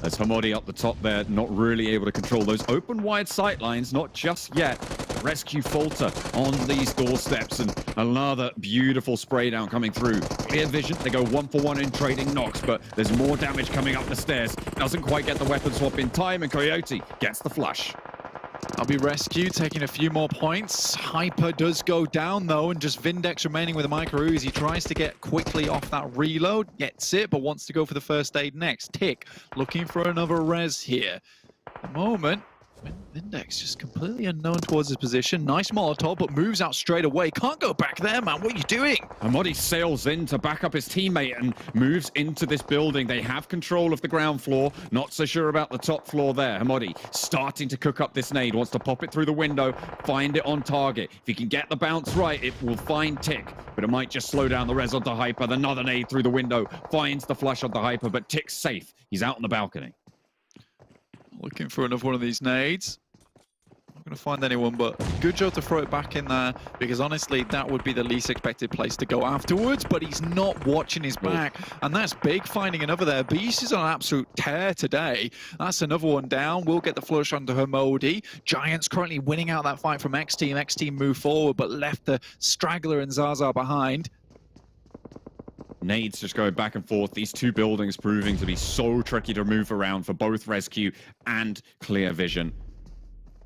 As Hamodi up the top there, not really able to control those open wide sight lines, not just yet. Rescue falter on these doorsteps, and another beautiful spray down coming through. Clear Vision, they go 1-for-1 in trading knocks, but there's more damage coming up the stairs. Doesn't quite get the weapon swap in time, and Coyote gets the flush. I'll be rescued, taking a few more points. Hyper does go down though, and just Vindex remaining with a micro Uzi. He tries to get quickly off that reload, gets it, but wants to go for the first aid next. Tick looking for another res here. At the moment, Vindex just completely unknown towards his position. Nice Molotov, but moves out straight away. Can't go back there, man. What are you doing? Hamodi sails in to back up his teammate and moves into this building. They have control of the ground floor. Not so sure about the top floor there. Hamodi starting to cook up this nade. Wants to pop it through the window, find it on target. If he can get the bounce right, it will find Tick, but it might just slow down the res onto Hyper. Another nade through the window. Finds the flush onto Hyper, but Tick's safe. He's out on the balcony. Looking for another one of these nades. Not going to find anyone, but good job to throw it back in there, because honestly, that would be the least expected place to go afterwards, but he's not watching his back, and that's big, finding another there. Beast is on an absolute tear today. That's another one down. We'll get the flush onto Hamodi. Giants currently winning out that fight from XTEAM. XTEAM move forward, but left the Straggler and Zaza behind. Nades just going back and forth. These two buildings proving to be so tricky to move around for both Rescue and Clear Vision.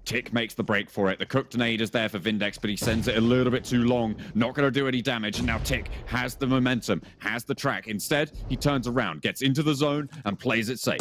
Tick makes the break for it. The cooked nade is there for Vindex, but he sends it a little bit too long. Not going to do any damage. And now Tick has the momentum, has the track. Instead, he turns around, gets into the zone, and plays it safe.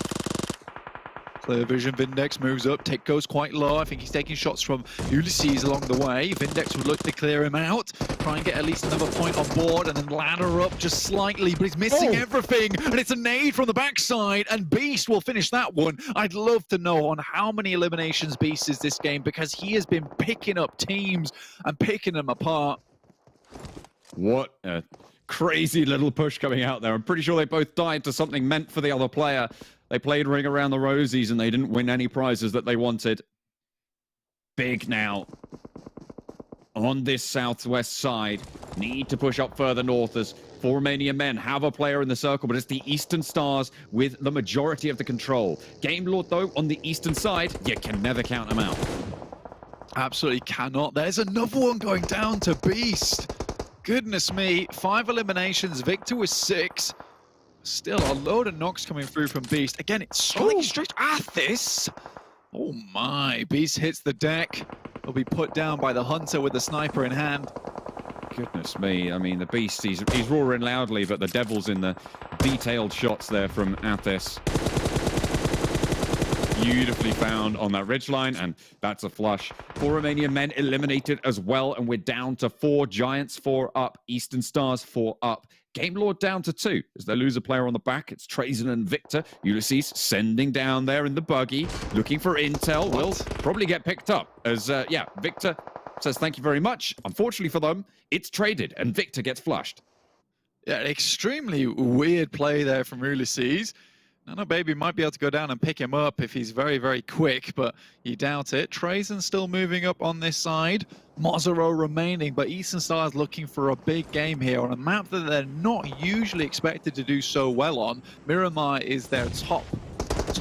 Clear vision, Vindex moves up, Tick goes quite low. I think he's taking shots from Ulysses along the way. Vindex would look to clear him out, try and get at least another point on board, and then ladder up just slightly, but he's missing everything, and it's a nade from the backside, and Beast will finish that one. I'd love to know on how many eliminations Beast is this game, because he has been picking up teams and picking them apart. What a crazy little push coming out there. I'm pretty sure they both died to something meant for the other player. They played Ring Around the Rosies and they didn't win any prizes that they wanted. Big now on this southwest side. Need to push up further north as 4 Romanian Men have a player in the circle, but it's the Eastern Stars with the majority of the control. Game Lord, though, on the eastern side, you can never count them out. Absolutely cannot. There's another one going down to Beast. Goodness me, 5 eliminations. Victor with 6. Still a load of knocks coming through from Beast. Again, it's striking straight at this. Oh my, Beast hits the deck. He'll be put down by the Hunter with the sniper in hand. Goodness me, I mean, the Beast, he's roaring loudly, but the devil's in the detailed shots there from Athis. Beautifully found on that ridgeline, and that's a flush. 4 Romanian Men eliminated as well, and we're down to 4 Giants, 4 up. Eastern Stars, 4 up. Game Lord down to 2 as they lose a player on the back. It's Trazen and Victor. Ulysses sending down there in the buggy, looking for intel. Will probably get picked up as, yeah, Victor says thank you very much. Unfortunately for them, it's traded, and Victor gets flushed. Yeah, extremely weird play there from Ulysses. Nano Baby might be able to go down and pick him up if he's very, very quick, but you doubt it. Trazen still moving up on this side. Mozero remaining, but Eastern Stars looking for a big game here on a map that they're not usually expected to do so well on. Miramar is their top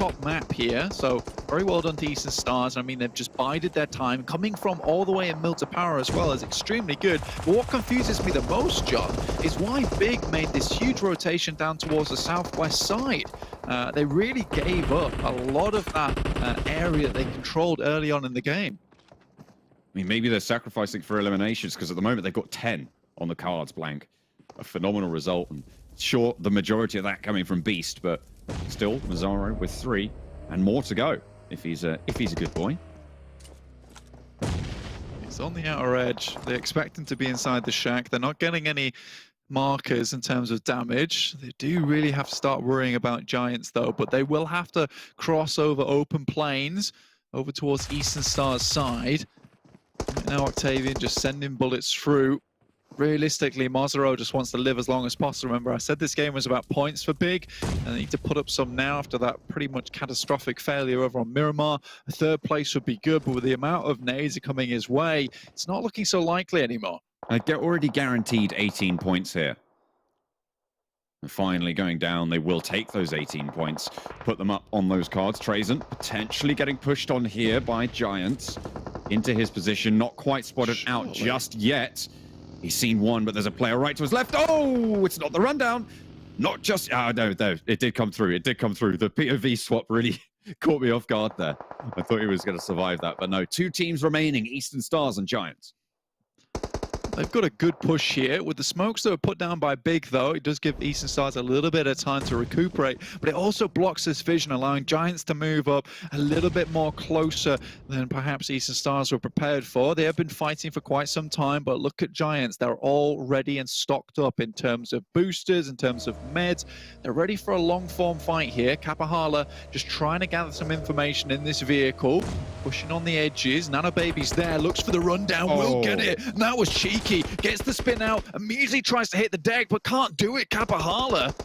top map here, so very well done to Eastern Stars. I mean, they've just bided their time. Coming from all the way in Mill to Power as well is extremely good. But what confuses me the most, John, is why Big made this huge rotation down towards the southwest side. They really gave up a lot of that area they controlled early on in the game. I mean, maybe they're sacrificing for eliminations because at the moment they've got 10 on the cards blank. A phenomenal result. And sure, the majority of that coming from Beast, but still, Mazzaro with 3 and more to go if he's a good boy. He's on the outer edge. They expect him to be inside the shack. They're not getting any markers in terms of damage. They do really have to start worrying about Giants though, but they will have to cross over open plains over towards Eastern Star's side. Right now Octavian just sending bullets through. Realistically, Mazzaro just wants to live as long as possible. Remember, I said this game was about points for Big, and they need to put up some now after that pretty much catastrophic failure over on Miramar. A 3rd place would be good, but with the amount of nades coming his way, it's not looking so likely anymore. They're already guaranteed 18 points here. And finally going down, they will take those 18 points, put them up on those cards. Trazen potentially getting pushed on here by Giants into his position, not quite spotted out just yet. He's seen one, but there's a player right to his left. Oh, it's not the rundown. Not just... Oh, no, it did come through. It did come through. The POV swap really caught me off guard there. I thought he was going to survive that, but no. 2 teams remaining, Eastern Stars and Giants. They've got a good push here. With the smokes that were put down by Big, though, it does give Eastern Stars a little bit of time to recuperate, but it also blocks this vision, allowing Giants to move up a little bit more closer than perhaps Eastern Stars were prepared for. They have been fighting for quite some time, but look at Giants. They're all ready and stocked up in terms of boosters, in terms of meds. They're ready for a long-form fight here. Kapahala just trying to gather some information in this vehicle, pushing on the edges. Nano Baby's there, looks for the rundown, will get it. And that was cheeky. Gets the spin out, immediately tries to hit the deck, but can't do it. Kapahala.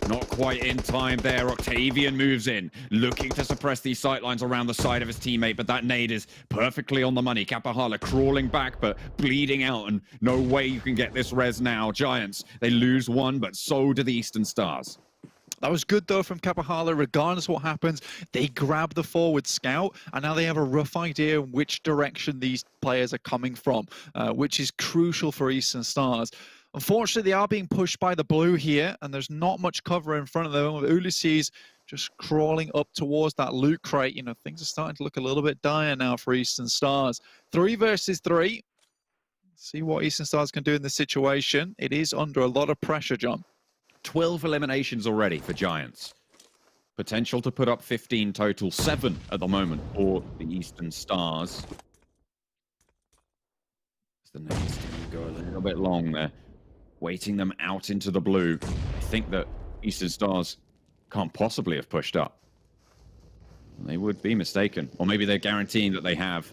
Not quite in time there. Octavian moves in, looking to suppress these sightlines around the side of his teammate, but that nade is perfectly on the money. Kapahala crawling back, but bleeding out, and no way you can get this res now. Giants, they lose 1, but so do the Eastern Stars. That was good, though, from Kapahala. Regardless of what happens, they grab the forward scout, and now they have a rough idea which direction these players are coming from, which is crucial for Eastern Stars. Unfortunately, they are being pushed by the blue here, and there's not much cover in front of them. With Ulysses just crawling up towards that loot crate, you know, things are starting to look a little bit dire now for Eastern Stars. 3 versus 3. See what Eastern Stars can do in this situation. It is under a lot of pressure, John. 12 eliminations already for Giants. Potential to put up 15 total, 7 at the moment for the Eastern Stars. The nades go a little bit long there, waiting them out into the blue. I think that Eastern Stars can't possibly have pushed up. They would be mistaken. Or maybe they're guaranteeing that they have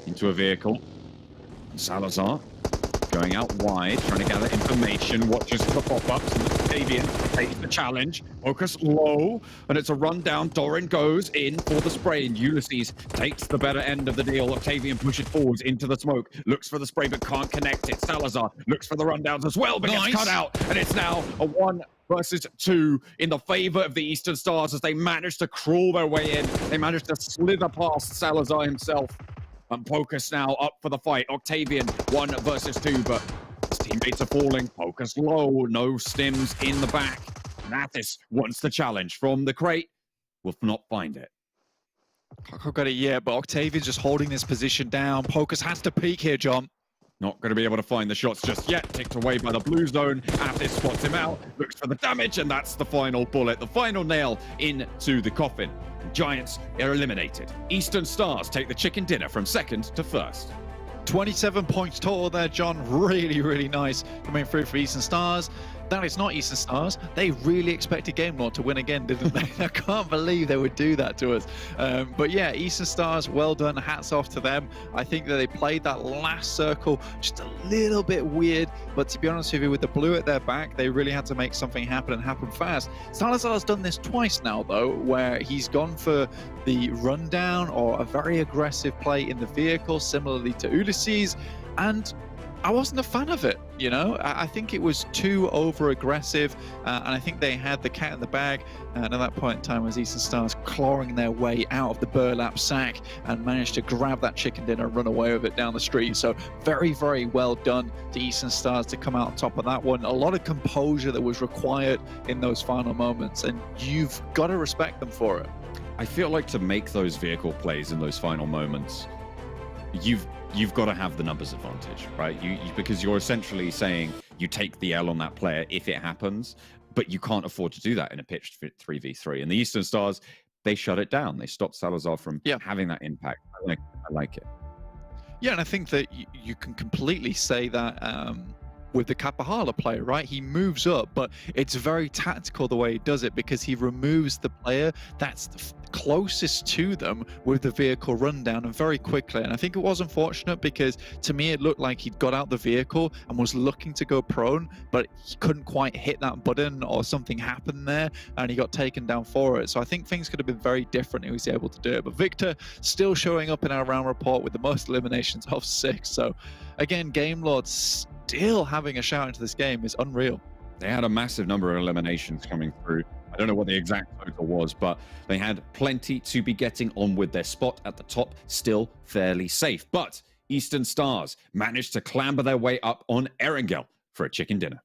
into a vehicle. Salazar going out wide, trying to gather information, watches for the pop-ups, and Octavian takes the challenge. Focus low, and it's a rundown. Doran goes in for the spray, and Ulysses takes the better end of the deal. Octavian pushes forwards into the smoke, looks for the spray, but can't connect it. Salazar looks for the rundowns as well, but gets cut out, and it's now a 1 versus 2 in the favor of the Eastern Stars as they manage to crawl their way in. They manage to slither past Salazar himself. And Focus now up for the fight. Octavian 1 versus 2, but his teammates are falling. Focus low, no stims in the back. Nathis wants the challenge from the crate. Will not find it. I've got it yet, but Octavian's just holding this position down. Focus has to peek here, John. Not going to be able to find the shots just yet. Ticked away by the blue zone. Nathis spots him out, looks for the damage, and that's the final bullet, the final nail into the coffin. Giants are eliminated. Eastern Stars take the chicken dinner from 2nd to 1st. 27 points total there, John. Really, really nice coming through for Eastern Stars. That is not Eastern Stars. They really expected Game Lord to win again, didn't they? I can't believe they would do that to us. But yeah, Eastern Stars, well done. Hats off to them. I think that they played that last circle just a little bit weird. But to be honest with you, with the blue at their back, they really had to make something happen and happen fast. Salazar's done this twice now, though, where he's gone for the rundown or a very aggressive play in the vehicle, similarly to Ulysses. And I wasn't a fan of it, you know. I think it was too over-aggressive, and I think they had the cat in the bag. And at that point in time, was Eastern Stars clawing their way out of the burlap sack and managed to grab that chicken dinner and run away with it down the street. So very, very well done to Eastern Stars to come out on top of that one. A lot of composure that was required in those final moments, and you've got to respect them for it. I feel like to make those vehicle plays in those final moments, you've got to have the numbers advantage, right? Because you're essentially saying you take the L on that player if it happens, but you can't afford to do that in a pitched 3v3. And the Eastern Stars, they shut it down. They stopped Salazar from having that impact. I like it. Yeah, and I think that you can completely say that with the Kapahala play, right? He moves up, but it's very tactical the way he does it, because he removes the player that's closest to them with the vehicle rundown, and very quickly. And I think it was unfortunate, because to me it looked like he'd got out the vehicle and was looking to go prone, but he couldn't quite hit that button, or something happened there and he got taken down for it. So I think things could have been very different if he was able to do it. But Victor still showing up in our round report with the most eliminations of 6. So again, Game Lord still having a shout into this game is unreal. They had a massive number of eliminations coming through. I don't know what the exact total was, but they had plenty to be getting on with. Their spot at the top still fairly safe. But Eastern Stars managed to clamber their way up on Erangel for a chicken dinner.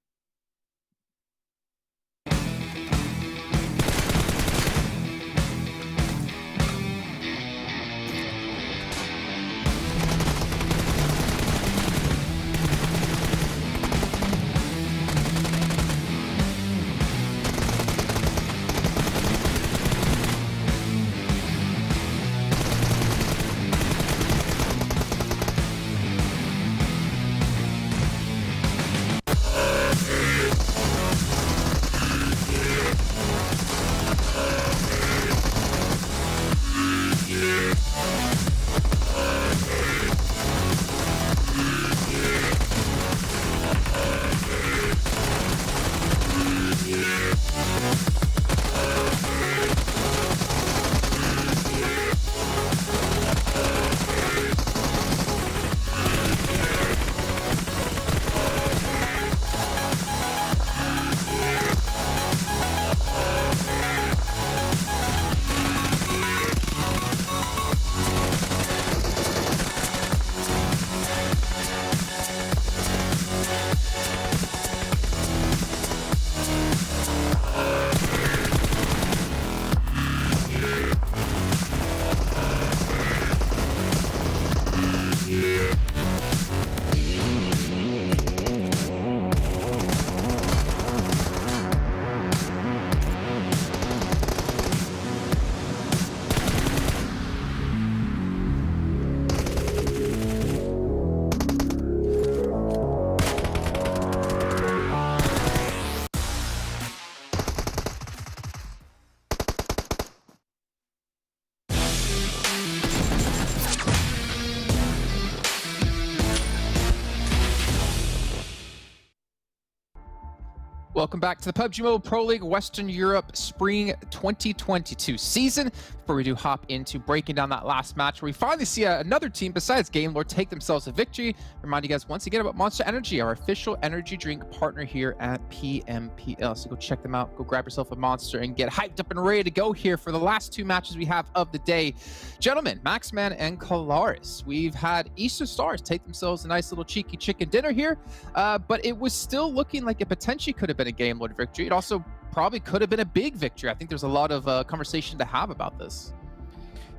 Welcome back to the PUBG Mobile Pro League Western Europe Spring 2022 season. Before we do hop into breaking down that last match, where we finally see another team besides Game Lord take themselves a victory. Remind you guys once again about Monster Energy, our official energy drink partner here at PMPL. So go check them out, go grab yourself a Monster and get hyped up and ready to go here for the last two matches we have of the day. Gentlemen, Maxman and Kalaris, we've had Eastern Stars take themselves a nice little cheeky chicken dinner here, but it was still looking like it potentially could have been a Game Lord victory. It also probably could have been a big victory. I think there's a lot of conversation to have about this.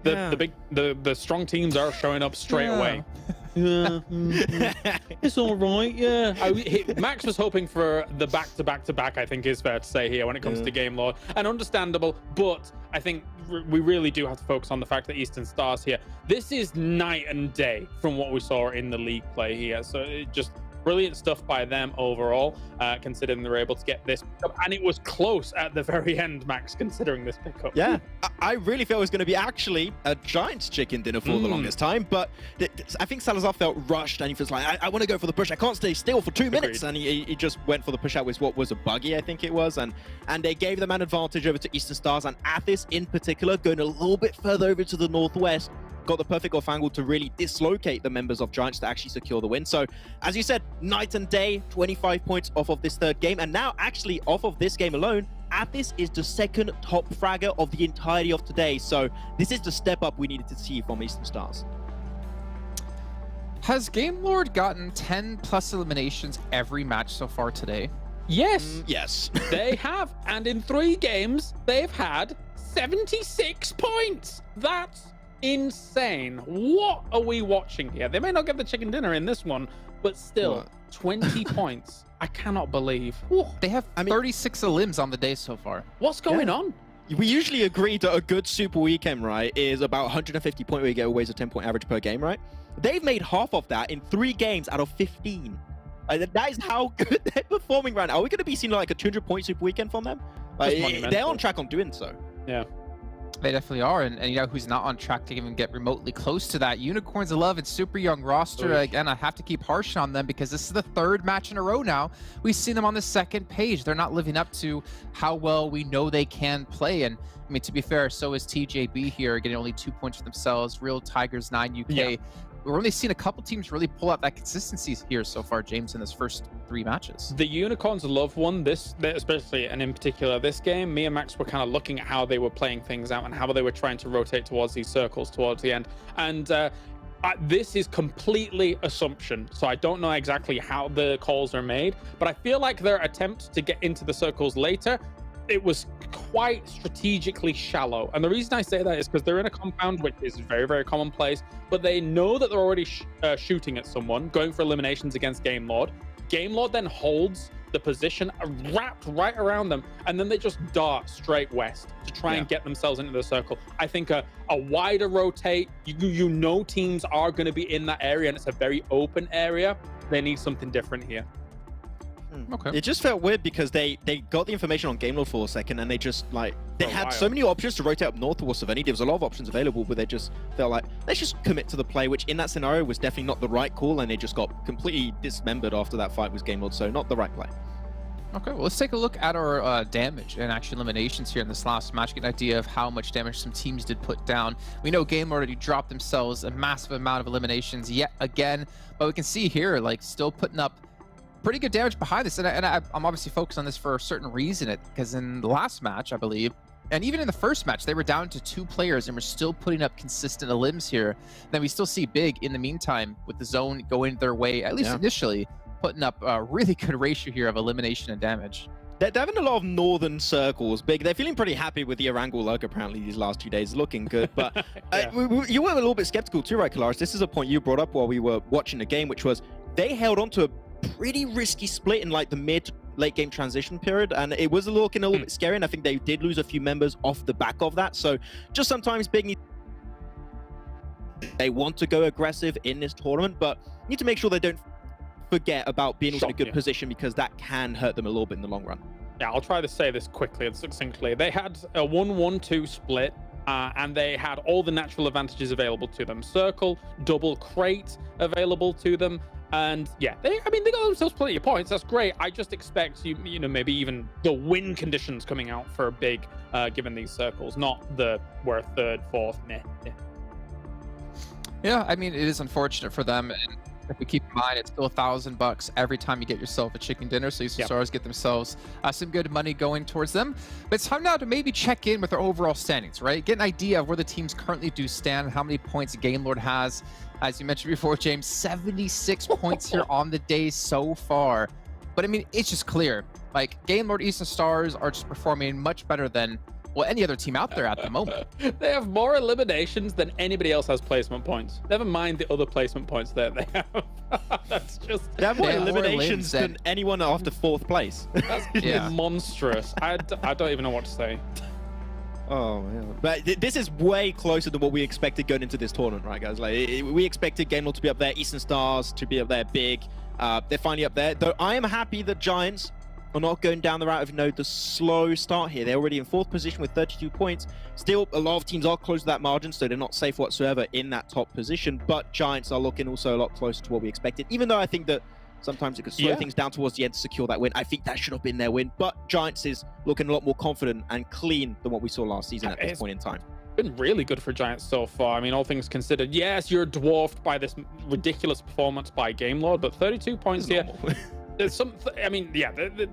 The strong teams are showing up straight away. It's all right. Max was hoping for the back-to-back-to-back, I think is fair to say here when it comes to Game Lord, and understandable, but I think we really do have to focus on the fact that Eastern Stars here, this is night and day from what we saw in the league play here. So it just brilliant stuff by them overall, considering they were able to get this pickup. And it was close at the very end, Max, considering this pickup. Yeah, I really felt it was going to be actually a giant chicken dinner for the longest time, but I think Salazar felt rushed and he was like, I want to go for the push. I can't stay still for 2 minutes. And he just went for the push out with what was a buggy, I think it was. And they gave them an advantage over to Eastern Stars. And Athis in particular, going a little bit further over to the northwest, got the perfect off angle to really dislocate the members of Giants to actually secure the win. So, as you said, night and day, 25 points off of this third game. And now, actually, off of this game alone, Athis is the second top fragger of the entirety of today. So, this is the step up we needed to see from Eastern Stars. Has Game Lord gotten 10 plus eliminations every match so far today? Yes. Yes. They have. And in 3 games, they've had 76 points. That's insane. What are we watching here? They may not get the chicken dinner in this one, but still, 20 points. I cannot believe. Whew. They have 36 elims on the day so far. What's going on? We usually agree that a good super weekend, right, is about 150 points where you get always a 10-point average per game, right? They've made half of that in 3 games out of 15. That is how good they're performing right now. Are we going to be seeing like a 200-point super weekend from them? They're on track on doing so. Yeah. They definitely are, and you know who's not on track to even get remotely close to that? Unicorns 11, super young roster. Again, I have to keep harsh on them because this is the 3rd match in a row now. We've seen them on the 2nd page. They're not living up to how well we know they can play. And I mean, to be fair, so is TJB here, getting only 2 points for themselves. Real Tigers 9 UK. Yeah. We're only seeing a couple teams really pull out that consistency here so far, James, in this first 3 matches. The Unicorns love one, especially, and in particular this game. Me and Max were kind of looking at how they were playing things out and how they were trying to rotate towards these circles towards the end. And this is completely assumption, so I don't know exactly how the calls are made, but I feel like their attempt to get into the circles later, it was quite strategically shallow. And the reason I say that is because they're in a compound, which is very, very commonplace, but they know that they're already shooting at someone, going for eliminations against Game Lord. Game Lord then holds the position wrapped right around them, and then they just dart straight west to try and get themselves into the circle. I think a wider rotate, you know teams are going to be in that area, and it's a very open area. They need something different here. Okay. It just felt weird because they got the information on Game Lord for a second, and they just they had so many options to rotate up north towards Savannah. There was a lot of options available, but they just felt like, let's just commit to the play, which in that scenario was definitely not the right call, and they just got completely dismembered after that fight with Game Lord, so not the right play. Okay, well, let's take a look at our damage and actual eliminations here in this last match, get an idea of how much damage some teams did put down. We know Game already dropped themselves a massive amount of eliminations yet again, but we can see here, like, still putting up pretty good damage behind this, and I'm obviously focused on this for a certain reason, because in the last match, I believe, and even in the first match, they were down to 2 players and we're still putting up consistent elims here. Then we still see Big in the meantime with the zone going their way, at least initially, putting up a really good ratio here of elimination and damage. They're having a lot of northern circles. Big, they're feeling pretty happy with the Erangel luck apparently these last 2 days, looking good. But you were a little bit skeptical too, right, Kalaris? This is a point you brought up while we were watching the game, which was they held on to a pretty risky split in like the mid to late game transition period, and it was looking a little bit scary, and I think they did lose a few members off the back of that. So just sometimes Big they want to go aggressive in this tournament, but need to make sure they don't forget about being in a good position, because that can hurt them a little bit in the long run. Yeah, I'll try to say this quickly and succinctly. They had a 1-1-2 split, and they had all the natural advantages available to them. Circle, double crate available to them. And yeah, they got themselves plenty of points. That's great. I just expect you know, maybe even the win conditions coming out for a Big, given these circles, not we're 3rd, 4th, meh. Yeah, I mean, it is unfortunate for them. And if we keep in mind, it's still $1,000 every time you get yourself a chicken dinner. So these stars get themselves some good money going towards them. But it's time now to maybe check in with our overall standings, right? Get an idea of where the teams currently do stand, how many points Game Lord has. As you mentioned before, James, 76 points here on the day so far. But I mean, it's just clear. Like, Game Lord Eastern Stars are just performing much better than, well, any other team out there at the moment. They have more eliminations than anybody else has placement points. Never mind the other placement points that they have. That's just... They have more eliminations than anyone after 4th place. That's monstrous. I don't even know what to say. Oh, man. But this is way closer than what we expected going into this tournament, right, guys? Like, we expected Game Lord to be up there, Eastern Stars to be up there, Big. They're finally up there. Though I am happy that Giants are not going down the route of, the slow start here. They're already in 4th position with 32 points. Still, a lot of teams are close to that margin, so they're not safe whatsoever in that top position. But Giants are looking also a lot closer to what we expected, even though I think that sometimes it could slow things down towards the end to secure that win. I think that should have been their win, but Giants is looking a lot more confident and clean than what we saw last season at this point in time. been really good for Giants so far. I mean, all things considered, yes, you're dwarfed by this ridiculous performance by Game Lord, but 32 points here. There's some, I mean, yeah, the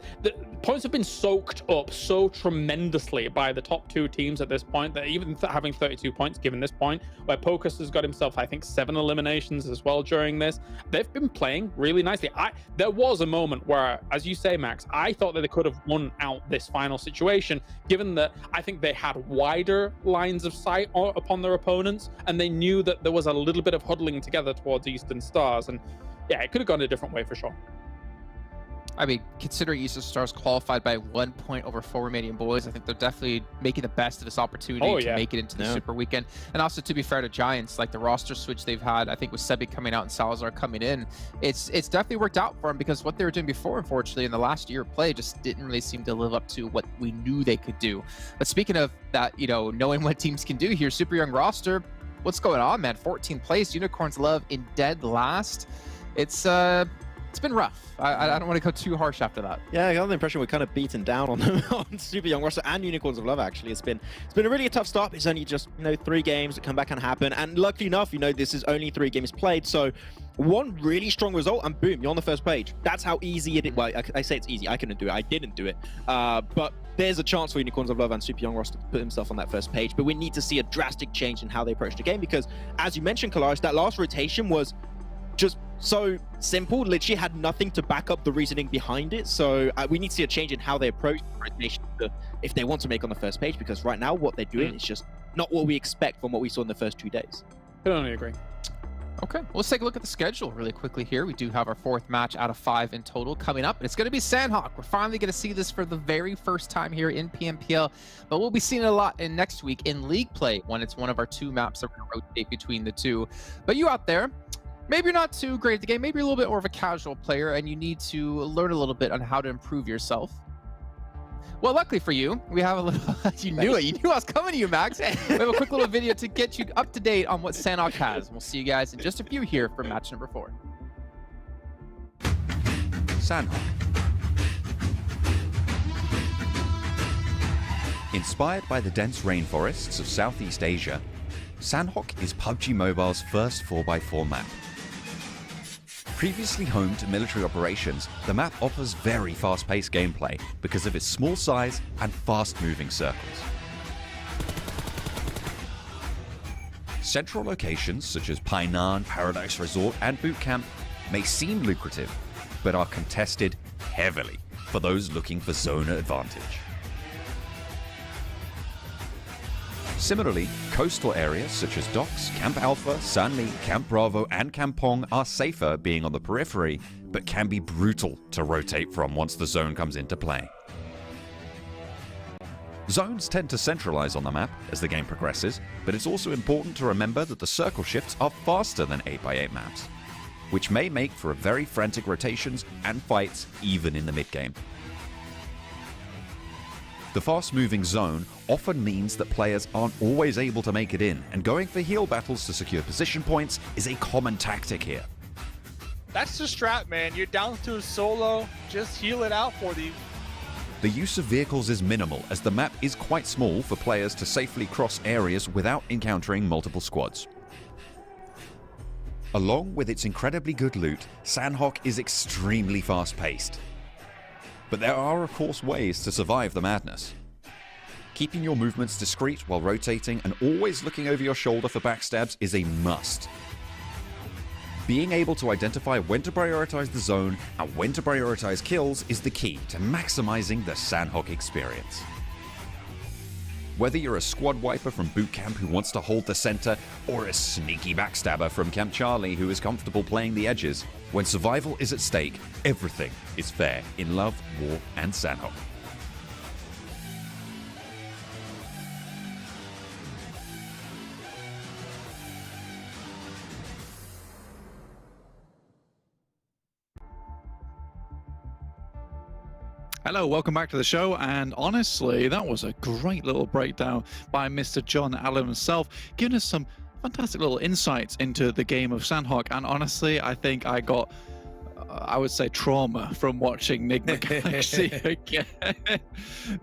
points have been soaked up so tremendously by the top two teams at this point that even having 32 points given this point, where Pocus has got himself, I think, 7 eliminations as well during this, they've been playing really nicely. There was a moment where, as you say, Max, I thought that they could have won out this final situation, given that I think they had wider lines of sight upon their opponents, and they knew that there was a little bit of huddling together towards Eastern Stars, and yeah, it could have gone a different way for sure. I mean, considering Eastern Stars qualified by 1 point over 4 Romanian boys, I think they're definitely making the best of this opportunity to make it into the Super Weekend. And also, to be fair to Giants, like the roster switch they've had, I think with Sebi coming out and Salazar coming in, it's definitely worked out for them, because what they were doing before, unfortunately, in the last year of play just didn't really seem to live up to what we knew they could do. But speaking of that, you know, knowing what teams can do here, super young roster, what's going on, man? 14th place, Unicorns Love in dead last. It's been rough. I don't want to go too harsh after that. Yeah, I got the impression we're kind of beaten down on them on Super Young roster and Unicorns of Love. Actually, it's been a really tough start. It's only just 3 games that come back and happen, and luckily enough, this is only 3 games played. So one really strong result, and boom, you're on the first page. That's how easy it is. Well, I say it's easy. I couldn't do it. I didn't do it. But there's a chance for Unicorns of Love and Super Young roster to put himself on that first page. But we need to see a drastic change in how they approach the game, because, as you mentioned, Kalaris, that last rotation was just so simple, literally had nothing to back up the reasoning behind it. So we need to see a change in how they approach the rotation if they want to make on the first page, because right now what they're doing is just not what we expect from what we saw in the first 2 days. I only agree. Okay, let's take a look at the schedule really quickly here. We do have our 4th match out of 5 in total coming up, and it's going to be Sanhok. We're finally going to see this for the very first time here in PMPL, but we'll be seeing it a lot in next week in League Play when it's one of our 2 maps that we're going to rotate between the 2. But you out there, maybe you're not too great at the game, maybe you're a little bit more of a casual player and you need to learn a little bit on how to improve yourself. Well, luckily for you, we have a little, you knew it, you knew I was coming to you, Max. We have a quick little video to get you up to date on what Sanhok has. We'll see you guys in just a few here for match number 4. Sanhok. Inspired by the dense rainforests of Southeast Asia, Sanhok is PUBG Mobile's first 4x4 map. Previously home to military operations, the map offers very fast-paced gameplay because of its small size and fast-moving circles. Central locations such as Painan, Paradise Resort and Boot Camp may seem lucrative, but are contested heavily for those looking for zone advantage. Similarly, coastal areas such as Docks, Camp Alpha, Sanli, Camp Bravo and Kampong are safer being on the periphery, but can be brutal to rotate from once the zone comes into play. Zones tend to centralize on the map as the game progresses, but it's also important to remember that the circle shifts are faster than 8x8 maps, which may make for very frantic rotations and fights even in the mid-game. The fast-moving zone often means that players aren't always able to make it in, and going for heal battles to secure position points is a common tactic here. That's the strat, man. You're down to a solo, just heal it out for these. The use of vehicles is minimal, as the map is quite small for players to safely cross areas without encountering multiple squads. Along with its incredibly good loot, Sanhok is extremely fast-paced. But there are of course ways to survive the madness. Keeping your movements discreet while rotating and always looking over your shoulder for backstabs is a must. Being able to identify when to prioritize the zone and when to prioritize kills is the key to maximizing the Sanhok experience. Whether you're a squad wiper from Boot Camp who wants to hold the center, or a sneaky backstabber from Camp Charlie who is comfortable playing the edges, when survival is at stake, everything is fair in love, war, and Sanhok. Hello, welcome back to the show, and honestly, that was a great little breakdown by Mr. John Allen himself, giving us some fantastic little insights into the game of Sanhok, and honestly, I think I got I would say, trauma from watching Nigma Galaxy again,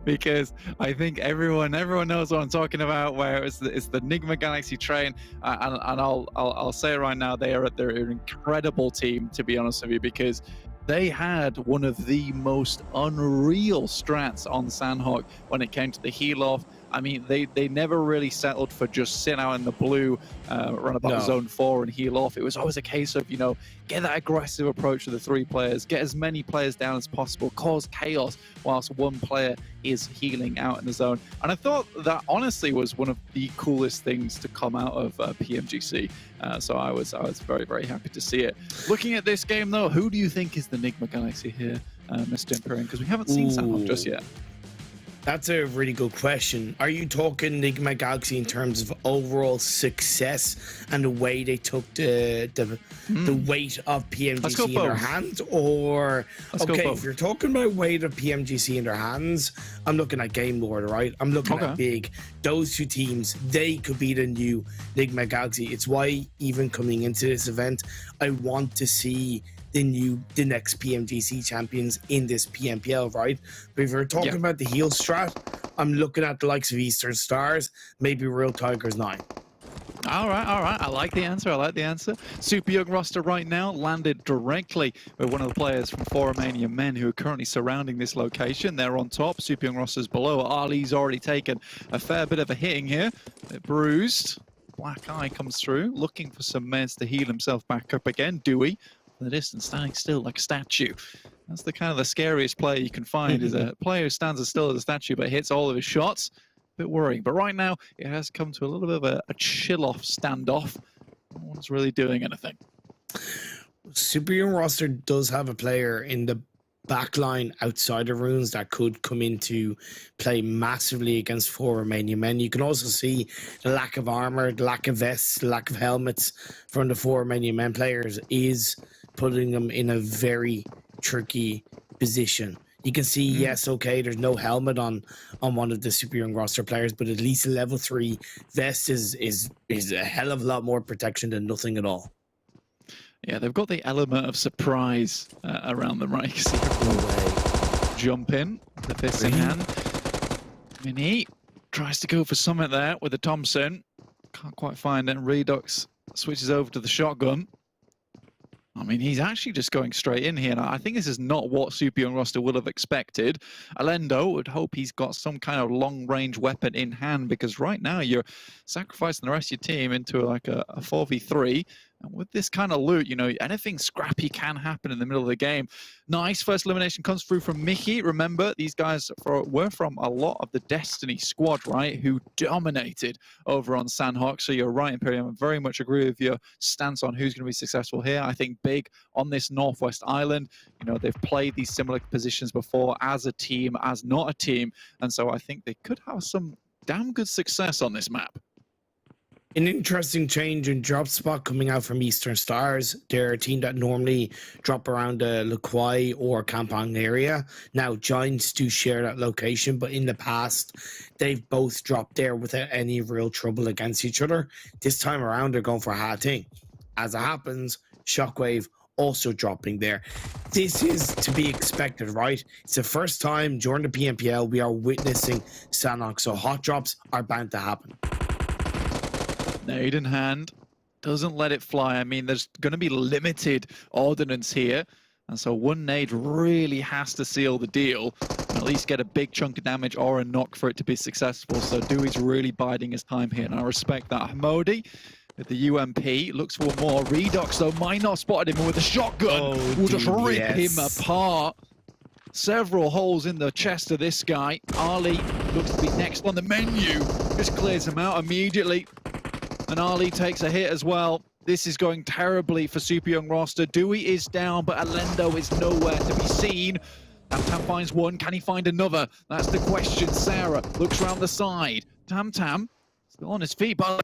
because I think everyone knows what I'm talking about. Where it's the Nigma Galaxy train, and I'll say it right now, they're an incredible team, to be honest with you, because they had one of the most unreal strats on Sanhok when it came to the heal off. I mean, they never really settled for just sit out in the blue, run about zone 4 and heal off. It was always a case of, get that aggressive approach to the 3 players, get as many players down as possible, cause chaos whilst one player is healing out in the zone. And I thought that honestly was one of the coolest things to come out of PMGC. So I was very, very happy to see it. Looking at this game though, who do you think is the Nigma Galaxy here, Mr. Imperium? Because we haven't seen Sanhok just yet. That's a really good question. Are you talking Nigma Galaxy in terms of overall success and the way they took the weight of PMGC in their hands? Or if you're talking about weight of PMGC in their hands, I'm looking at Game Lord, right? I'm looking at Big. Those two teams, they could be the new Nigma Galaxy. It's why even coming into this event, I want to see the next PMGC champions in this PMPL, right? But if we're talking about the heal strat, I'm looking at the likes of Eastern Stars, maybe Real Tigers 9. All right. I like the answer. Super Young roster right now landed directly with one of the players from Romanian Men who are currently surrounding this location. They're on top. Super Young roster's below. Ali's already taken a fair bit of a hitting here. They're bruised. Black Eye comes through, looking for some meds to heal himself back up again. Dewey, in the distance, standing still like a statue. That's the kind of the scariest player you can find, is a player who stands as still as a statue but hits all of his shots. Bit worrying, but right now it has come to a little bit of a chill-off standoff. No one's really doing anything. Super Young roster does have a player in the backline outside of runes that could come into play massively against 4 Romanian Men. You can also see the lack of armor, the lack of vests, the lack of helmets from the 4 Romanian Men players is putting them in a very tricky position. You can see, yes, okay, there's no helmet on one of the Super Young roster players, but at least a level 3 vest is a hell of a lot more protection than nothing at all. Yeah, they've got the element of surprise around them, right? You can see jump in, the fist in hand. Mini tries to go for something there with the Thompson. Can't quite find it. Redux switches over to the shotgun. I mean, he's actually just going straight in here. And I think this is not what Super Young roster would have expected. Alendo would hope he's got some kind of long-range weapon in hand, because right now you're sacrificing the rest of your team into like a 4v3. And with this kind of loot, anything scrappy can happen in the middle of the game. Nice first elimination comes through from Mickey. Remember, these guys were from a lot of the Destiny squad, right, who dominated over on Sanhok. So you're right, Imperium. I very much agree with your stance on who's going to be successful here. I think Big on this Northwest Island, they've played these similar positions before as a team, as not a team. And so I think they could have some damn good success on this map. An interesting change in drop spot coming out from Eastern Stars. They're a team that normally drop around the Le Quai or Kampong area. Now, Giants do share that location, but in the past, they've both dropped there without any real trouble against each other. This time around, they're going for Ha Ting. As it happens, Shockwave also dropping there. This is to be expected, right? It's the first time during the PMPL we are witnessing Sanhok, so hot drops are bound to happen. Nade in hand, doesn't let it fly. I mean, there's going to be limited ordnance here, and so one nade really has to seal the deal, and at least get a big chunk of damage or a knock for it to be successful. So Dewey's really biding his time here, and I respect that. Hamodi with the UMP looks for more. Redux though might not spotted him with a shotgun. Will just rip him apart. Several holes in the chest of this guy. Ali looks to be next on the menu. Just clears him out immediately. And Ali takes a hit as well. This is going terribly for Super Young roster. Dewey is down, but Alendo is nowhere to be seen. Tam finds one. Can he find another? That's the question. Sarah looks around the side. Tam still on his feet, but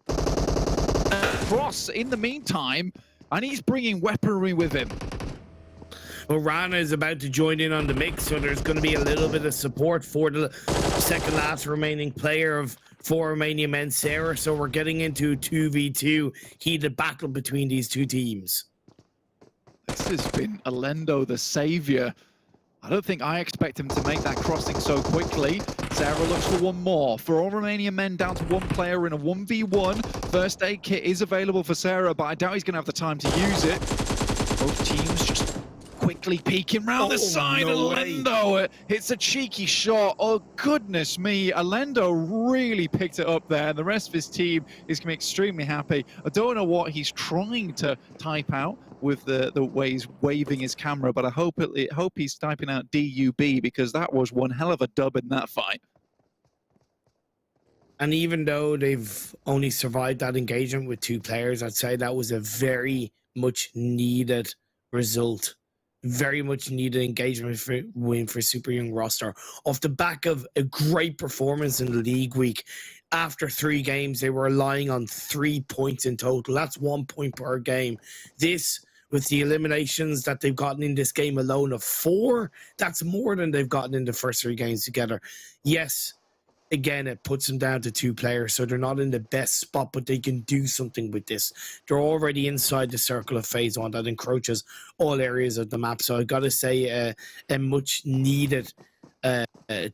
Cross in the meantime, and he's bringing weaponry with him. Well, Rana is about to join in on the mix, so there's going to be a little bit of support for the second last remaining player of 4 Romanian Men, Sarah. So we're getting into 2v2 heated battle between these two teams. This has been Alendo, the savior. I don't think I expect him to make that crossing so quickly. Sarah looks for one more. For all Romanian men down to one player in a 1v1. First aid kit is available for Sarah, but I doubt he's going to have the time to use it. Both teams just quickly peeking round the side. No Alendo hits a cheeky shot. Oh, goodness me. Alendo really picked it up there, and the rest of his team is going to be extremely happy. I don't know what he's trying to type out with the way he's waving his camera, but I hope he's typing out DUB, because that was one hell of a dub in that fight. And even though they've only survived that engagement with 2 players, I'd say that was a very much needed result. Very much needed engagement win for Super Young roster. Off the back of a great performance in the league week, after 3 games, they were relying on 3 points in total. That's 1 point per game. This, with the eliminations that they've gotten in this game alone of 4, that's more than they've gotten in the first 3 games together. Yes, again, it puts them down to 2 players, so they're not in the best spot, but they can do something with this. They're already inside the circle of phase 1 that encroaches all areas of the map. So I got to say, a much needed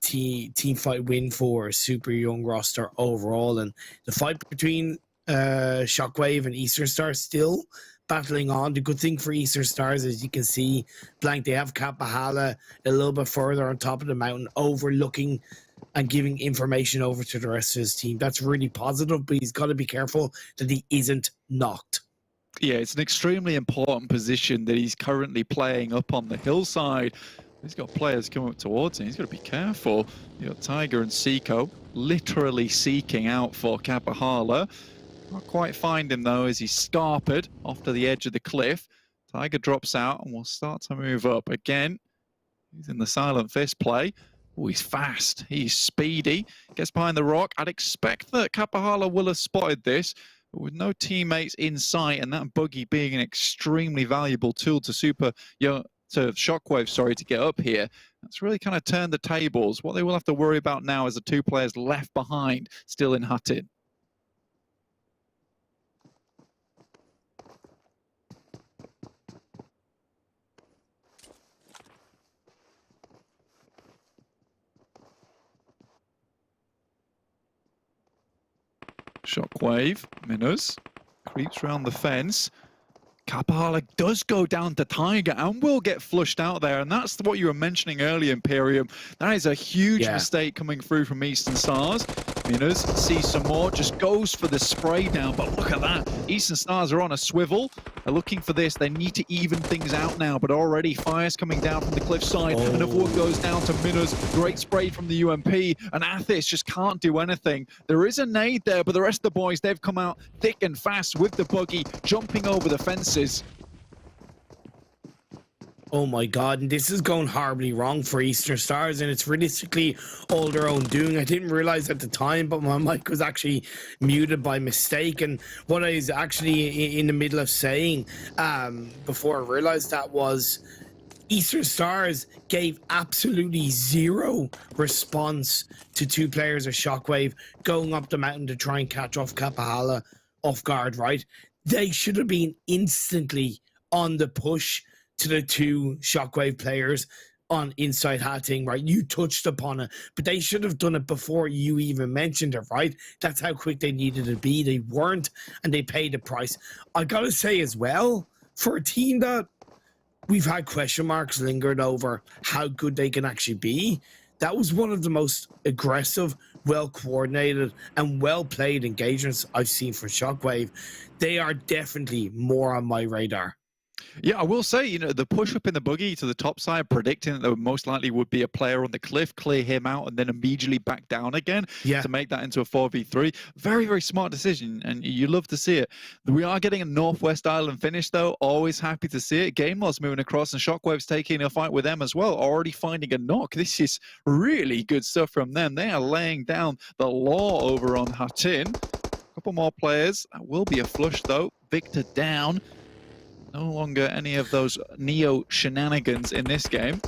team fight win for Super Young roster overall. And the fight between Shockwave and Eastern Stars still battling on. The good thing for Eastern Stars, as you can see, Blank, they have Kapahala a little bit further on top of the mountain, overlooking and giving information over to the rest of his team. That's really positive, but he's got to be careful that he isn't knocked. Yeah, it's an extremely important position that he's currently playing up on the hillside. He's got players coming up towards him. He's got to be careful. You got Tiger and Seiko literally seeking out for Kapahala. Not quite find him though, as he's scarpered off to the edge of the cliff. Tiger drops out and will start to move up again. He's in the silent fist play. Oh, he's fast. He's speedy. Gets behind the rock. I'd expect that Kapahala will have spotted this, but with no teammates in sight and that buggy being an extremely valuable tool to Shockwave, sorry, to get up here, that's really kind of turned the tables. What they will have to worry about now is the 2 players left behind, still in Hutton. Shockwave, Minus, creeps around the fence. Kapahala does go down to Tiger and will get flushed out there, and that's what you were mentioning earlier, Imperium. That is a huge mistake coming through from Eastern Stars. Minus sees some more, just goes for the spray down, but look at that. Eastern Stars are on a swivel. They're looking for this. They need to even things out now, but already fire's coming down from the cliffside. Another one goes down to Minus. Great spray from the UMP, and Athis just can't do anything. There is a nade there, but the rest of the boys, they've come out thick and fast with the buggy, jumping over the fences. Oh my God, and this is going horribly wrong for Eastern Stars, and it's realistically all their own doing. I didn't realize at the time, but my mic was actually muted by mistake, and what I was actually in the middle of saying before I realized that was Eastern Stars gave absolutely zero response to 2 players of Shockwave going up the mountain to try and catch off Kapahala off guard, right? They should have been instantly on the push to the 2 Shockwave players on inside hatting, right? You touched upon it, but they should have done it before you even mentioned it, right? That's how quick they needed to be. They weren't, and they paid the price. I gotta say as well, for a team that we've had question marks lingered over how good they can actually be, that was one of the most aggressive, well-coordinated, and well-played engagements I've seen from Shockwave. They are definitely more on my radar. Yeah, I will say, you know, the push up in the buggy to the top side, predicting that there most likely would be a player on the cliff, clear him out, and then immediately back down again to make that into a 4v3. Very, very smart decision, and you love to see it. We are getting a Northwest Island finish, though. Always happy to see it. Game Loss moving across, and Shockwave's taking a fight with them as well, already finding a knock. This is really good stuff from them. They are laying down the law over on Hatin. A couple more players. That will be a flush, though. Victor down. No longer any of those Neo shenanigans in this game.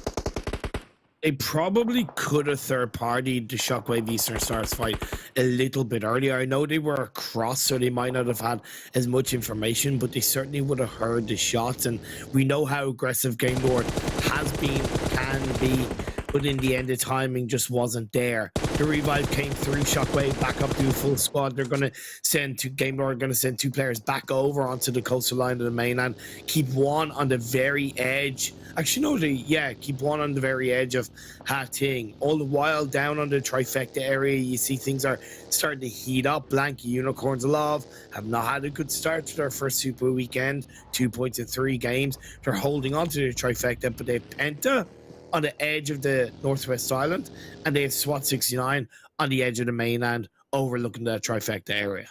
They probably could have third-partied the Shockwave Eastern Stars fight a little bit earlier. I know they were across, so they might not have had as much information, but they certainly would have heard the shots. And we know how aggressive Game Lord has been, can be, but in the end, the timing just wasn't there. The revive came through, Shockwave back up to a full squad. They're going to send Game Lord going to send 2 players back over onto the coastal line of the mainland. Keep one on the very edge. Actually, no, keep one on the very edge of Ha Ting. All the while down on the trifecta area, you see things are starting to heat up. Blank Unicorns of Love have not had a good start to their first Super Weekend. 2 points in 3 games. They're holding on to the trifecta, but they have PENTA on the edge of the Northwest Island, and they have SWAT 69 on the edge of the mainland, overlooking the trifecta area.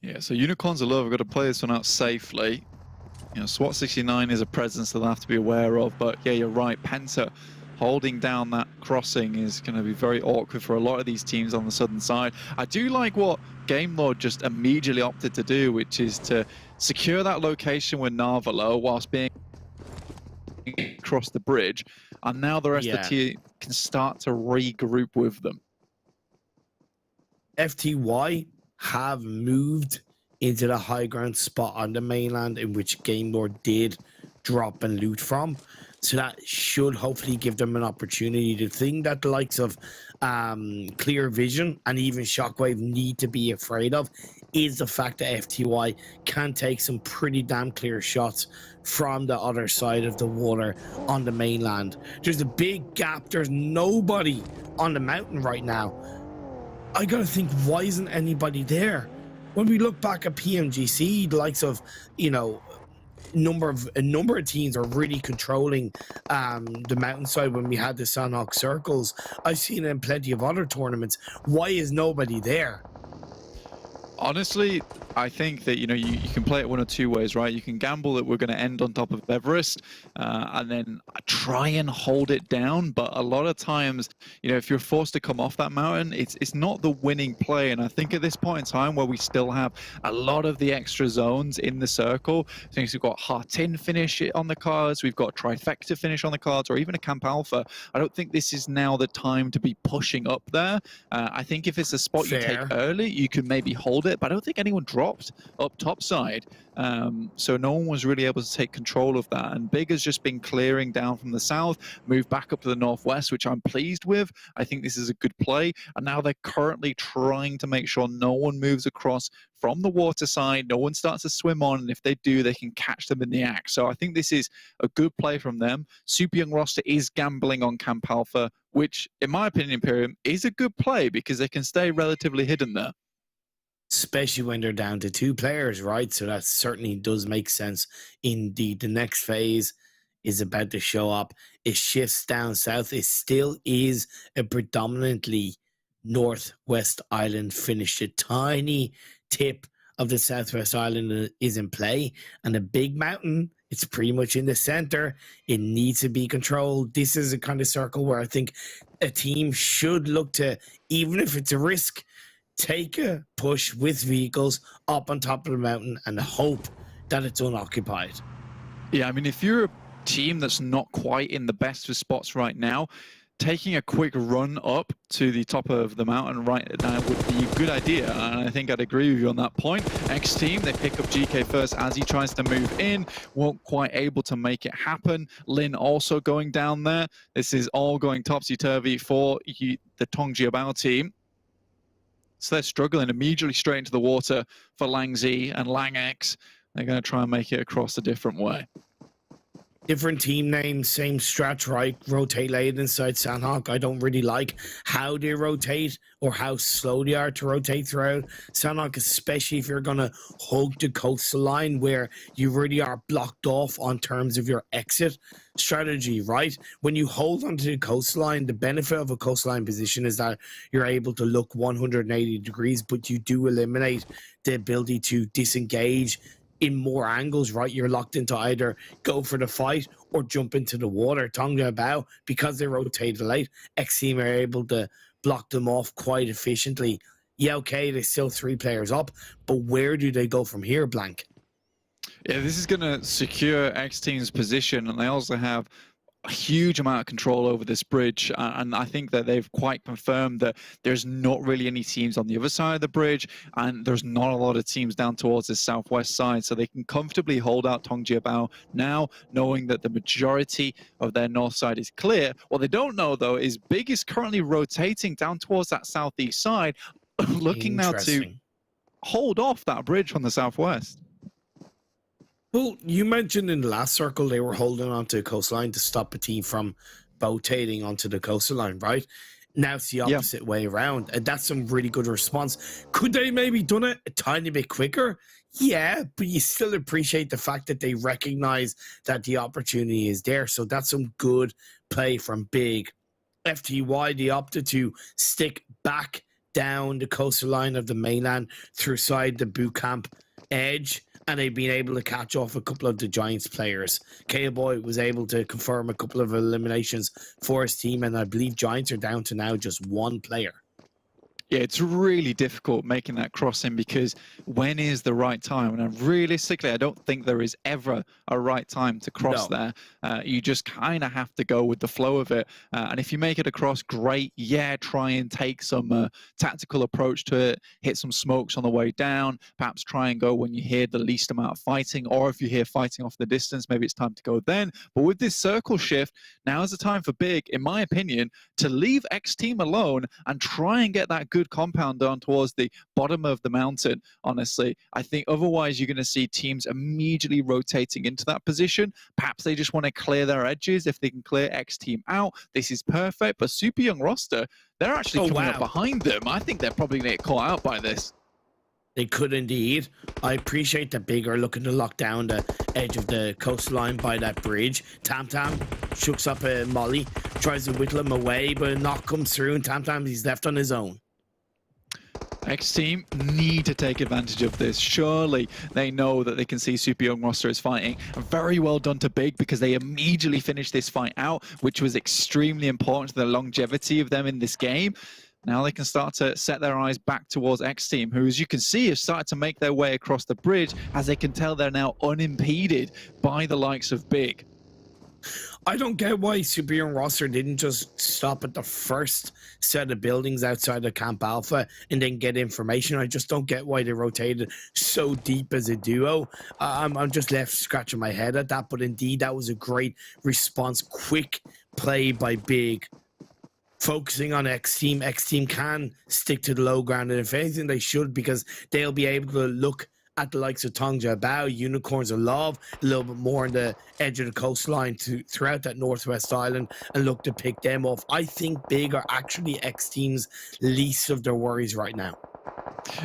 Yeah, so Unicorns of Love have got to play this one out safely. You know, SWAT 69 is a presence they'll have to be aware of, but yeah, you're right. PENTA holding down that crossing is going to be very awkward for a lot of these teams on the southern side. I do like what Game Lord just immediately opted to do, which is to secure that location with Narvalo whilst being across the bridge, and now the rest of the team can start to regroup with them. FTY have moved into the high ground spot on the mainland in which Game Lord did drop and loot from. So that should hopefully give them an opportunity. The thing that the likes of Clear Vision and even Shockwave need to be afraid of is the fact that FTY can take some pretty damn clear shots from the other side of the water on the mainland. There's a big gap. There's nobody on the mountain right now. I gotta think, why isn't anybody there? When we look back at PMGC, the likes of, you know, a number of teams are really controlling the mountainside when we had the Sanhok circles. I've seen it in plenty of other tournaments. Why is nobody there? Honestly, I think that, you know, you can play it one of 2 ways, right? You can gamble that we're going to end on top of Everest and then try and hold it down. But a lot of times, you know, if you're forced to come off that mountain, it's not the winning play. And I think at this point in time where we still have a lot of the extra zones in the circle, I think we've got Hartin finish on the cards, we've got Trifecta finish on the cards, or even a Camp Alpha. I don't think this is now the time to be pushing up there. I think if it's a spot you take early, you can maybe hold it, but I don't think anyone dropped up topside. So no one was really able to take control of that. And Big has just been clearing down from the south, moved back up to the northwest, which I'm pleased with. I think this is a good play. And now they're currently trying to make sure no one moves across from the water side, no one starts to swim on, and if they do, they can catch them in the act. So I think this is a good play from them. Super Young roster is gambling on Camp Alpha, which, in my opinion, Imperium, is a good play because they can stay relatively hidden there. Especially when they're down to 2 players, right? So that certainly does make sense. Indeed, the next phase is about to show up. It shifts down south. It still is a predominantly Northwest Island finish. A tiny tip of the Southwest Island is in play, and the big mountain, it's pretty much in the center. It needs to be controlled. This is a kind of circle where I think a team should look to, even if it's a risk, take a push with vehicles up on top of the mountain and hope that it's unoccupied. Yeah, I mean, if you're a team that's not quite in the best of spots right now, taking a quick run up to the top of the mountain right now would be a good idea, and I think I'd agree with you on that point. XTEAM, they pick up GK first as he tries to move in, won't quite able to make it happen. Lin also going down there. This is all going topsy-turvy for the Tongjiabao team. So they're struggling immediately straight into the water for Langzi and Langex. They're going to try and make it across a different way. Different team names, same strat, right? Rotate late inside Sanhok. I don't really like how they rotate or how slow they are to rotate throughout Sanhok, especially if you're going to hug the coastal line where you really are blocked off on terms of your exit strategy, right? When you hold onto the coastline, the benefit of a coastline position is that you're able to look 180 degrees, but you do eliminate the ability to disengage in more angles, right? You're locked into either go for the fight or jump into the water. Tongjiabao, because they rotated late, XTEAM are able to block them off quite efficiently. Yeah, okay, there's still 3 players up, but where do they go from here, Blank? Yeah, this is going to secure XTEAM's position, and they also have a huge amount of control over this bridge, and I think that they've quite confirmed that there's not really any teams on the other side of the bridge, and there's not a lot of teams down towards the southwest side, so they can comfortably hold out TJB now, knowing that the majority of their north side is clear. What they don't know, though, is Big is currently rotating down towards that southeast side, looking now to hold off that bridge from the southwest. Well, you mentioned in the last circle they were holding onto the coastline to stop a team from rotating onto the coastline, right? Now it's the opposite way around, and that's some really good response. Could they maybe done it a tiny bit quicker? Yeah, but you still appreciate the fact that they recognize that the opportunity is there. So that's some good play from Big. FTY, they opted to stick back down the coastal line of the mainland through side the boot camp edge, and they've been able to catch off a couple of the Giants players. K-Boy was able to confirm a couple of eliminations for his team, and I believe Giants are down to now just one player. Yeah, it's really difficult making that crossing, because when is the right time? And realistically, I don't think there is ever a right time to cross there. You just kind of have to go with the flow of it. And if you make it across, great. Yeah, try and take some tactical approach to it, hit some smokes on the way down, perhaps try and go when you hear the least amount of fighting, or if you hear fighting off the distance, maybe it's time to go then. But with this circle shift, now is the time for Big, in my opinion, to leave XTEAM alone and try and get that good compound down towards the bottom of the mountain. Honestly, I think otherwise you're going to see teams immediately rotating into that position. Perhaps they just want to clear their edges. If they can clear XTEAM out, this is perfect. But Super Young roster, they're actually coming up behind them. I think they're probably going to get caught out by this. They could indeed. I appreciate that Big are looking to lock down the edge of the coastline by that bridge. Tam shooks up a molly, tries to whittle him away, but a knock comes through, and Tam he's left on his own. XTEAM need to take advantage of this. Surely they know that they can see Super Young roster is fighting. Very well done to Big, because they immediately finished this fight out, which was extremely important to the longevity of them in this game. Now they can start to set their eyes back towards XTEAM, who, as you can see, have started to make their way across the bridge, as they can tell they're now unimpeded by the likes of Big. I don't get why Super Young roster didn't just stop at the first set of buildings outside of Camp Alpha and then get information. I just don't get why they rotated so deep as a duo. I'm just left scratching my head at that, but indeed that was a great response. Quick play by Big, focusing on XTEAM. XTEAM can stick to the low ground, and if anything they should, because they'll be able to look at the likes of TJB, Unicorns of Love, a little bit more on the edge of the coastline throughout that northwest island, and look to pick them off. I think Big are actually XTEAM's least of their worries right now.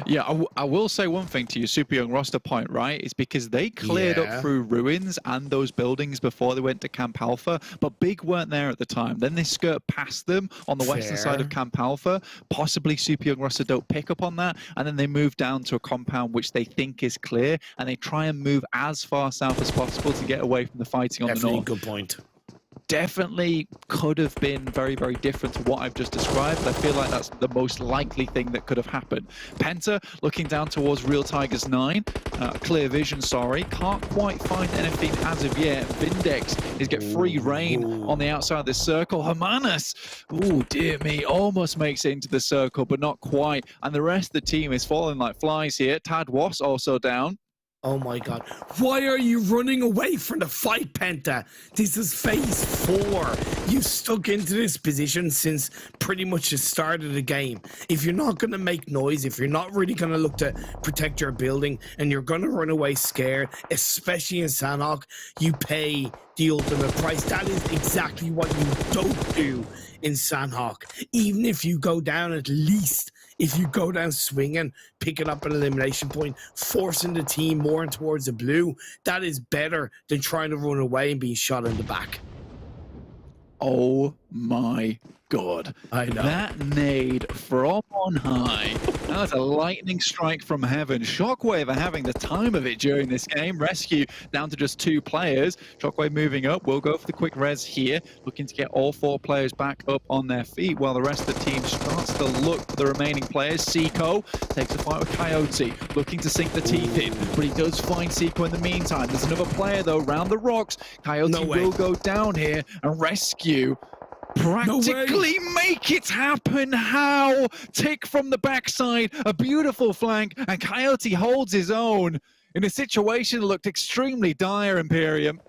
Yeah, I will say one thing to your Super Young roster point, right? It's because they cleared up through ruins and those buildings before they went to Camp Alpha, but Big weren't there at the time. Then they skirt past them on the western side of Camp Alpha. Possibly Super Young roster don't pick up on that, and then they move down to a compound which they think is clear, and they try and move as far south as possible to get away from the fighting on the north. Good point. Definitely could have been very, very different to what I've just described. I feel like that's the most likely thing that could have happened. Penta looking down towards Real Tigers 9. Clear vision, sorry. Can't quite find anything as of yet. Vindex is get free reign on the outside of this circle. Hermanas, oh dear me, almost makes it into the circle, but not quite. And the rest of the team is falling like flies here. Tad Was also down. Oh my god. Why are you running away from the fight, Penta? This is phase 4. You've stuck into this position since pretty much the start of the game. If you're not going to make noise, if you're not really going to look to protect your building, and you're going to run away scared, especially in Sanhok, you pay the ultimate price. That is exactly what you don't do in Sanhok. Even if you go down, at least if you go down swinging, picking up an elimination point, forcing the team more towards the blue, that is better than trying to run away and being shot in the back. Oh my God. I know. That nade from on high. That was a lightning strike from heaven. Shockwave are having the time of it during this game. RESQ down to just 2 players. Shockwave moving up. We'll go for the quick res here. Looking to get all 4 players back up on their feet while the rest of the team starts to look for the remaining players. Seiko takes a fight with Coyote. Looking to sink the teeth in. But he does find Seiko in the meantime. There's another player though round the rocks. Coyote will go down here and RESQ practically make it happen. How? Tick from the backside, a beautiful flank, and Coyote holds his own in a situation that looked extremely dire, Imperium.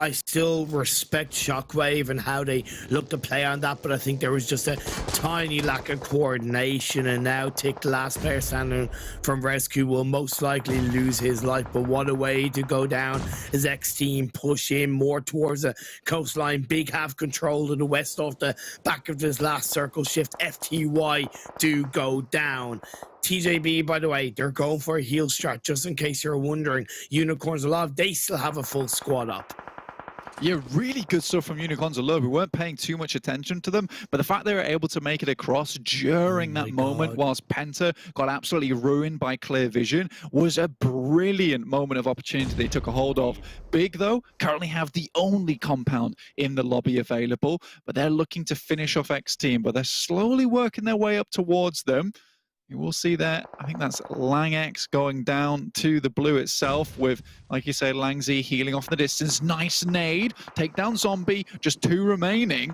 I still respect Shockwave and how they look to play on that, but I think there was just a tiny lack of coordination, and now Tick, the last player standing from RESQ, will most likely lose his life. But what a way to go down as XTEAM push in more towards the coastline. Big have control to the west off the back of this last circle shift. FTY do go down. TJB, by the way, they're going for a heal strat, just in case you're wondering. Unicorns Alive, they still have a full squad up. Yeah, really good stuff from Unicorns of Love. We weren't paying too much attention to them, but the fact they were able to make it across during that moment whilst PENTA got absolutely ruined by clear vision was a brilliant moment of opportunity they took a hold of. Big, though, currently have the only compound in the lobby available, but they're looking to finish off XTEAM, but they're slowly working their way up towards them. You will see there, I think that's LangX going down to the blue itself with, like you say, Langz healing off the distance. Nice nade. Take down Zombie. Just 2 remaining.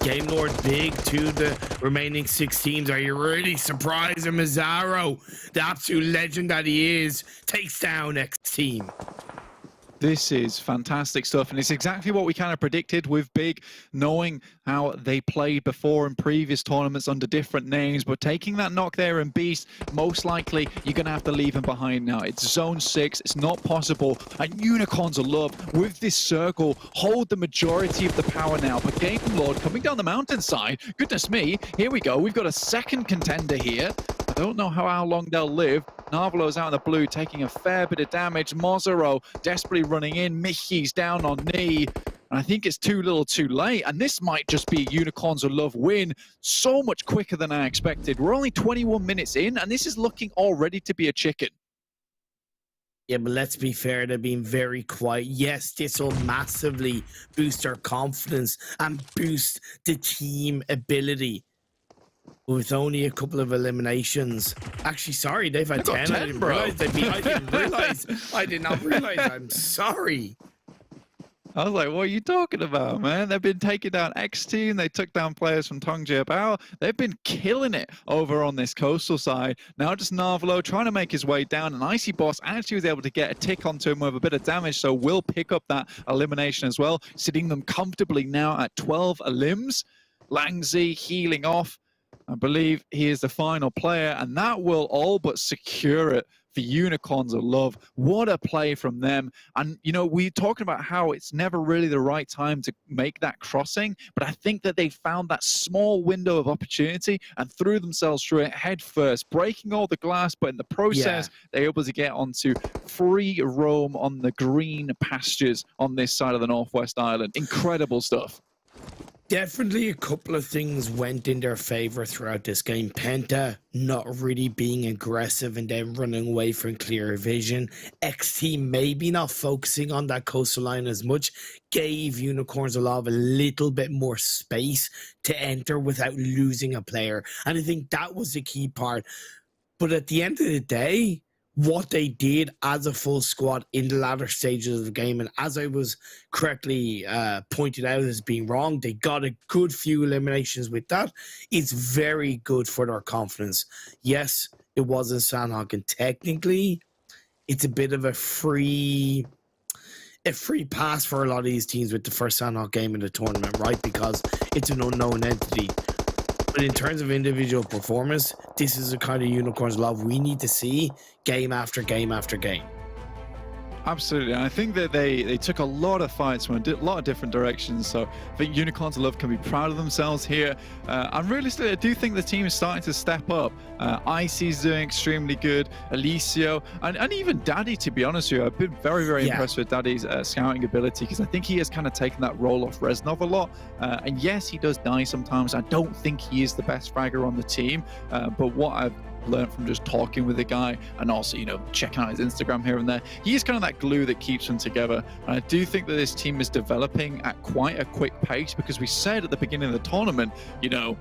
Game Lord Big to the remaining 16s. Are you really surprised? And Mazzaro, the absolute legend that he is, takes down XTEAM. This is fantastic stuff, and it's exactly what we kind of predicted with Big, knowing how they played before in previous tournaments under different names, but taking that knock there in Beast, most likely you're going to have to leave him behind now. It's Zone 6, it's not possible, and Unicorns of Love, with this circle, hold the majority of the power now, but Game Lord coming down the mountainside, goodness me, here we go, we've got a second contender here. I don't know how long they'll live. Narvalo's out in the blue, taking a fair bit of damage. Mozaro desperately running in. Michi's down on knee. And I think it's too little too late. And this might just be Unicorns of Love win so much quicker than I expected. We're only 21 minutes in, and this is looking already to be a chicken. Yeah, but let's be fair, they're being very quiet. Yes, this will massively boost their confidence and boost the team ability. With only a couple of eliminations. Actually, sorry, they've had 10. I didn't realize they'd be. I didn't realize. I did not realize. I'm sorry. I was like, what are you talking about, man? They've been taking down XTEAM. They took down players from Tongji Bao. They've been killing it over on this coastal side. Now just Narvalo trying to make his way down. And Icy Boss actually was able to get a tick onto him with a bit of damage, so will pick up that elimination as well, sitting them comfortably now at 12 elims. Langz healing off. I believe he is the final player, and that will all but secure it for Unicorns of Love. What a play from them. And, you know, we're talking about how it's never really the right time to make that crossing, but I think that they found that small window of opportunity and threw themselves through it head first, breaking all the glass, but in the process, they're able to get onto free roam on the green pastures on this side of the Northwest Island. Incredible stuff. Definitely a couple of things went in their favor throughout this game. PENTA not really being aggressive and then running away from clear vision. XTEAM maybe not focusing on that coastal line as much, gave Unicorns of Love a little bit more space to enter without losing a player. And I think that was the key part. But at the end of the day, what they did as a full squad in the latter stages of the game, and as I was correctly pointed out as being wrong, they got a good few eliminations with that. It's very good for their confidence. Yes, it was in Sanhok, and technically it's a bit of a free pass for a lot of these teams with the first Sanhok game in the tournament, right? Because it's an unknown entity. But in terms of individual performance, this is the kind of Unicorns Love we need to see game after game after game. Absolutely, and I think that they took a lot of fights from a lot of different directions. So I think Unicorns of Love can be proud of themselves here. And realistically, I do think the team is starting to step up. Icy's doing extremely good. Alicio and even Daddy, to be honest with you, I've been very impressed with Daddy's scouting ability, because I think he has kind of taken that role off Reznov a lot. And yes, he does die sometimes. I don't think he is the best fragger on the team, but what I've learned from just talking with the guy and also, you know, checking out his Instagram here and there, he's kind of that glue that keeps them together. And I do think that this team is developing at quite a quick pace, because we said at the beginning of the tournament, you know,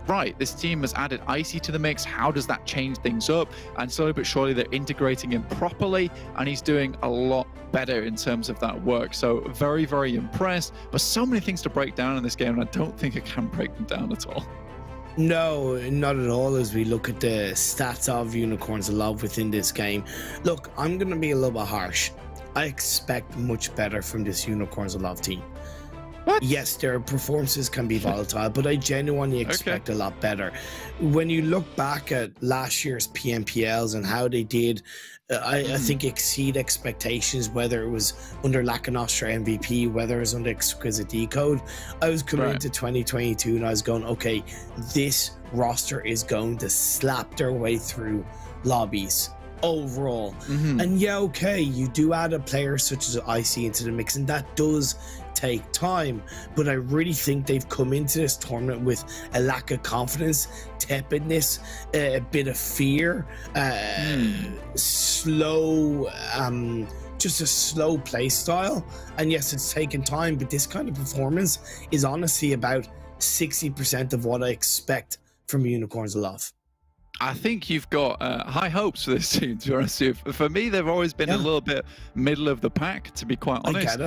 right, this team has added Icy to the mix. How does that change things up? And slowly but surely they're integrating him properly, and he's doing a lot better in terms of that work. So very impressed, but so many things to break down in this game, and I don't think I can break them down at all. No, not at all. As we look at the stats of Unicorns of Love within this game, look, I'm going to be a little bit harsh. I expect much better from this Unicorns of Love team. What? Yes, their performances can be volatile, but I genuinely expect a lot better. When you look back at last year's PMPLs and how they did, I think exceed expectations, whether it was under Lacanostra MVP, whether it was under Exquisite Decode. I was coming into 2022 and I was going, okay, this roster is going to slap their way through lobbies overall. And yeah, okay, you do add a player such as IC into the mix, and that does take time, but I really think they've come into this tournament with a lack of confidence, tepidness, a bit of fear, slow, just a slow play style. And yes, it's taken time, but this kind of performance is honestly about 60% of what I expect from Unicorns of Love. I think you've got high hopes for this team, to be honest with you. For me, they've always been a little bit middle of the pack, to be quite honest.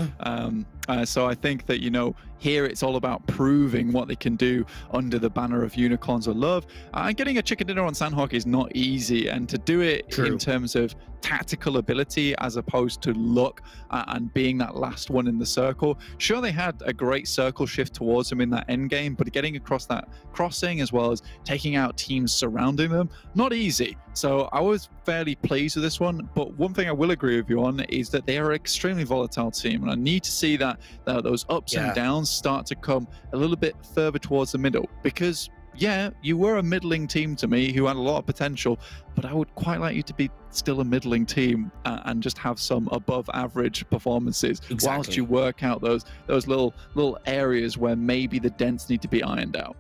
So I think that, you know, here it's all about proving what they can do under the banner of Unicorns of Love. And getting a chicken dinner on Sanhok is not easy, and to do it in terms of tactical ability as opposed to luck and being that last one in the circle. Sure, they had a great circle shift towards them in that end game, but getting across that crossing as well as taking out teams surrounding them, not easy. So I was fairly pleased with this one, but one thing I will agree with you on is that they are an extremely volatile team, and I need to see that those ups and downs start to come a little bit further towards the middle, because yeah, you were a middling team to me who had a lot of potential, but I would quite like you to be still a middling team and just have some above average performances whilst you work out those little areas where maybe the dents need to be ironed out.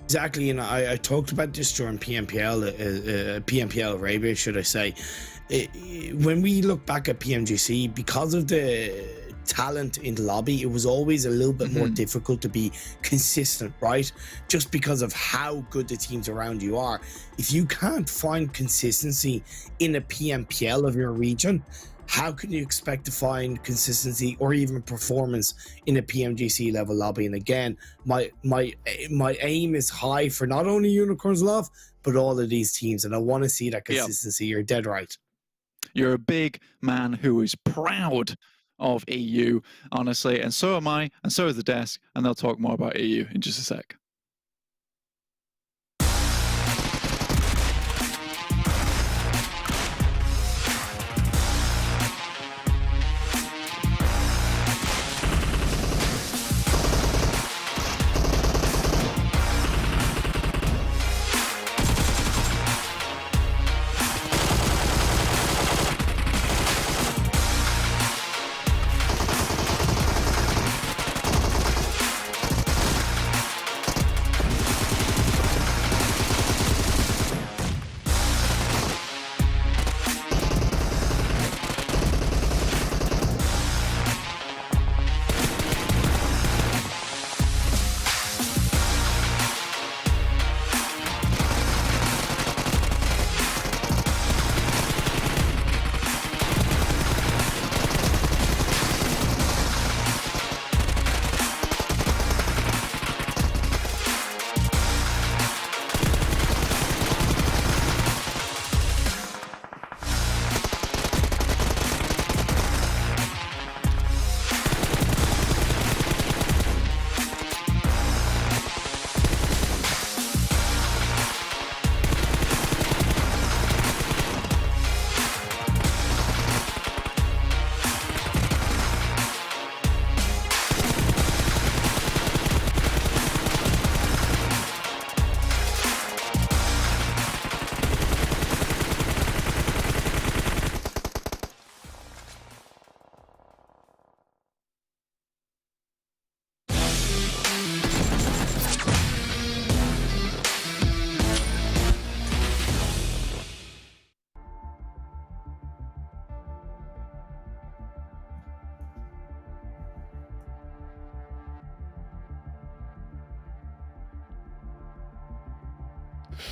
Exactly, and I talked about this during PMPL Arabia, should I say. When we look back at PMGC, because of the talent in the lobby, it was always a little bit more difficult to be consistent, right? Just because of how good the teams around you are. If you can't find consistency in a PMPL of your region, how can you expect to find consistency or even performance in a PMGC level lobby? And again, my aim is high for not only Unicorns Love, but all of these teams, and I want to see that consistency. You're dead right. You're a big man who is proud of EU, honestly, and so am I, and so is the desk, and they'll talk more about EU in just a sec.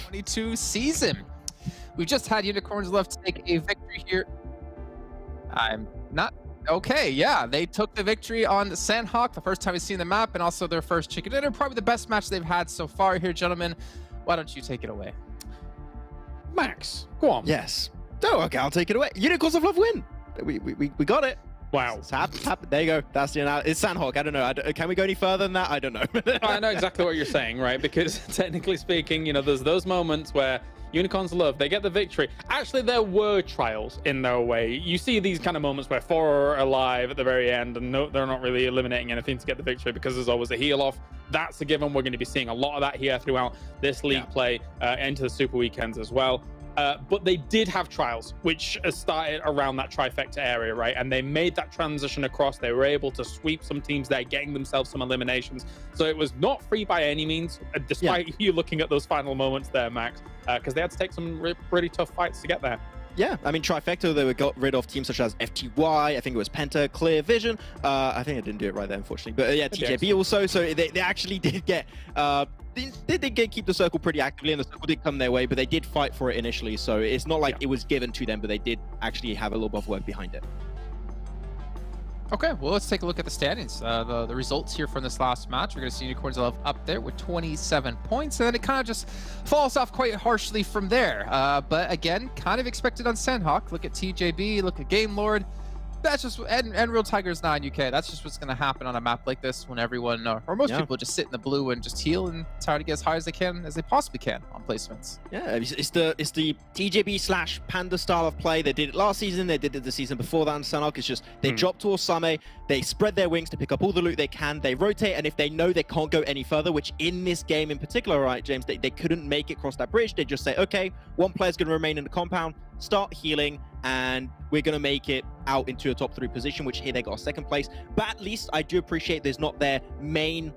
22 season. We've just had Unicorns Love to take a victory here. I'm not okay. Yeah, they took the victory on Sanhok, the first time we've seen the map, and also their first chicken dinner. Probably the best match they've had so far here, gentlemen. Why don't you take it away? Max, go on. Yes. Oh, okay, I'll take it away. Unicorns of Love win. We got it. Wow. It's happened. There you go. That's the analysis. It's Sanhok. I don't know. Can we go any further than that? I don't know. I know exactly what you're saying, right? Because technically speaking, you know, there's those moments where Unicorns Love, they get the victory. Actually, there were trials in their way. You see these kind of moments where 4 are alive at the very end, and no, they're not really eliminating anything to get the victory because there's always a heal off. That's a given. We're going to be seeing a lot of that here throughout this league play into the Super Weekends as well. But they did have trials, which started around that trifecta area, right? And they made that transition across. They were able to sweep some teams there, getting themselves some eliminations. So it was not free by any means, despite you looking at those final moments there, Max, because they had to take some pretty tough fights to get there. Yeah, I mean, trifecta, they got rid of teams such as FTY, I think it was PENTA, Clear Vision. I think I didn't do it right there, unfortunately. But yeah, TJB also. So they actually did get... They did keep the circle pretty actively, and the circle did come their way, but they did fight for it initially. So it's not like it was given to them, but they did actually have a little bit of work behind it. Okay, well, let's take a look at the standings. The results here from this last match. We're going to see Unicorns Love up there with 27 points, and then it kind of just falls off quite harshly from there. But again, kind of expected on Sanhok. Look at TJB, look at Game Lord. That's just, and Real Tigers 9 UK, that's just what's going to happen on a map like this when everyone, or most people just sit in the blue and just heal and try to get as high as they can, as they possibly can on placements. Yeah, it's the TJB / Panda style of play. They did it last season, they did it the season before that on Sanhok. It's just, they drop to Osame, they spread their wings to pick up all the loot they can, they rotate, and if they know they can't go any further, which in this game in particular, right, James, they couldn't make it across that bridge, they just say, okay, one player's going to remain in the compound, start healing, and we're going to make it out into a top 3 position, which here they got a 2nd place. But at least I do appreciate there's not their main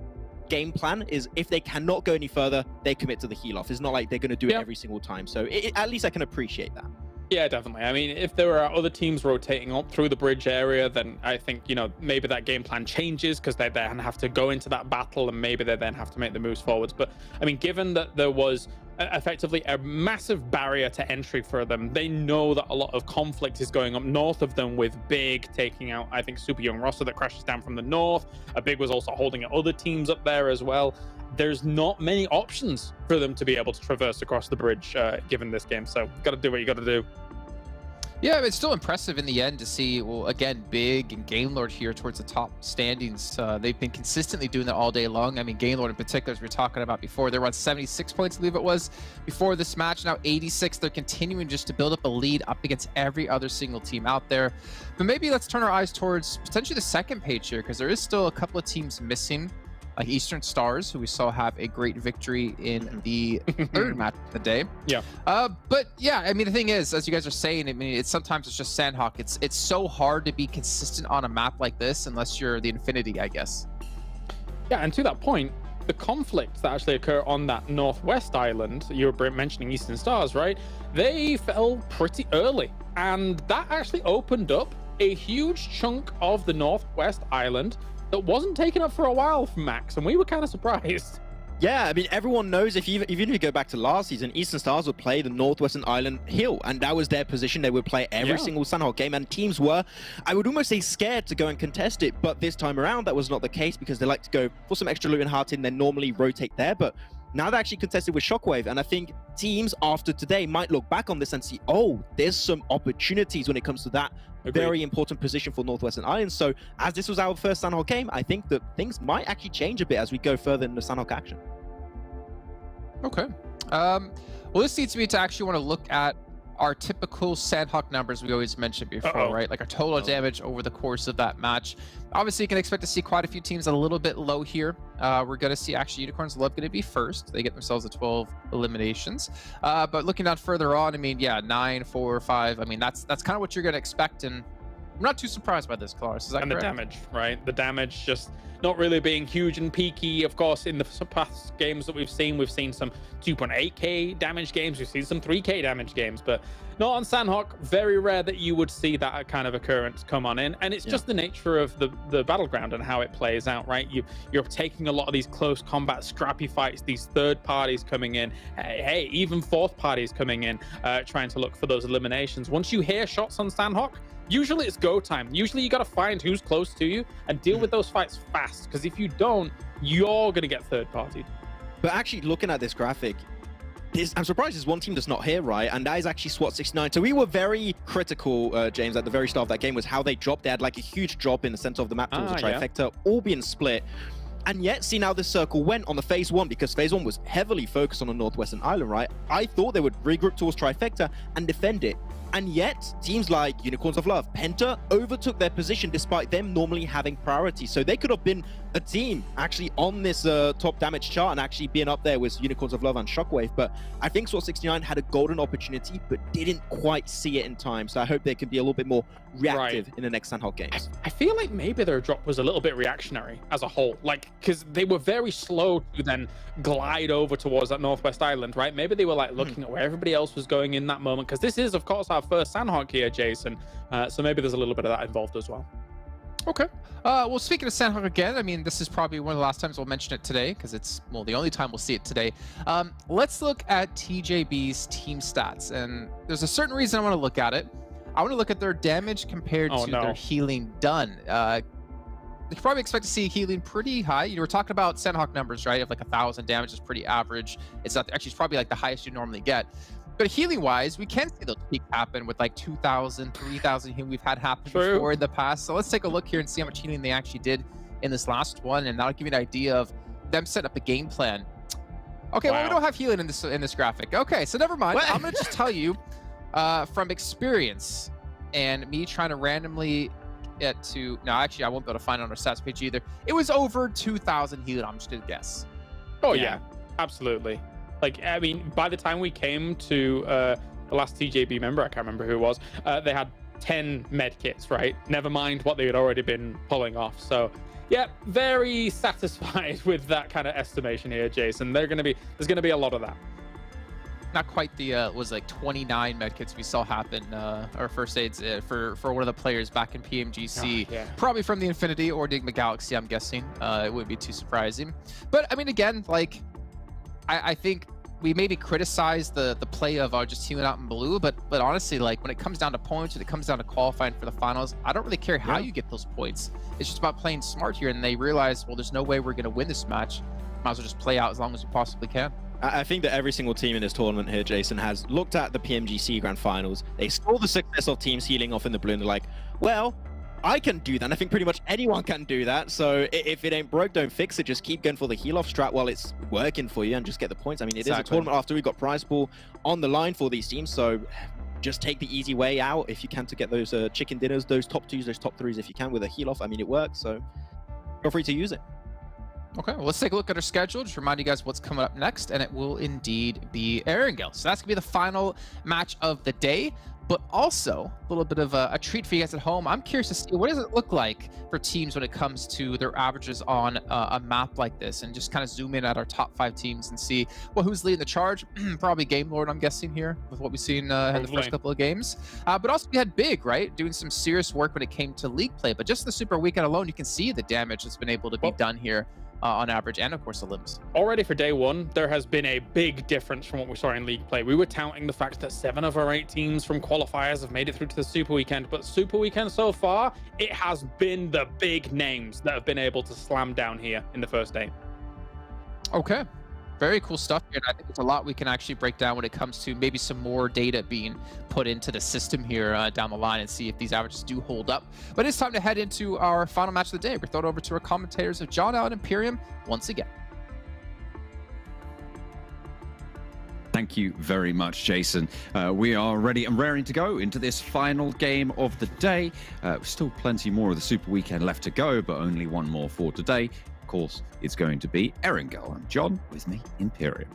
game plan, is if they cannot go any further, they commit to the heal off. It's not like they're going to do it every single time. So at least I can appreciate that. Yeah, definitely. I mean, if there are other teams rotating up through the bridge area, then I think, you know, maybe that game plan changes because they then have to go into that battle and maybe they then have to make the moves forwards. But I mean, given that there was effectively a massive barrier to entry for them, they know that a lot of conflict is going up north of them, with Big taking out, I think, Super Young roster that crashes down from the north. A Big was also holding other teams up there as well. There's not many options for them to be able to traverse across the bridge given this game. So got to do what you got to do. Yeah, it's still impressive in the end to see, well, again, Big and Game Lord here towards the top standings. They've been consistently doing that all day long. I mean, Game Lord in particular, as we were talking about before, they were on 76 points, I believe it was, before this match. Now 86. They're continuing just to build up a lead up against every other single team out there. But maybe let's turn our eyes towards potentially the second page here, because there is still a couple of teams missing, like Eastern Stars, who we saw have a great victory in the 3rd match of the day. Yeah. But yeah, I mean, the thing is, as you guys are saying, I mean, sometimes it's just Sanhok. It's so hard to be consistent on a map like this unless you're the Infinity, I guess. Yeah, and to that point, the conflicts that actually occur on that northwest island, you were mentioning Eastern Stars, right? They fell pretty early, and that actually opened up a huge chunk of the northwest island that wasn't taken up for a while from Max, and we were kind of surprised. Yeah, I mean, everyone knows even if you go back to last season, Eastern Stars would play the Northwestern Island Hill, and that was their position. They would play every single Sanhok game, and teams were, I would almost say, scared to go and contest it. But this time around, that was not the case, because they like to go for some extra loot and heart in, then normally rotate there. But now they're actually contested with Shockwave, and I think teams after today might look back on this and see, oh, there's some opportunities when it comes to that very important position for Northwestern Islands. So as this was our first Sanhok game, I think that things might actually change a bit as we go further in the Sanhok action. Okay. Well, this leads me to actually want to look at our typical Sanhok numbers we always mentioned before, right? Like our total damage over the course of that match. Obviously, you can expect to see quite a few teams a little bit low here. We're going to see actually Unicorns Love going to be first. They get themselves a 12 eliminations. But looking down further on, I mean, yeah, 9, 4, 5. I mean, that's kind of what you're going to expect. And I'm not too surprised by this, Klaus. Is that And correct? the damage, right? The damage just not really being huge and peaky. Of course, in the past games that we've seen some 2.8k damage games, we've seen some 3k damage games, but not on Sanhok. Very rare that you would see that kind of occurrence come on in, and it's just the nature of the battleground and how it plays out, right? You're taking a lot of these close combat, scrappy fights, these third parties coming in, hey, even fourth parties coming in, trying to look for those eliminations. Once you hear shots on Sanhok, usually it's go time. Usually you got to find who's close to you and deal with those fights fast, because if you don't, you're going to get third partied. But actually, looking at this graphic, I'm surprised there's one team that's not here, right? And that is actually SWAT69. So we were very critical, James, at the very start of that game, was how they dropped. They had like a huge drop in the center of the map towards the trifecta, all being split. And yet, see, now this circle went on the phase one, because phase one was heavily focused on the northwestern island, right? I thought they would regroup towards trifecta and defend it. And yet, teams like Unicorns of Love, PENTA, overtook their position despite them normally having priority. So they could have been a team actually on this top damage chart and actually being up there with Unicorns of Love and Shockwave. But I think SWAT69 had a golden opportunity, but didn't quite see it in time. So I hope they can be a little bit more reactive in the next Sanhok games. I feel like maybe their drop was a little bit reactionary as a whole, like, because they were very slow to then glide over towards that northwest island, right? Maybe they were like looking at where everybody else was going in that moment, because this is, of course, our first Sanhok here, Jason. So maybe there's a little bit of that involved as well. Okay. Well, speaking of Sanhok again, I mean, this is probably one of the last times we'll mention it today, because it's, well, the only time we'll see it today. Let's look at TJB's team stats, and there's a certain reason I want to look at it. I want to look at their damage compared to their healing done. You can probably expect to see healing pretty high. You were talking about Sanhok numbers, right? Of like 1,000 damage is pretty average. It's not, actually, it's probably like the highest you normally get. But healing wise, we can see those peaks happen with like 2,000, 3,000 healing we've had happen before in the past. So let's take a look here and see how much healing they actually did in this last one, and that'll give you an idea of them setting up a game plan. Okay, well, we don't have healing in this graphic. Okay, so never mind. I'm gonna just tell you from experience and me trying to randomly get to, no, actually I won't be able to find it on our stats page either. It was over 2,000 healing. I'm just gonna guess. Oh yeah, absolutely. Like, I mean, by the time we came to the last TJB member, I can't remember who it was, they had 10 med kits, right? Never mind what they had already been pulling off. So yeah, very satisfied with that kind of estimation here, Jason. There's gonna be a lot of that. Not quite the was like 29 medkits we saw happen our first aids for one of the players back in PMGC, probably from the Infinity or Enigma Galaxy, I'm guessing. It wouldn't be too surprising. But I mean, again, like I think we maybe criticize the play of just healing out in blue, but honestly, like when it comes down to points, when it comes down to qualifying for the finals, I don't really care how you get those points. It's just about playing smart here, and they realize, well, there's no way we're going to win this match. Might as well just play out as long as we possibly can. I think that every single team in this tournament here, Jason, has looked at the PMGC Grand Finals. They saw the success of teams healing off in the blue, and they're like, well, I can do that. And I think pretty much anyone can do that. So if it ain't broke, don't fix it. Just keep going for the heal off strat while it's working for you and just get the points. I mean, it is a tournament after we got prize pool on the line for these teams. So just take the easy way out if you can to get those chicken dinners, those top twos, those top threes if you can with a heal off. I mean, it works. So feel free to use it. Okay, well, let's take a look at our schedule. Just remind you guys what's coming up next, and it will indeed be Erangel. So that's going to be the final match of the day, but also a little bit of a treat for you guys at home. I'm curious to see, what does it look like for teams when it comes to their averages on a map like this, and just kind of zoom in at our top 5 teams and see, well, who's leading the charge? Probably Game Lord, I'm guessing, here, with what we've seen in the first couple of games. But also we had Big, right, doing some serious work when it came to league play. But just the Super Weekend alone, you can see the damage that's been able to be done here. On average, and of course the limbs. Already for day one, there has been a big difference from what we saw in league play. We were touting the fact that 7 of our 8 teams from qualifiers have made it through to the Super Weekend, but Super Weekend so far, it has been the big names that have been able to slam down here in the first day. Okay. Very cool stuff here, and I think there's a lot we can actually break down when it comes to maybe some more data being put into the system here down the line, and see if these averages do hold up. But it's time to head into our final match of the day. We're throwing over to our commentators of John out Imperium once again. Thank you very much, Jason. We are ready and raring to go into this final game of the day. Still plenty more of the Super Weekend left to go, but only one more for today. Of course, it's going to be Erangel. I'm John, with me, Imperium.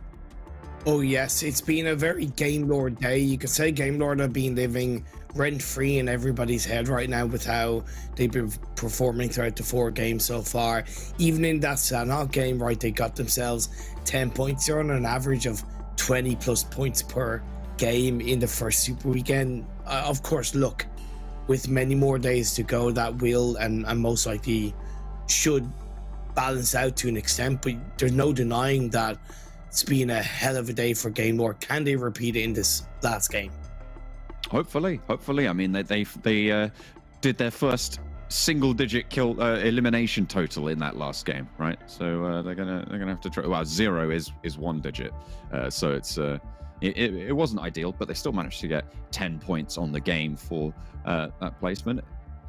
Oh yes, it's been a very Game Lord day. You could say Game Lord have been living rent-free in everybody's head right now with how they've been performing throughout the 4 games so far. Even in that Sanhok game, right, they got themselves 10 points. They're on an average of 20 plus points per game in the first Super Weekend. Of course, look, with many more days to go, that will and most likely should balance out to an extent, but there's no denying that it's been a hell of a day for Game Lord. Can they repeat it in this last game? Hopefully. I mean, they did their first single-digit kill elimination total in that last game, right? So they're gonna have to try. Well, 0 is 1 digit, so it's it wasn't ideal, but they still managed to get 10 points on the game for that placement.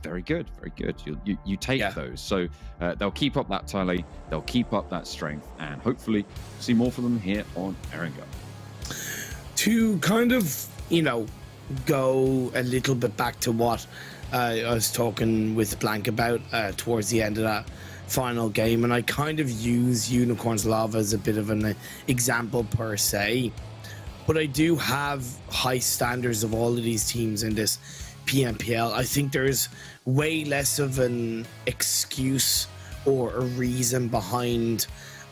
Very good, very good. You take those. So they'll keep up that tally, they'll keep up that strength, and hopefully see more from them here on Erangel. To kind of, go a little bit back to what I was talking with Blank about towards the end of that final game, and I kind of use Unicorns Lava as a bit of an example per se, but I do have high standards of all of these teams in this PMPL. I think there's way less of an excuse or a reason behind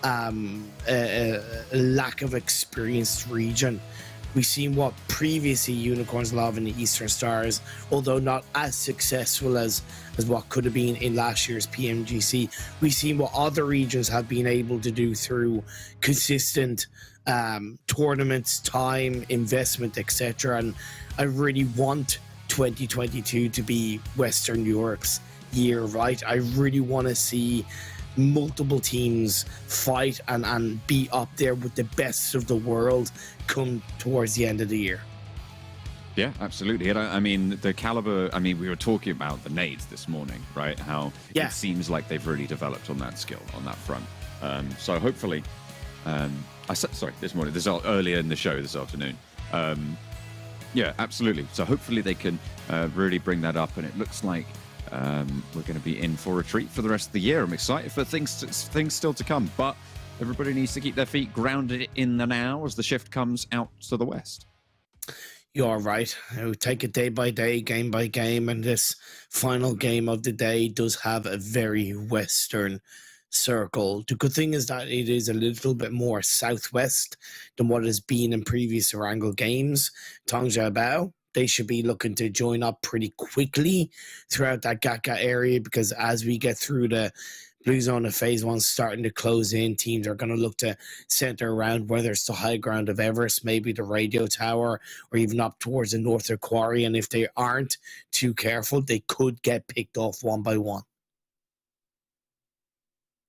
a lack of experienced region. We've seen what previously Unicorns Lava and the Eastern Stars, although not as successful as what could have been in last year's PMGC, we've seen what other regions have been able to do through consistent tournaments, time, investment, etc. And I really want 2022 to be Western Europe's year, right? I really want to see multiple teams fight and be up there with the best of the world come towards the end of the year. Yeah, absolutely. And I mean, the caliber, we were talking about the nades this morning, right? How it seems like they've really developed on that skill, on that front. So hopefully, this morning, earlier in the show this afternoon. Yeah, absolutely. So hopefully they can really bring that up, and it looks like we're going to be in for a treat for the rest of the year. I'm excited for things still to come, but everybody needs to keep their feet grounded in the now as the shift comes out to the west. You're right. I would take it day by day, game by game, and this final game of the day does have a very Western circle. The good thing is that it is a little bit more southwest than what has been in previous Erangel games. Tongjiabao, they should be looking to join up pretty quickly throughout that Gaka area, because as we get through the Blue Zone of Phase 1 starting to close in, teams are going to look to center around, whether it's the high ground of Everest, maybe the radio tower, or even up towards the north of Quarry. And if they aren't too careful, they could get picked off one by one.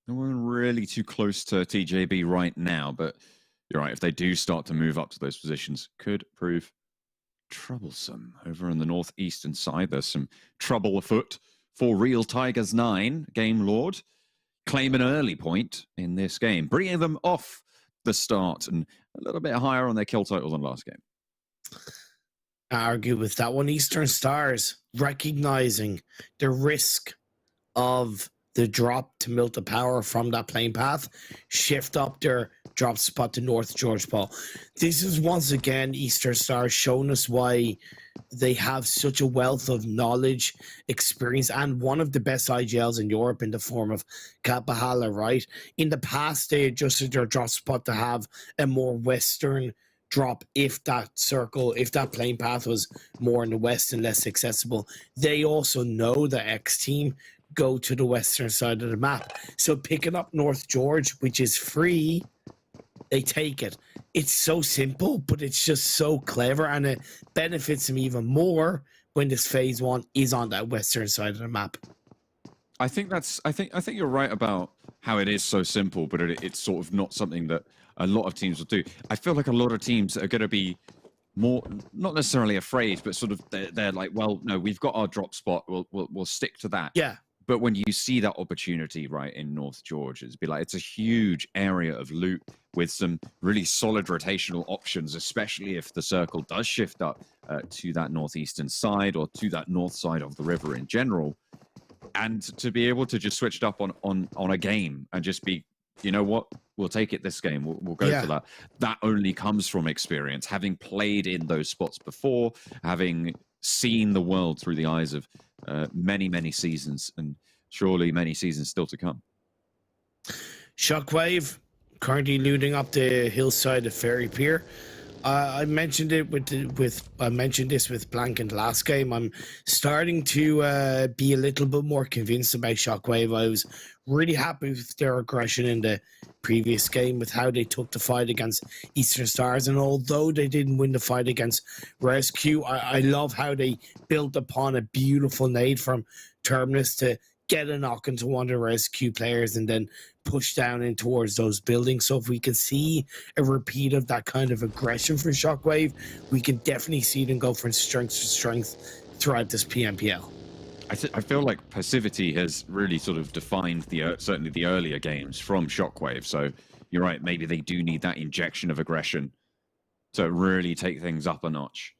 No one really too close to TJB right now, but you're right. If they do start to move up to those positions, could prove troublesome. Over on the northeastern side, there's some trouble afoot for Real Tigers 9. Game Lord claim an early point in this game, bringing them off the start and a little bit higher on their kill totals than last game. I argue with that one. Eastern Stars recognizing the risk of the drop to Milta Power from that plane path, shift up their drop spot to North George Paul. This is once again Eastern Stars showing us why they have such a wealth of knowledge, experience, and one of the best IGLs in Europe in the form of Kapahala, right? In the past, they adjusted their drop spot to have a more Western drop if that plane path was more in the west and less accessible. They also know the XTEAM go to the western side of the map. So picking up North George, which is free, they take it. It's so simple, but it's just so clever, and it benefits them even more when this phase 1 is on that western side of the map. I think you're right about how it is so simple, but it's sort of not something that a lot of teams will do. I feel like a lot of teams are going to be more, not necessarily afraid, but sort of they're like, well, no, we've got our drop spot. We'll stick to that. Yeah. But when you see that opportunity right in North George, it's a huge area of loot with some really solid rotational options, especially if the circle does shift up to that northeastern side or to that north side of the river in general. And to be able to just switch it up on a game and just be you know what? We'll take it this game. We'll go for that. That only comes from experience, having played in those spots before, having seen the world through the eyes of many, many seasons, and surely many seasons still to come. Shockwave, currently looting up the hillside of Ferry Pier. I mentioned it I mentioned this with Blank in the last game. I'm starting to be a little bit more convinced about Shockwave. I was really happy with their aggression in the previous game, with how they took the fight against Eastern Stars, and although they didn't win the fight against RESQ, I love how they built upon a beautiful nade from Terminus to get a knock into one of the RESQ players and then push down in towards those buildings. So if we can see a repeat of that kind of aggression for Shockwave, we can definitely see them go from strength to strength throughout this PMPL. I feel like passivity has really sort of defined certainly the earlier games from Shockwave. So you're right, maybe they do need that injection of aggression to really take things up a notch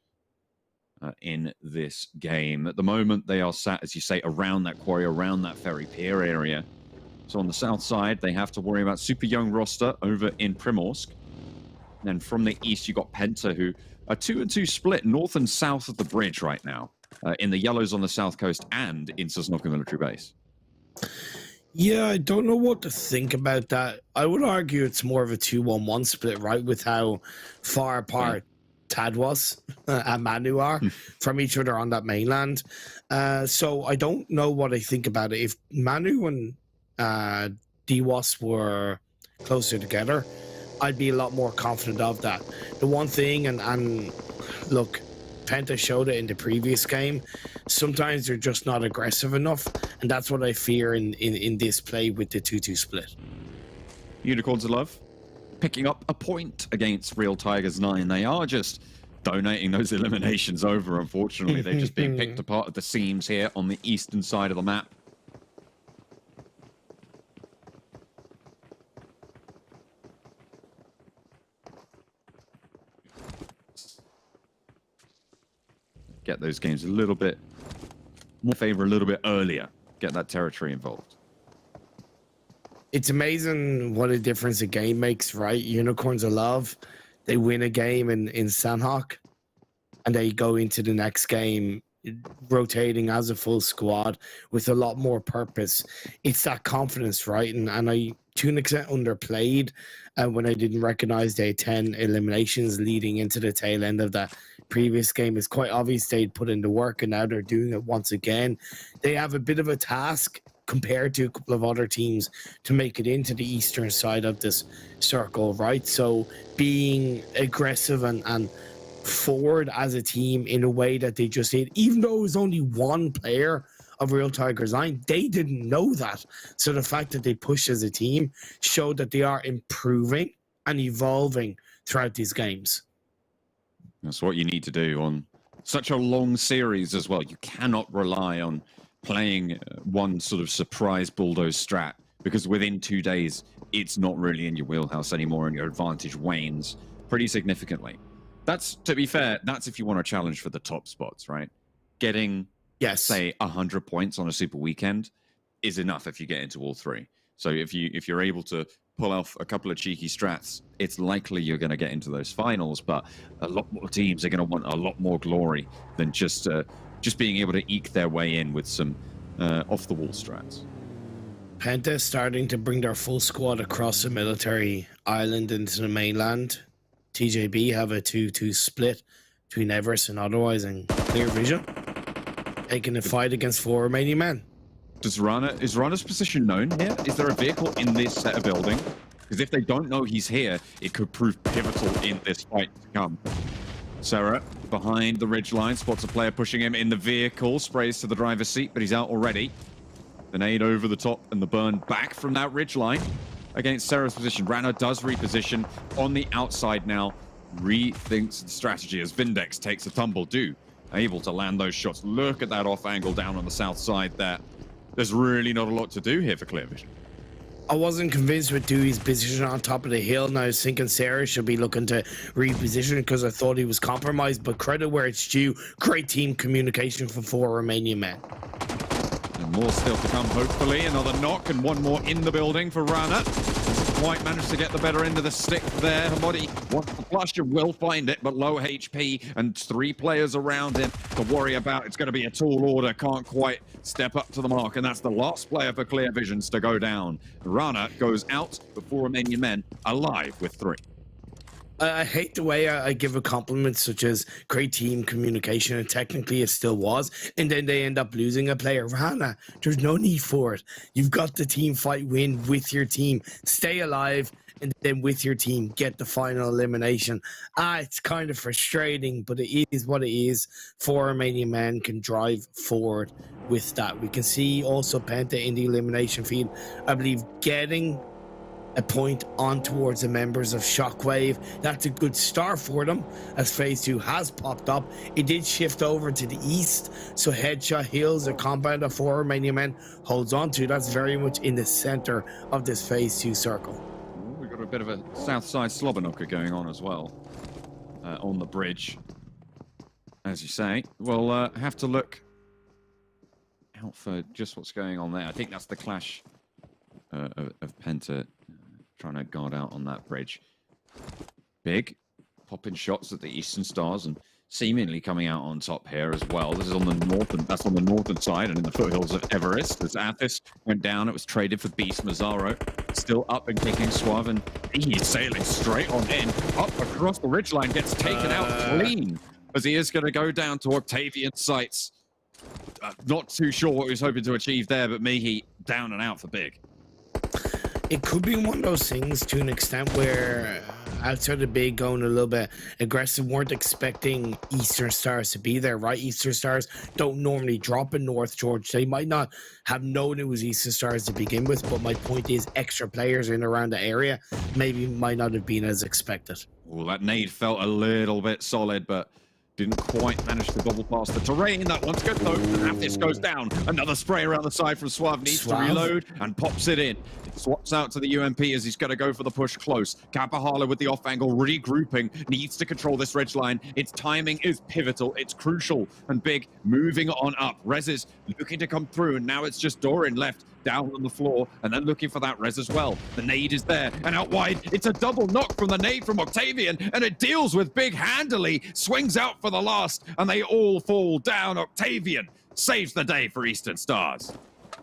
in this game. At the moment, they are sat, as you say, around that quarry, around that Ferry Pier area. So on the south side, they have to worry about super young roster over in Primorsk. And then from the east, you got PENTA, who are 2-2 split north and south of the bridge right now, in the yellows on the south coast and in Sanhok military base. Yeah, I don't know what to think about that. I would argue it's more of a 2-1-1 split, right, with how far apart Tad was and Manu are from each other on that mainland. So I don't know what I think about it. If Manu and DWAS were closer together, I'd be a lot more confident of that. The one thing, and look, PENTA showed it in the previous game, sometimes they're just not aggressive enough, and that's what I fear in this play with the 2-2 split. Unicorns of Love picking up a point against Real Tigers 9. They are just donating those eliminations over, unfortunately. They're just being picked apart at the seams here on the eastern side of the map. Get those games a little bit more favor a little bit earlier. Get that territory involved. It's amazing what a difference a game makes, right? Unicorns of Love, they win a game in Sanhok, and they go into the next game rotating as a full squad with a lot more purpose. It's that confidence, right? And I, to an extent, underplayed when I didn't recognize they had 10 eliminations leading into the tail end of that previous game. It's quite obvious they'd put in the work, and now they're doing it once again. They have a bit of a task compared to a couple of other teams to make it into the eastern side of this circle, right? So being aggressive and forward as a team in a way that they just did, even though it was only one player of Real Tigers 9, they didn't know that. So the fact that they pushed as a team showed that they are improving and evolving throughout these games. That's what you need to do on such a long series as well. You cannot rely on playing one sort of surprise bulldoze strat, because within 2 days, it's not really in your wheelhouse anymore and your advantage wanes pretty significantly. That's, to be fair, that's if you want to challenge for the top spots, right? Getting, say, 100 points on a super weekend is enough if you get into all three. So if you're able to pull off a couple of cheeky strats, it's likely you're going to get into those finals, but a lot more teams are going to want a lot more glory than just being able to eke their way in with some off-the-wall strats. PENTA starting to bring their full squad across the military island into the mainland. TJB have a 2-2 split between Everest and Otherwise and Clear Vision, taking a fight against 4 Romanian Men. Is Rana's position known here? Is there a vehicle in this set of building? Because if they don't know he's here, it could prove pivotal in this fight to come. Sarah, behind the ridgeline, spots a player pushing him in the vehicle, sprays to the driver's seat, but he's out already. The nade over the top and the burn back from that ridgeline against Sarah's position. Rana does reposition on the outside now, rethinks the strategy as Vindex takes a tumble. Able to land those shots. Look at that off angle down on the south side there. There's really not a lot to do here for Clear Vision. I wasn't convinced with Dewey's position on top of the hill, and I was thinking Sarah should be looking to reposition because I thought he was compromised, but credit where it's due. Great team communication for 4 Romanian Men. And more still to come, hopefully. Another knock and one more in the building for Rana. Doesn't quite manage to get the better end of the stick there. Hamodi wants the flush and will find it, but low HP and 3 players around him to worry about. It's going to be a tall order. Can't quite step up to the mark, and that's the last player for Clear Visions to go down. Rana goes out before Romanian Men alive with 3. I hate the way I give a compliment such as great team communication, and technically it still was, and then they end up losing a player. Rana, there's no need for it. You've got the team fight win with your team. Stay alive, and then with your team, get the final elimination. It's kind of frustrating, but it is what it is. 4 Romanian Men can drive forward with that. We can see also PENTA in the elimination feed, I believe, getting a point on towards the members of Shockwave. That's a good start for them as phase 2 has popped up. It did shift over to the east, so Headshot Hills, a compound of 4 Romanian Men holds on to. That's very much in the center of this phase 2 circle. We've got a bit of a south side slobberknocker going on as well on the bridge. As you say, we'll have to look out for just what's going on there. I think that's the clash of PENTA trying to guard out on that bridge. Big popping shots at the Eastern Stars and seemingly coming out on top here as well. This is on the northern, that's on the northern side and in the foothills of Everest. As Athis went down, it was traded for Beast Mazzaro. Still up and kicking Suave, and he's sailing straight on in. Up across the ridgeline, gets taken out clean as he is going to go down to Octavian's sights. Not too sure what he was hoping to achieve there, but Mihi down and out for Big. It could be one of those things to an extent where outside of Big going a little bit aggressive, weren't expecting Eastern Stars to be there, right? Eastern Stars don't normally drop in North George. They might not have known it was Eastern Stars to begin with, but my point is extra players in around the area maybe might not have been as expected. Well, that nade felt a little bit solid, but didn't quite manage to bubble past the terrain. That one's good though. And Athis goes down. Another spray around the side from Suave. Needs to reload and pops it in. It swaps out to the UMP as he's going to go for the push close. Kapahala with the off angle, regrouping. Needs to control this ridge line. Its timing is pivotal. It's crucial. And Big moving on up. Rez is looking to come through. And now it's just Doran left down on the floor and then looking for that res as well. The nade is there and out wide. It's a double knock from the nade from Octavian and it deals with Big handily. Swings out for the last and they all fall down. Octavian saves the day for Eastern Stars.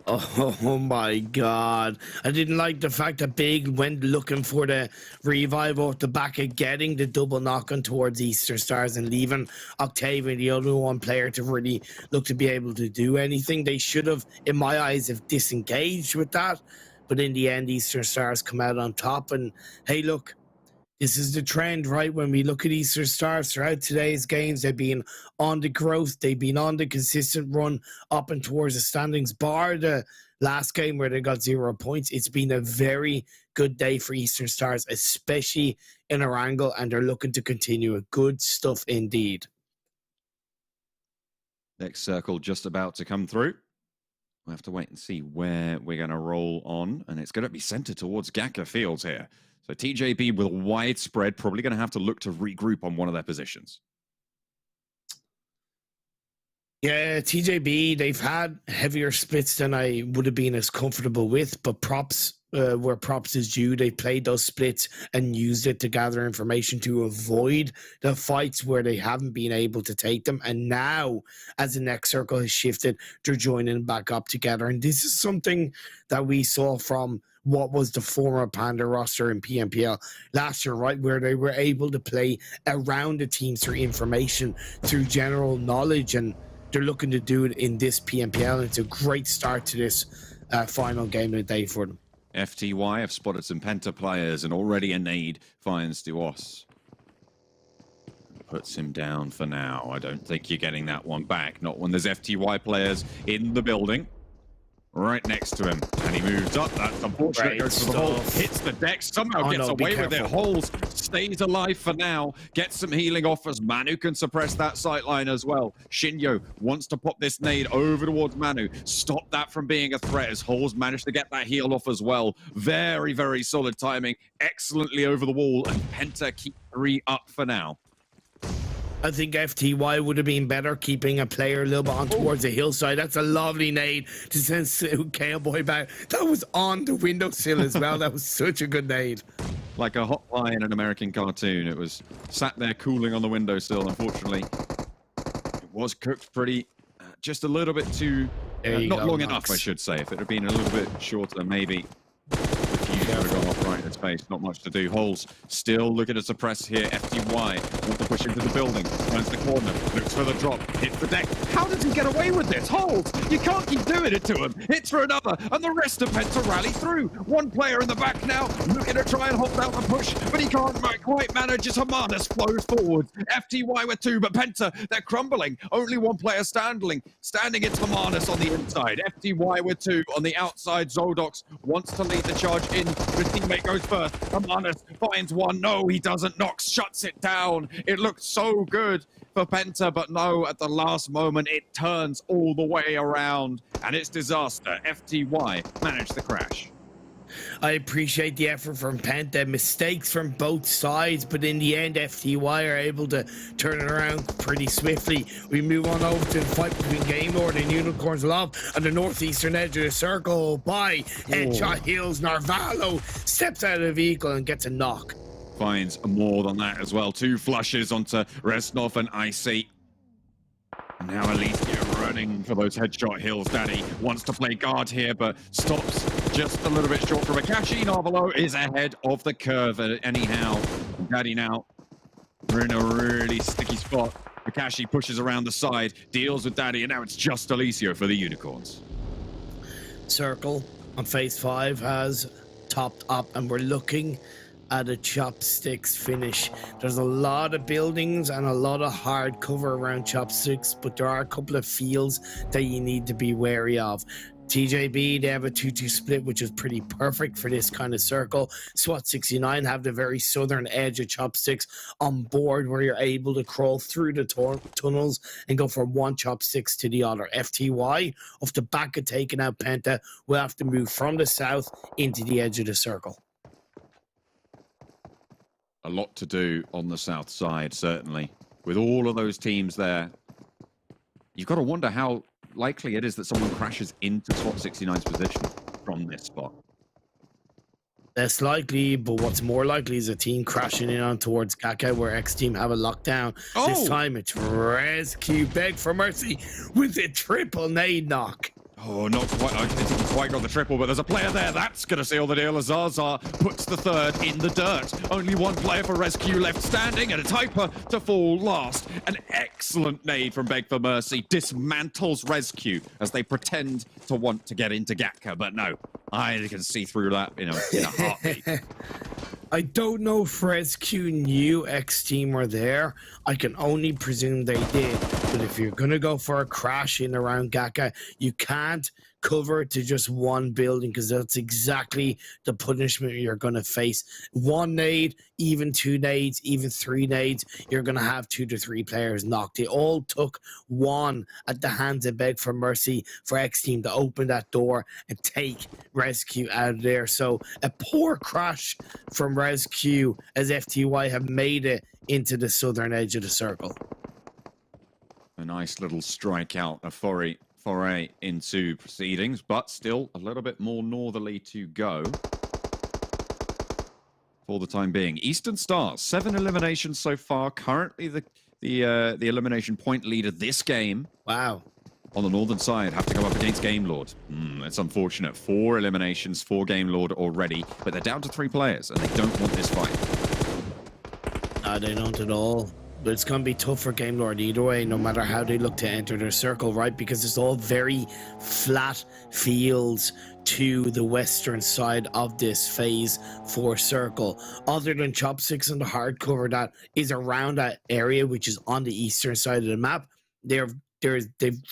Oh my god. I didn't like the fact that Big went looking for the revive off the back of getting the double knock on towards Eastern Stars and leaving Octavian, the other one player, to really look to be able to do anything. They should have, in my eyes, have disengaged with that. But in the end, Eastern Stars come out on top. And hey, look, this is the trend, right? When we look at Eastern Stars throughout today's games, they've been on the growth. They've been on the consistent run up and towards the standings, bar the last game where they got 0 points. It's been a very good day for Eastern Stars, especially in Erangel, and they're looking to continue it. Good stuff indeed. Next circle just about to come through. We'll have to wait and see where we're going to roll on, and it's going to be centered towards Gaka Fields here. So TJB with a wide spread, probably going to have to look to regroup on one of their positions. Yeah, TJB, they've had heavier splits than I would have been as comfortable with, but props where props is due. They played those splits and used it to gather information to avoid the fights where they haven't been able to take them. And now, as the next circle has shifted, they're joining back up together. And this is something that we saw from what was the former Panda roster in PMPL last year, right? Where they were able to play around the teams through information, through general knowledge, and they're looking to do it in this PMPL. And it's a great start to this final game of the day for them. FTY have spotted some Penta players and already a nade finds Duos. Puts him down for now. I don't think you're getting that one back. Not when there's FTY players in the building. Right next to him, and he moves up. That's unfortunate. Goes for the hole, hits the deck, somehow gets away with it. Holds, stays alive for now. Gets some healing off as Manu can suppress that sightline as well. Shinyo wants to pop this nade over towards Manu. Stop that from being a threat as Holes managed to get that heal off as well. Very, very solid timing. Excellently over the wall, and Penta keep 3 up for now. I think FTY would have been better keeping a player a little bit on towards the hillside. That's a lovely nade to send Cowboy back. That was on the windowsill as well. That was such a good nade. Like a hot fly in an American cartoon. It was sat there cooling on the windowsill. Unfortunately, it was cooked pretty, just a little bit too, not long enough, I should say. If it had been a little bit shorter, maybe. Would have gone off right in its face. Not much to do. Holes still looking to suppress here. FTY want to push into the building. Turns the corner. Looks for the drop. Hits the deck. How does he get away with this? Holes! You can't keep doing it to him. Hits for another. And the rest of PENTA rally through. One player in the back now. Looking to try and hold out the push. But he can't quite manage as Hermanus flows forward. FTY with 2. But PENTA, they're crumbling. Only one player standing. Standing it's Hermanus on the inside. FTY with 2 on the outside. Zodox wants to lead the charge in. His teammate goes first. Hermanus finds one. No, he doesn't. Nox shuts it down. It looked so good for PENTA, but no, at the last moment, it turns all the way around, and it's disaster. FTY managed the crash. I appreciate the effort from PENTA, mistakes from both sides, but in the end, FTY are able to turn it around pretty swiftly. We move on over to the fight between Game Lord and Unicorns Love on the northeastern edge of the circle. By headshot heals, Narvalo steps out of the vehicle and gets a knock. Finds more than that as well. 2 flushes onto Resnov and Icy. And now Alicia running for those headshot hills. Daddy wants to play guard here, but stops just a little bit short from Akashi. Narvalo is ahead of the curve anyhow. Daddy now, we're in a really sticky spot. Akashi pushes around the side, deals with Daddy, and now it's just Alicia for the Unicorns. Circle on phase 5 has topped up, and we're looking at a chopsticks finish. There's a lot of buildings and a lot of hard cover around chopsticks, but there are a couple of fields that you need to be wary of. TJB, they have a 2-2 split, which is pretty perfect for this kind of circle. SWAT 69 have the very southern edge of chopsticks on board, where you're able to crawl through the tunnels and go from one chopsticks to the other. FTY, off the back of taking out PENTA, will have to move from the south into the edge of the circle. A lot to do on the south side, certainly. With all of those teams there, you've got to wonder how likely it is that someone crashes into SWAT 69's position from this spot. Less likely, but what's more likely is a team crashing in on towards Kaka, where XTEAM have a lockdown. This time it's RESQ beg for mercy with a triple nade knock. Oh, not quite. I didn't quite got the triple, but there's a player there. That's going to seal the deal. Zaza puts the 3rd in the dirt. Only one player for RESQ left standing, and it's Hyper to fall last. An excellent nade from Beg for Mercy dismantles RESQ as they pretend to want to get into Gatka, but no, I can see through that in a heartbeat. I don't know if RESQ knew XTEAM were there. I can only presume they did. But if you're going to go for a crash in around Gaka, you can't cover to just one building, because that's exactly the punishment you're going to face. 1 nade, even 2 nades, even 3 nades, you're going to have 2 to 3 players knocked. They all took 1 at the hands of Beg for Mercy for XTEAM to open that door and take RESQ out of there. So a poor crash from RESQ as FTY have made it into the southern edge of the circle. A nice little strikeout, a foray into proceedings, but still a little bit more northerly to go for the time being. Eastern Stars, 7 eliminations so far. Currently the elimination point leader this game. Wow. On the northern side, have to go up against Game Lord. It's unfortunate. 4 eliminations for Game Lord already, but they're down to 3 players, and they don't want this fight. No, they don't at all. But it's going to be tough for Game Lord either way, no matter how they look to enter their circle, right? Because it's all very flat fields to the western side of this phase 4 circle. Other than chopsticks and the hard cover that is around that area, which is on the eastern side of the map, they've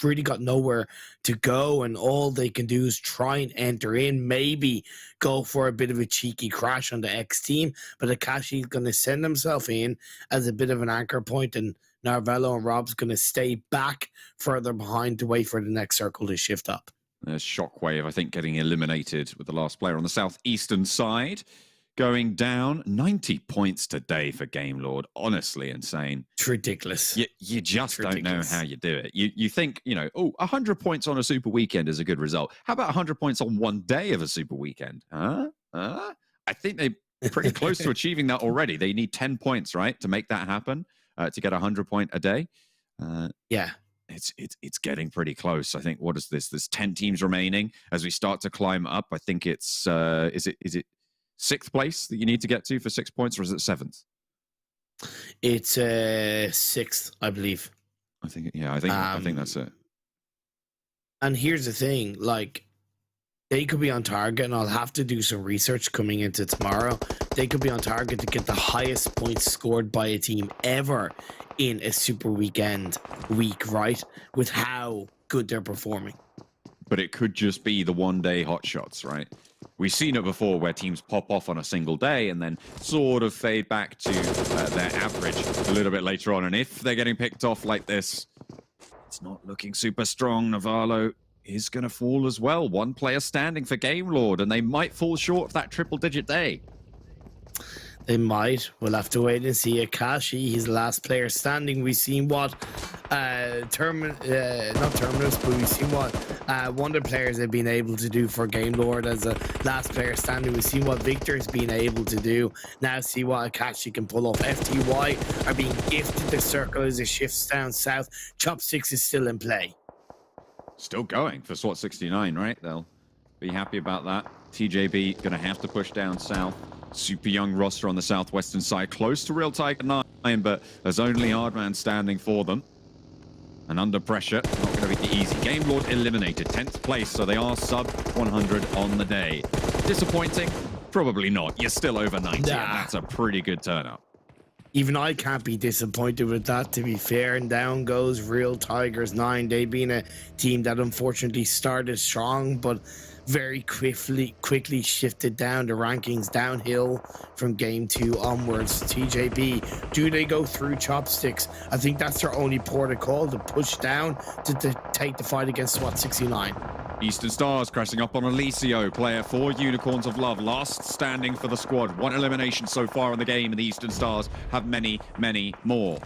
really got nowhere to go, and all they can do is try and enter in, maybe go for a bit of a cheeky crash on the X team, but Akashi's going to send himself in as a bit of an anchor point, and Narvello and Rob's going to stay back further behind to wait for the next circle to shift up. There's Shockwave, I think, getting eliminated with the last player on the southeastern side. going down. 90 points today for Game Lord. Honestly insane. It's ridiculous. You just don't know how you do it. You think, 100 points on a super weekend is a good result. How about 100 points on one day of a super weekend? I think they're pretty close to achieving that already. They need 10 points, right, to make that happen, to get 100 point a day. Yeah. It's getting pretty close. I think, what is this? There's 10 teams remaining as we start to climb up. I think it's is it 6th place that you need to get to for 6 points, or is it 7th? It's 6th, I believe. I think that's it. And here's the thing, like, they could be on target, and I'll have to do some research coming into tomorrow. They could be on target to get the highest points scored by a team ever in a super weekend week, right? With how good they're performing. But it could just be the one-day hot shots, right? We've seen it before where teams pop off on a single day and then sort of fade back to their average a little bit later on. And if they're getting picked off like this, it's not looking super strong. Navarro is going to fall as well. One player standing for Game Lord, and they might fall short of that triple-digit day. They might. We'll have to wait and see. Akashi, he's the last player standing. We've seen what not Terminus, but we've seen what one of the players have been able to do for Game Lord as a last player standing. We've seen what Victor's been able to do. Now see what Akashi can pull off. FTY are being gifted the circle as it shifts down south. Chopsticks is still in play. Still going for SWAT 69, right? They'll be happy about that. TJB going to have to push down south. Super young roster on the southwestern side, close to Real Tiger 9, but there's only Hardman standing for them. And under pressure, not going to be easy. Game Lord eliminated, 10th place, so they are sub 100 on the day. Disappointing? Probably not. You're still over 90, and that's a pretty good turnout. Even I can't be disappointed with that, to be fair. And down goes Real Tigers 9. They've been a team that unfortunately started strong, but very quickly shifted down the rankings downhill from game 2 onwards. TJB, do they go through Chopsticks? I think that's their only port of call, to push down to take the fight against SWAT 69. Eastern Stars crashing up on Alicio, player for Unicorns of Love, last standing for the squad. One elimination so far in the game, and the Eastern Stars have many, many more.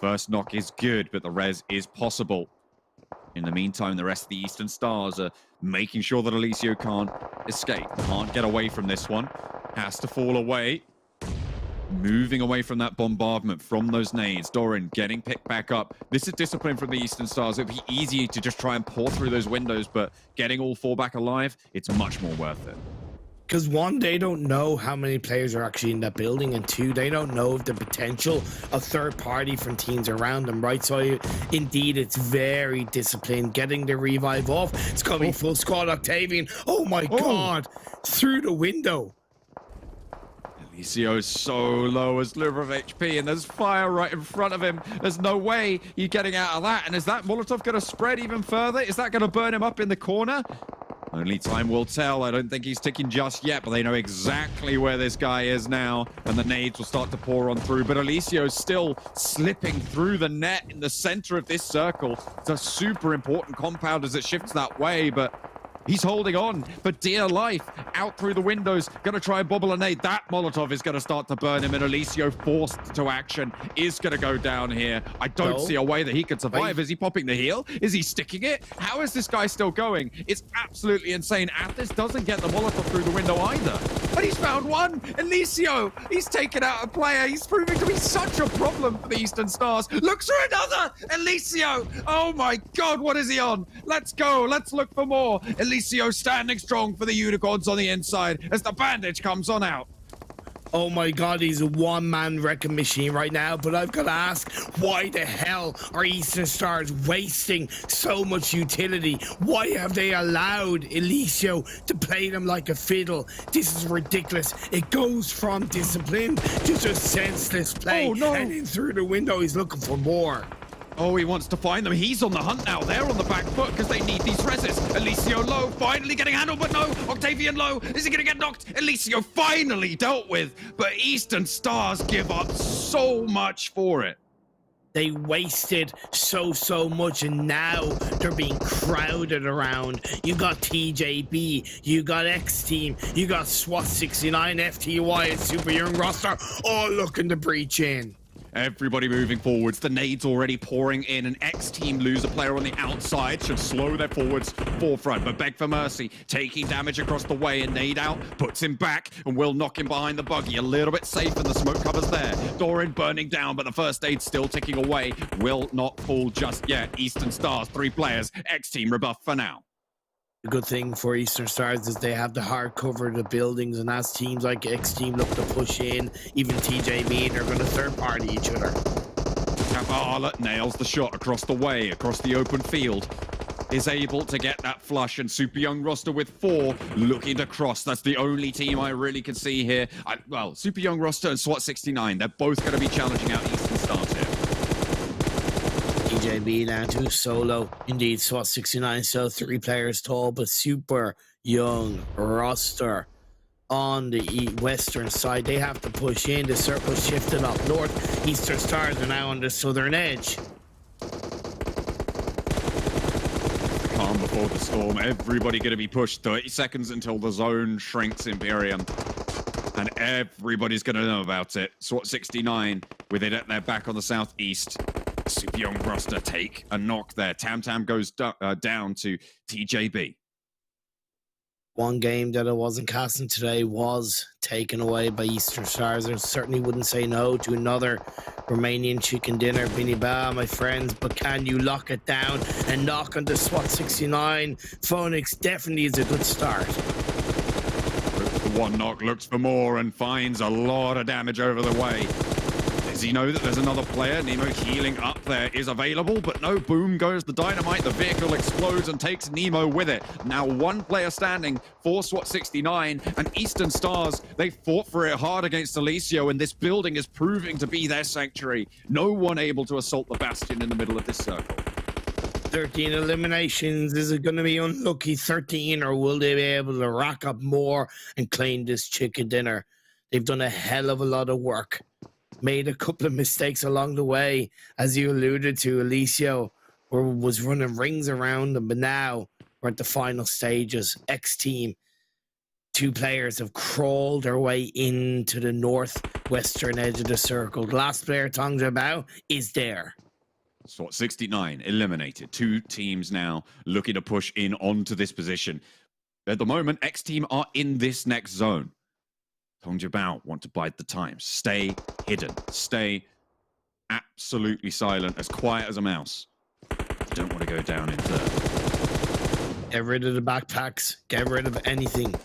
First knock is good, but the res is possible. In the meantime, the rest of the Eastern Stars are making sure that Alicio can't escape, can't get away from this one, has to fall away. Moving away from that bombardment, from those nades. Doran getting picked back up. This is discipline from the Eastern Stars. It'd be easy to just try and pour through those windows, but getting all 4 back alive, it's much more worth it. Because 1, they don't know how many players are actually in that building, and 2, they don't know the potential of third party from teams around them, right? So indeed, it's very disciplined. Getting the revive off. It's going to be full squad. Octavian, oh my God, through the window. Alicio is so low, as sliver of HP, and there's fire right in front of him. There's no way you're getting out of that. And is that Molotov going to spread even further? Is that going to burn him up in the corner? Only time will tell. I don't think he's ticking just yet, but they know exactly where this guy is now, and the nades will start to pour on through. But Alicio is still slipping through the net in the center of this circle. It's a super important compound as it shifts that way, but he's holding on for dear life. Out through the windows, going to try and bobble a nade. That Molotov is going to start to burn him, and Alicio, forced to action, is going to go down here. I don't see a way that he could survive. Is he popping the heal? Is he sticking it? How is this guy still going? It's absolutely insane. Athis doesn't get the Molotov through the window either. But he's found one. Alicio, he's taken out a player. He's proving to be such a problem for the Eastern Stars. Looks for another. Alicio. Oh my God, what is he on? Let's go. Let's look for more. Alicio standing strong for the Unicorns on the inside as the bandage comes on out. Oh my God, he's a one-man wrecking machine right now, but I've got to ask, why the hell are Eastern Stars wasting so much utility? Why have they allowed Alicio to play them like a fiddle? This is ridiculous. It goes from discipline to just senseless play. Oh, no. And in through the window, he's looking for more. Oh, he wants to find them. He's on the hunt now. They're on the back foot because they need these reses. Alicio low, finally getting handled, but no. Octavian low. Is he going to get knocked? Alicio finally dealt with, but Eastern Stars give up so much for it. They wasted so much, and now they're being crowded around. You got TJB, you got XTEAM, you got SWAT69, FTY, and Super Young roster all looking to breach in. Everybody moving forwards. The nades already pouring in. An X-Team lose a player on the outside should slow their forwards forefront. But Beg for Mercy taking damage across the way. And nade out puts him back and will knock him behind the buggy. A little bit safe and the smoke covers there. Doran burning down, but the first aid still ticking away. Will not fall just yet. Eastern Stars, 3 players. X-Team rebuff for now. The good thing for Eastern Stars is they have the hard cover of the buildings, and as teams like XTEAM look to push in, even TJB, they're going to third party each other. Kappa nails the shot across the way, across the open field. Is able to get that flush, and Super Young roster with 4 looking to cross. That's the only team I really can see here. Well, Super Young roster and SWAT69, they're both going to be challenging out Eastern Stars here. TJB down to solo. Indeed, SWAT69 still 3 players tall, but Super Young roster on the western side. They have to push in. The circle shifted up north. Eastern Stars are now on the southern edge. Calm before the storm. Everybody going to be pushed. 30 seconds until the zone shrinks, Imperium. And everybody's going to know about it. SWAT69 with it at their back on the southeast. Super Young roster take a knock there. Tam Tam goes down to TJB. One game that I wasn't casting today was taken away by Eastern Stars. I certainly wouldn't say no to another Romanian chicken dinner. Bini Ba, my friends, but can you lock it down and knock on the SWAT69? Phoenix definitely is a good start. The one knock looks for more and finds a lot of damage over the way. Does he know that there's another player? Nemo healing up there is available, but no, boom goes the dynamite. The vehicle explodes and takes Nemo with it. Now 1 player standing for SWAT69, and Eastern Stars, they fought for it hard against Alicio, and this building is proving to be their sanctuary. No one able to assault the Bastion in the middle of this circle. 13 eliminations. Is it going to be unlucky 13, or will they be able to rack up more and claim this chicken dinner? They've done a hell of a lot of work. Made a couple of mistakes along the way, as you alluded to. Alicio was running rings around them, but now we're at the final stages. XTEAM, 2 players have crawled their way into the northwestern edge of the circle. The last player, Tongja Bao, is there. SWAT69 eliminated. 2 teams now looking to push in onto this position. At the moment, XTEAM are in this next zone. Tongja Bao want to bide the time. Stay hidden. Stay absolutely silent, as quiet as a mouse. Don't want to go down into... Get rid of the backpacks. Get rid of anything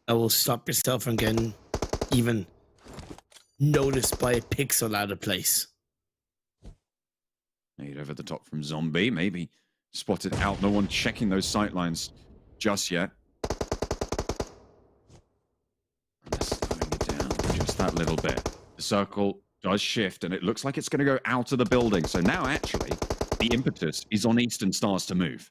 that will stop yourself from getting even noticed by a pixel out of place. Nade over the top from Zombie. Maybe spotted out. No one checking those sight lines just yet. That little bit. The circle does shift, and it looks like it's going to go out of the building. So now, actually, the impetus is on Eastern Stars to move.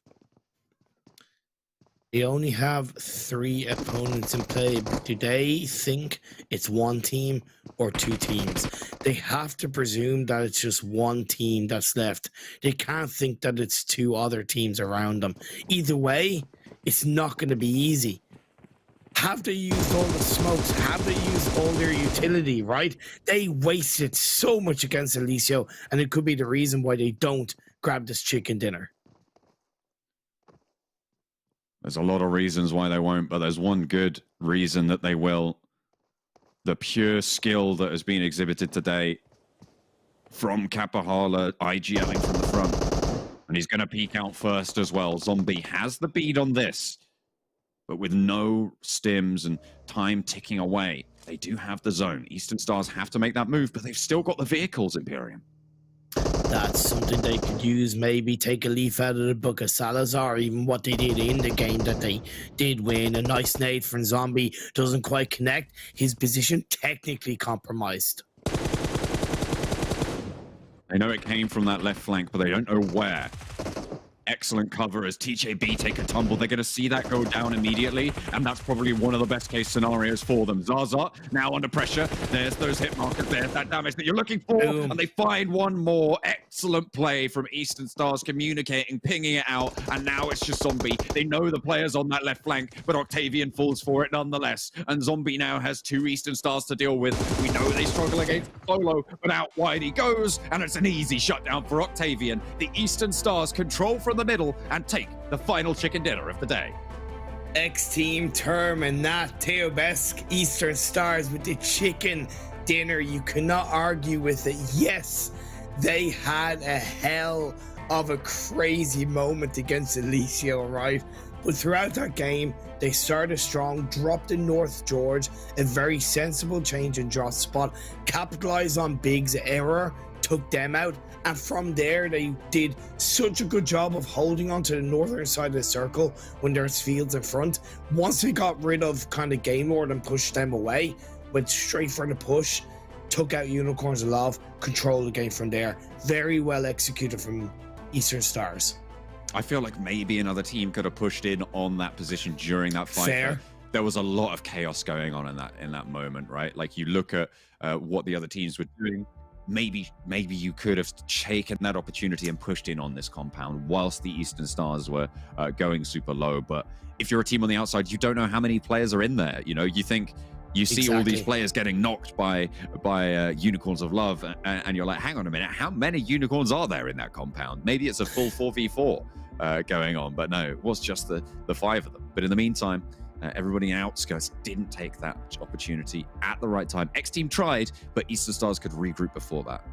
They only have 3 opponents in play, but do they think it's 1 team or 2 teams? They have to presume that it's just 1 team that's left. They can't think that it's 2 other teams around them. Either way, it's not going to be easy. Have they used all the smokes? Have they used all their utility, right? They wasted so much against Alicio, and it could be the reason why they don't grab this chicken dinner. There's a lot of reasons why they won't, but there's one good reason that they will. The pure skill that has been exhibited today from Kapahala, IGLing from the front. And he's going to peek out first as well. Zombie has the bead on this. But with no stims and time ticking away, they do have the zone. Eastern Stars have to make that move, but they've still got the vehicles, Imperium. That's something they could use. Maybe take a leaf out of the book of Salazar, even what they did in the game that they did win. A nice nade from Zombie doesn't quite connect. His position technically compromised. They know it came from that left flank, but they don't know where. excellent cover as TJB take a tumble. They're going to see that go down immediately, and that's probably one of the best case scenarios for them. Zaza now under pressure. There's those hit markers. There's that damage that you're looking for, and they find one more. Excellent play from Eastern Stars, communicating, pinging it out, and now it's just Zombie. They know the players on that left flank, but Octavian falls for it nonetheless, and Zombie now has 2 Eastern Stars to deal with. We know they struggle against Solo, but out wide he goes, and it's an easy shutdown for Octavian. The Eastern Stars control from the middle and take the final chicken dinner of the day. XTEAM term and that Teobesk Eastern Stars with the chicken dinner. You cannot argue with it. Yes, they had a hell of a crazy moment against Alicia, right? But throughout that game, they started strong, dropped in North George, a very sensible change in draw spot, capitalized on Big's error, took them out, and from there they did such a good job of holding on to the northern side of the circle when there's fields in front. Once they got rid of kind of Game Lord and pushed them away, went straight for the push, took out Unicorns of Love, controlled the game from there. Very well executed from Eastern Stars. I feel like maybe another team could have pushed in on that position during that fight. Fair. There was a lot of chaos going on in that moment, right? Like you look at what the other teams were doing. Maybe you could have taken that opportunity and pushed in on this compound whilst the Eastern Stars were going super low. But if you're a team on the outside, you don't know how many players are in there. You know, you think you see all these players getting knocked by Unicorns of Love, and you're like, hang on a minute, how many Unicorns are there in that compound? Maybe it's a full 4v4 going on, but no, it was just the 5 of them. But in the meantime, everybody in outskirts didn't take that opportunity at the right time. XTEAM tried, but Eastern Stars could regroup before that.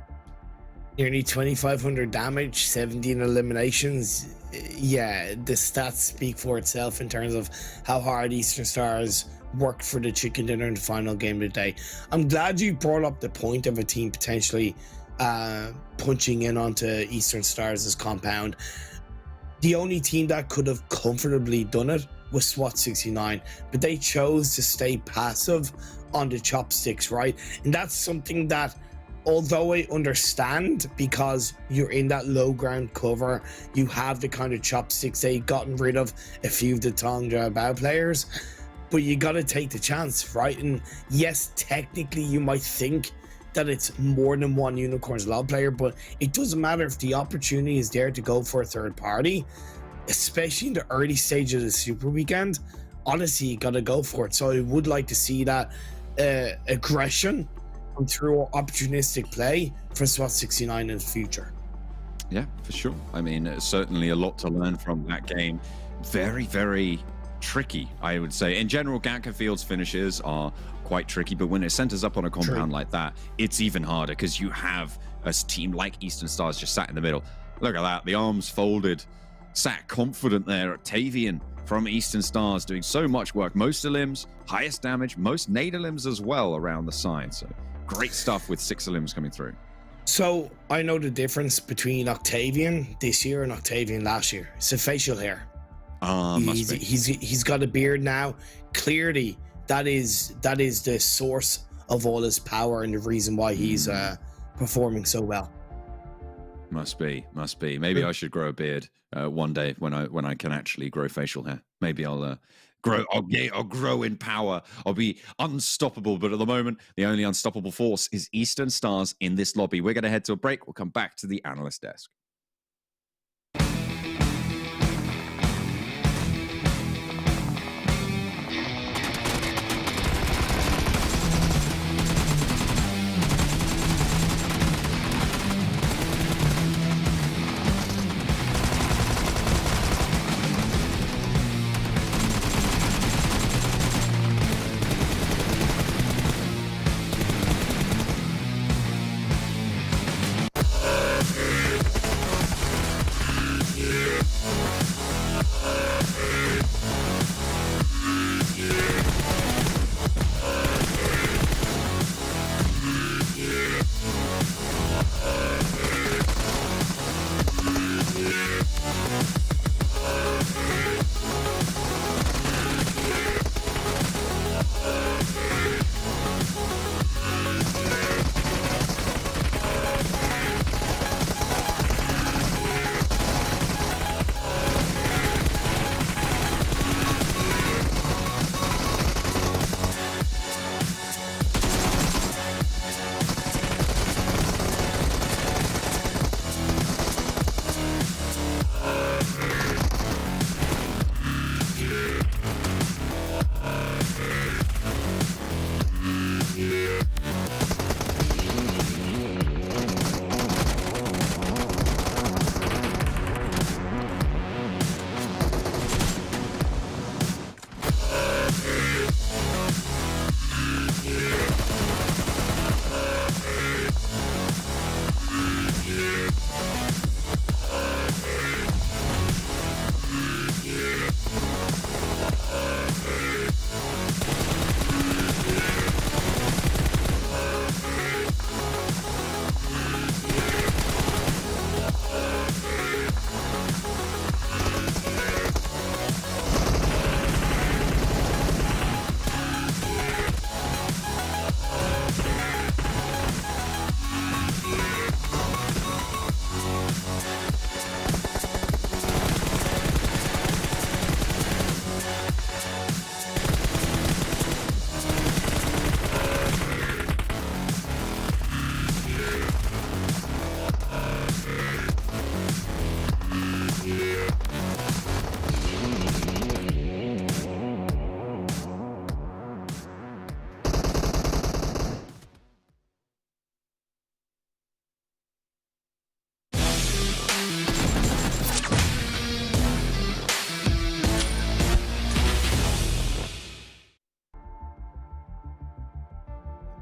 Nearly 2,500 damage, 17 eliminations. Yeah, the stats speak for itself in terms of how hard Eastern Stars worked for the chicken dinner in the final game of the day. I'm glad you brought up the point of a team potentially punching in onto Eastern Stars' compound. The only team that could have comfortably done it was SWAT 69, but they chose to stay passive on the chopsticks, right? And that's something that, although I understand, because you're in that low ground cover, you have the kind of chopsticks, they've gotten rid of a few of the Tongja Bao players, but you got to take the chance, right? And yes, technically you might think that it's more than one Unicorns Love player, but it doesn't matter if the opportunity is there to go for a third party, especially in the early stage of the Super Weekend. Honestly, you got to go for it. So I would like to see that aggression come through opportunistic play for SWAT 69 in the future. Yeah, for sure. I mean, certainly a lot to learn from that game. Very, very tricky, I would say. In general, Ganka Field's finishes are quite tricky, but when it centers up on a compound like that, it's even harder because you have a team like Eastern Stars just sat in the middle. Look at that, the arms folded, sat confident there. Octavian from Eastern Stars doing so much work. Most elims, highest damage, most nade elims as well around the side. So great stuff with 6 elims coming through. So I know the difference between Octavian this year and Octavian last year. It's the facial hair. He's got a beard now. Clearly, that is the source of all his power and the reason why he's performing so well. Must be. Maybe I should grow a beard one day when I can actually grow facial hair. Maybe I'll grow in power. I'll be unstoppable. But at the moment, the only unstoppable force is Eastern Stars in this lobby. We're going to head to a break. We'll come back to the analyst desk.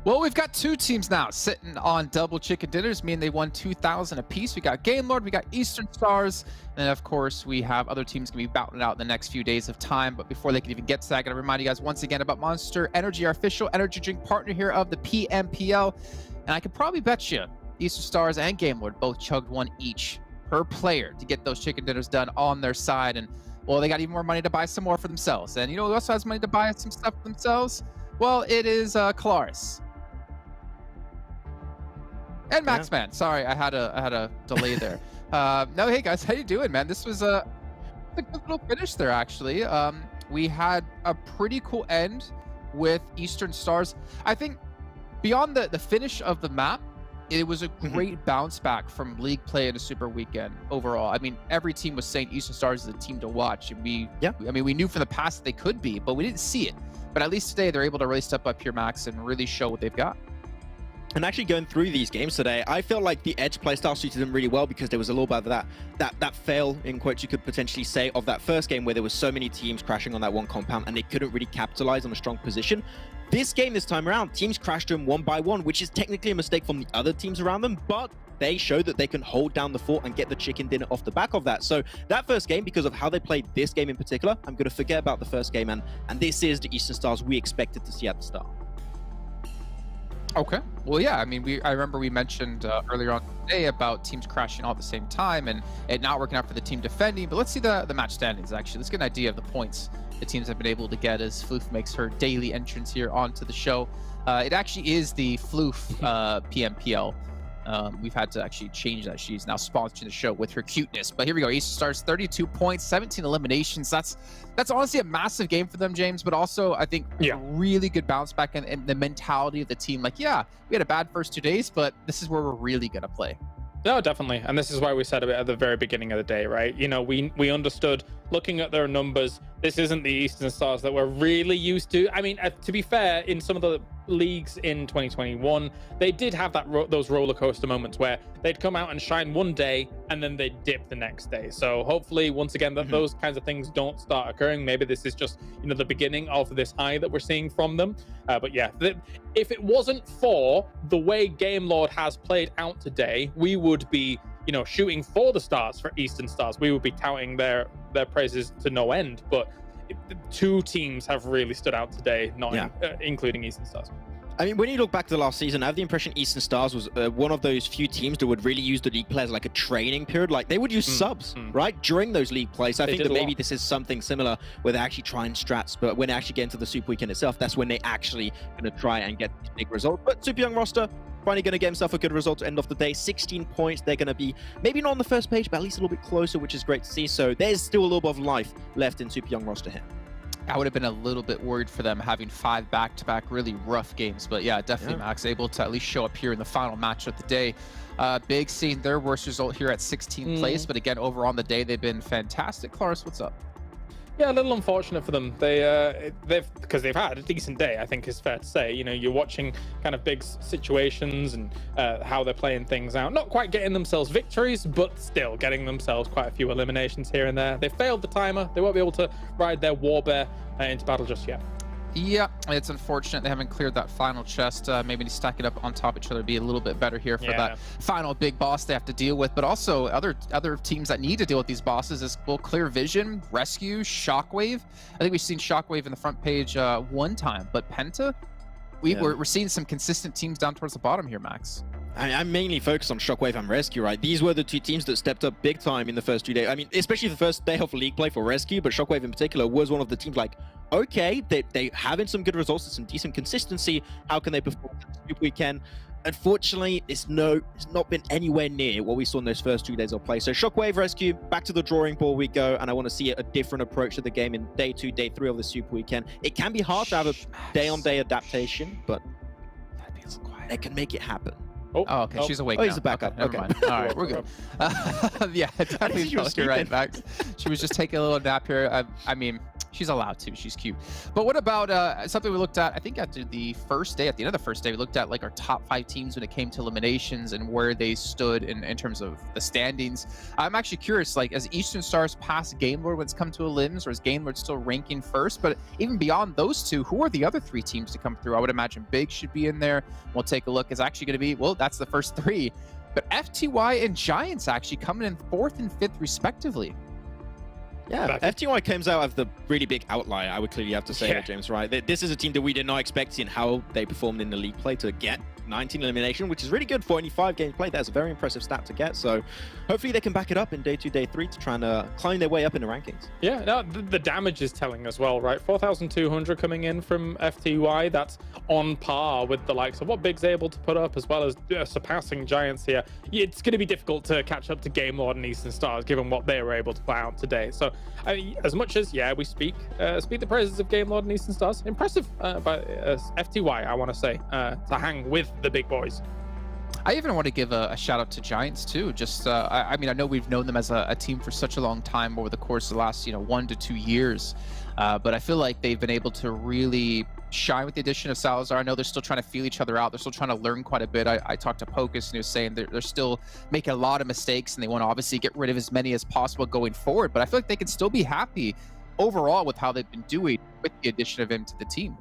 Well, we've got two teams now sitting on double chicken dinners, meaning they won 2,000 apiece. We got Game Lord, we got Eastern Stars, and of course we have other teams going to be battling out in the next few days of time. But before they can even get to that, I got to remind you guys once again about Monster Energy, our official energy drink partner here of the PMPL. And I could probably bet you Eastern Stars and Game Lord both chugged one each per player to get those chicken dinners done on their side. And well, they got even more money to buy some more for themselves. And you know who also has money to buy some stuff for themselves? Well, it is Kalaris. And Max Man. Sorry, I had a delay there. No, hey guys, how you doing, man? This was a good little finish there, actually. We had a pretty cool end with Eastern Stars. I think beyond the finish of the map, it was a great bounce back from league play in a super weekend overall. I mean, every team was saying Eastern Stars is a team to watch. And we knew from the past that they could be, but we didn't see it. But at least today, they're able to really step up here, Max, and really show what they've got. And actually going through these games today, I felt like the Edge playstyle suited them really well because there was a little bit of that fail, in quotes you could potentially say, of that first game where there was so many teams crashing on that one compound and they couldn't really capitalize on a strong position. This game this time around, teams crashed them one by one, which is technically a mistake from the other teams around them, but they showed that they can hold down the fort and get the chicken dinner off the back of that. So that first game, because of how they played this game in particular, I'm going to forget about the first game, and this is the Eastern Stars we expected to see at the start. Okay. Well, yeah. I mean, I remember we mentioned earlier on today about teams crashing all at the same time and it not working out for the team defending. But let's see the match standings, actually. Let's get an idea of the points the teams have been able to get as Floof makes her daily entrance here onto the show. It actually is the Floof PMPL. We've had to actually change that. She's now sponsoring the show with her cuteness. But here we go. Eastern Stars, 32 points, 17 eliminations. That's honestly a massive game for them, James, but also I think a really good bounce back and the mentality of the team. Like, yeah, we had a bad first 2 days, but this is where we're really going to play. No, definitely. And this is why we said it at the very beginning of the day, right? You know, we understood, looking at their numbers, this isn't the Eastern Stars that we're really used to. I mean, to be fair, in some of the leagues in 2021, they did have those roller coaster moments where they'd come out and shine one day and then they'd dip the next day. So hopefully, once again, that those kinds of things don't start occurring. Maybe this is just, you know, the beginning of this high that we're seeing from them. But yeah, if it wasn't for the way Game Lord has played out today, we would be, you know, shooting for the stars for Eastern Stars. We would be touting their praises to no end. But two teams have really stood out today, including Eastern Stars. I mean, when you look back to the last season, I have the impression Eastern Stars was one of those few teams that would really use the league players like a training period. Like, they would use subs, right, during those league plays. So I think that maybe this is something similar where they're actually trying strats, but when they actually get into the Super Weekend itself, that's when they actually going to try and get the big result. But Super Young roster, finally going to get himself a good result to end off the day. 16 points. They're going to be maybe not on the first page, but at least a little bit closer, which is great to see. So there's still a little bit of life left in Super Young roster here. I would have been a little bit worried for them having 5 back-to-back really rough games. But yeah, definitely Max able to at least show up here in the final match of the day. Big seeing their worst result here at 16th place. But again, over on the day, they've been fantastic. Claris, what's up? Yeah, a little unfortunate for them. Because they've had a decent day, I think is fair to say. You know, you're watching kind of big situations and how they're playing things out. Not quite getting themselves victories, but still getting themselves quite a few eliminations here and there. They failed the timer. They won't be able to ride their war bear into battle just yet. Yeah, it's unfortunate they haven't cleared that final chest. Maybe stack it up on top of each other, be a little bit better here for that final big boss they have to deal with. But also other teams that need to deal with these bosses is Clear Vision, RESQ, Shockwave. I think we've seen Shockwave in the front page one time, but PENTA, we're seeing some consistent teams down towards the bottom here, Max. I'm mainly focused on Shockwave and RESQ, right? These were the two teams that stepped up big time in the first 2 days. I mean, especially the first day of league play for RESQ, but Shockwave in particular was one of the teams like, okay, they having some good results and some decent consistency. How can they perform if we can? Unfortunately, it's not been anywhere near what we saw in those first 2 days of play. So Shockwave, RESQ, back to the drawing board we go, and I want to see a different approach to the game in day 2, day 3 of the Super Weekend. It can be hard to have a day-on-day adaptation, but they can make it happen. Oh, okay. She's awake now. He's a backup. Okay. Never mind. All right, we're good. Yeah, definitely. You're right, Max. She was just taking a little nap here. I mean, She's allowed to. She's cute. But what about something we looked at, I think after the first day, at the end of the first day, we looked at like our top 5 teams when it came to eliminations and where they stood in terms of the standings. I'm actually curious, like, as Eastern Stars past Gamelord when it's come to elims, or is Gamelord still ranking first? But even beyond those two, who are the other 3 teams to come through? I would imagine Big should be in there. We'll take a look. It's actually going to be, well, that's the first 3. But FTY and Giants actually coming in 4th and 5th respectively. Yeah, FTY comes out as the really big outlier, I would clearly have to say, James, right? This is a team that we did not expect in how they performed in the league play to get 19 elimination, which is really good for only 5 games played. That's a very impressive stat to get. So hopefully they can back it up in day 2, day 3 to try and climb their way up in the rankings. Yeah, no, the damage is telling as well, right? 4,200 coming in from FTY. That's on par with the likes of what Big's able to put up, as well as surpassing Giants here. It's going to be difficult to catch up to Gamelord and Eastern Stars, given what they were able to put out today. So as much as, we speak the praises of Gamelord and Eastern Stars, impressive by FTY, I want to say, to hang with the big boys. I even want to give a shout out to Giants too. Just, I mean, I know we've known them as a team for such a long time over the course of the last, 1 to 2 years. But I feel like they've been able to really shine with the addition of Salazar. I know they're still trying to feel each other out. They're still trying to learn quite a bit. I talked to Pocus and he was saying they're still making a lot of mistakes and they want to obviously get rid of as many as possible going forward. But I feel like they can still be happy overall with how they've been doing with the addition of him to the team.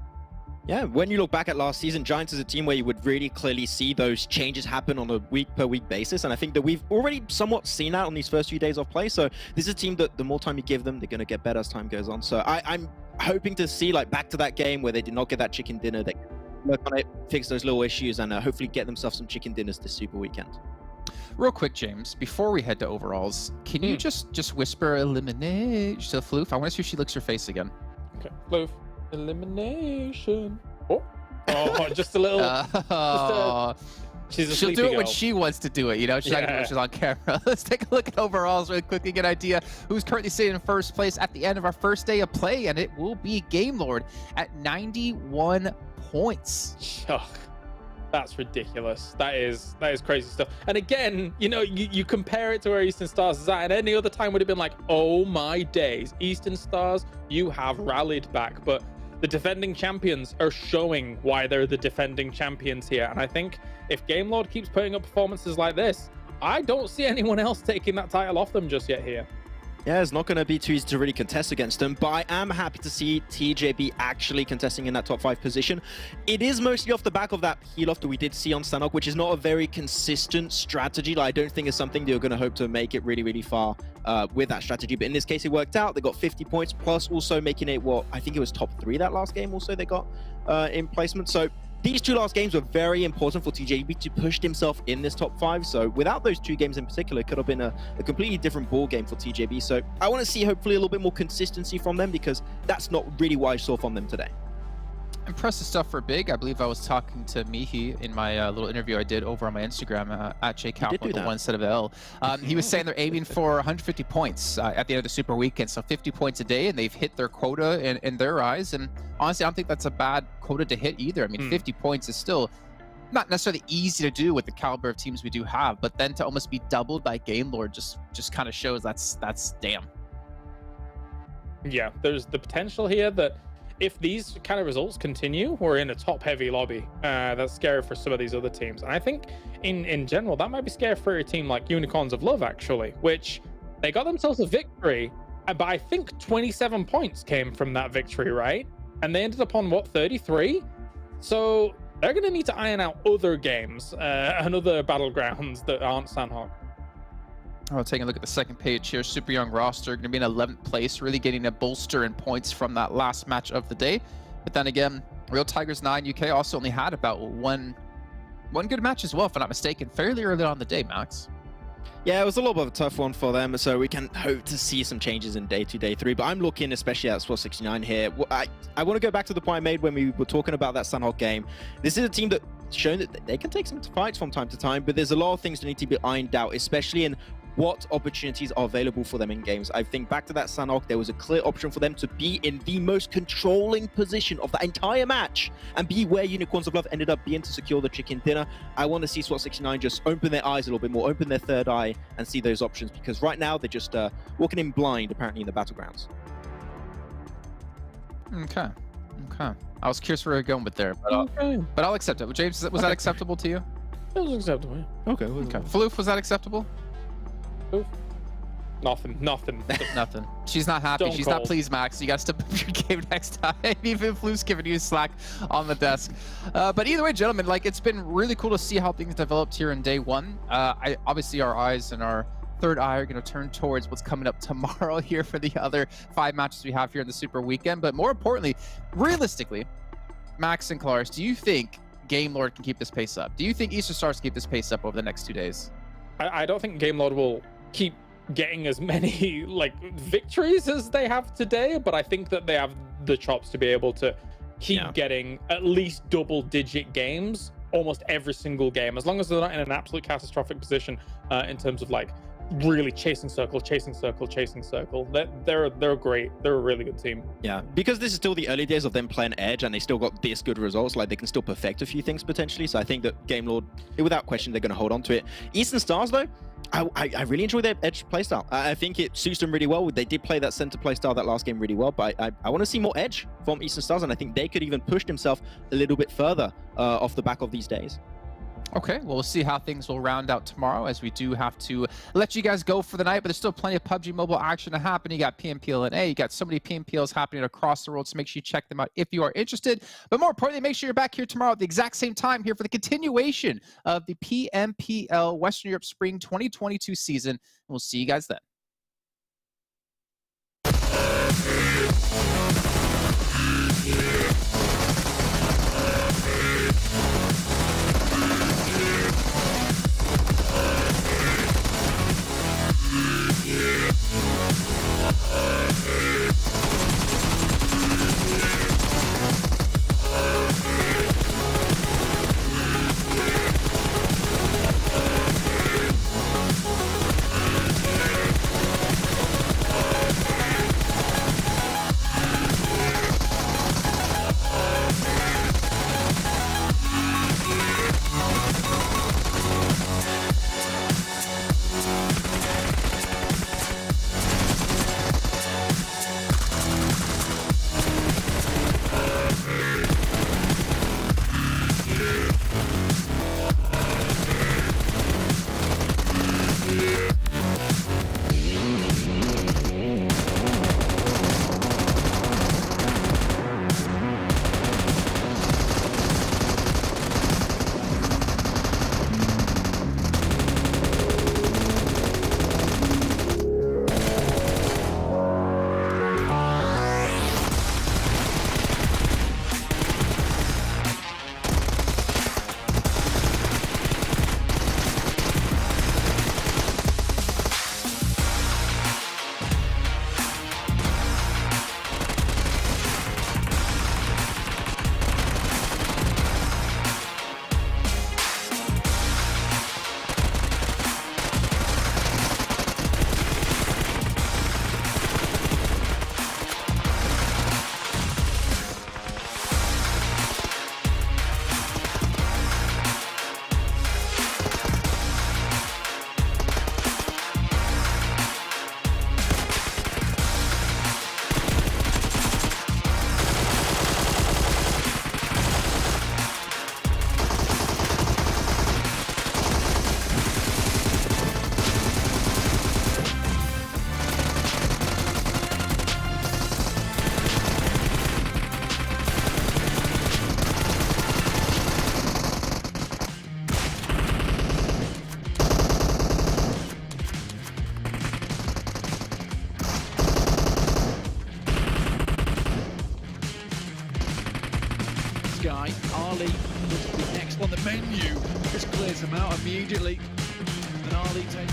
Yeah, when you look back at last season, Giants is a team where you would really clearly see those changes happen on a week-per-week basis, and I think that we've already somewhat seen that on these first few days of play. So this is a team that the more time you give them, they're going to get better as time goes on. So I'm hoping to see, like, back to that game where they did not get that chicken dinner, they work on it, fix those little issues, and hopefully get themselves some chicken dinners this Super Weekend. Real quick, James, before we head to overalls, can you just whisper eliminate to Floof? I want to see if she licks her face again. Okay, Floof. Elimination. Oh, just a little. She'll do it when she wants to do it, She's not going to do it when she's on camera. Let's take a look at overalls really quickly, get an idea who's currently sitting in first place at the end of our first day of play, and it will be Gamelord at 91 points. That's ridiculous. That is crazy stuff. And again, you compare it to where Eastern Stars is at, and any other time would have been like, oh my days, Eastern Stars, you have rallied back. But the defending champions are showing why they're the defending champions here. And I think if Gamelord keeps putting up performances like this, I don't see anyone else taking that title off them just yet here. Yeah, it's not going to be too easy to really contest against them, but I am happy to see TJB actually contesting in that top 5 position. It is mostly off the back of that heal off that we did see on Sanhok, which is not a very consistent strategy. Like, I don't think it's something that you're going to hope to make it really, really far with that strategy. But in this case, it worked out. They got 50 points, plus also making it, I think it was top 3 that last game also they got in placement. So these 2 last games were very important for TJB to push himself in this top 5. So without those 2 games in particular, it could have been a completely different ball game for TJB. So I want to see hopefully a little bit more consistency from them, because that's not really what I saw from them today. Impressive stuff for Big. I believe I was talking to Mihi in my little interview I did over on my Instagram at JCalp with the 1 instead of the L. He was saying they're aiming for 150 points at the end of the Super Weekend, so 50 points a day, and they've hit their quota in their eyes. And honestly, I don't think that's a bad quota to hit either. I mean, 50 points is still not necessarily easy to do with the caliber of teams we do have, but then to almost be doubled by Gamelord just kind of shows that's damn. Yeah, there's the potential here that if these kind of results continue, we're in a top-heavy lobby. That's scary for some of these other teams. And I think, in general, that might be scary for a team like Unicorns of Love, actually, which they got themselves a victory, but I think 27 points came from that victory, right? And they ended up on, 33? So they're going to need to iron out other games and other battlegrounds that aren't Sanhok. Oh, taking a look at the second page here, super young roster, going to be in 11th place, really getting a bolster in points from that last match of the day. But then again, Real Tigers 9 UK also only had about one good match as well, if I'm not mistaken, fairly early on the day, Max. Yeah, it was a little bit of a tough one for them, so we can hope to see some changes in day 2, day 3. But I'm looking especially at SWAT69 here. I want to go back to the point I made when we were talking about that Sanhok game. This is a team that's shown that they can take some fights from time to time, but there's a lot of things that need to be ironed out, especially in what opportunities are available for them in games. I think back to that Sanhok, there was a clear option for them to be in the most controlling position of the entire match and be where Unicorns of Love ended up being to secure the chicken dinner. I want to see SWAT69 just open their eyes a little bit more, open their third eye and see those options, because right now they're just walking in blind apparently in the battlegrounds. Okay. Okay. I was curious where you're going with there, but I'll accept it. James, was that acceptable to you? It was acceptable. Yeah. Okay. Okay. Floof, was that acceptable? Nothing. Nothing. She's not happy. Stone She's cold. not pleased, Max. You got to step up your game next time. Even Floof's giving you slack on the desk. But either way, gentlemen, like, it's been really cool to see how things developed here in day one. Obviously, our eyes and our third eye are going to turn towards what's coming up tomorrow here for the other 5 matches we have here in the Super Weekend. But more importantly, realistically, Max and Claris, do you think Game Lord can keep this pace up? Do you think Eastern Stars can keep this pace up over the next 2 days? I don't think Game Lord will keep getting as many like victories as they have today, but I think that they have the chops to be able to keep getting at least double-digit games almost every single game, as long as they're not in an absolute catastrophic position in terms of like really chasing circle. They're great. They're a really good team. Yeah, because this is still the early days of them playing Edge, and they still got this good results. Like, they can still perfect a few things potentially. So I think that Game Lord, without question, they're going to hold on to it. Eastern Stars, though, I really enjoy their Edge playstyle. I think it suits them really well. They did play that center playstyle that last game really well, but I want to see more Edge from Eastern Stars, and I think they could even push themselves a little bit further off the back of these days. Okay, well, we'll see how things will round out tomorrow, as we do have to let you guys go for the night, but there's still plenty of PUBG Mobile action to happen. You got PMPL and A, you got so many PMPLs happening across the world, so make sure you check them out if you are interested. But more importantly, make sure you're back here tomorrow at the exact same time here for the continuation of the PMPL Western Europe Spring 2022 season, and we'll see you guys then. Guy, Ali was the next on the menu. Just clears him out immediately. And Ali takes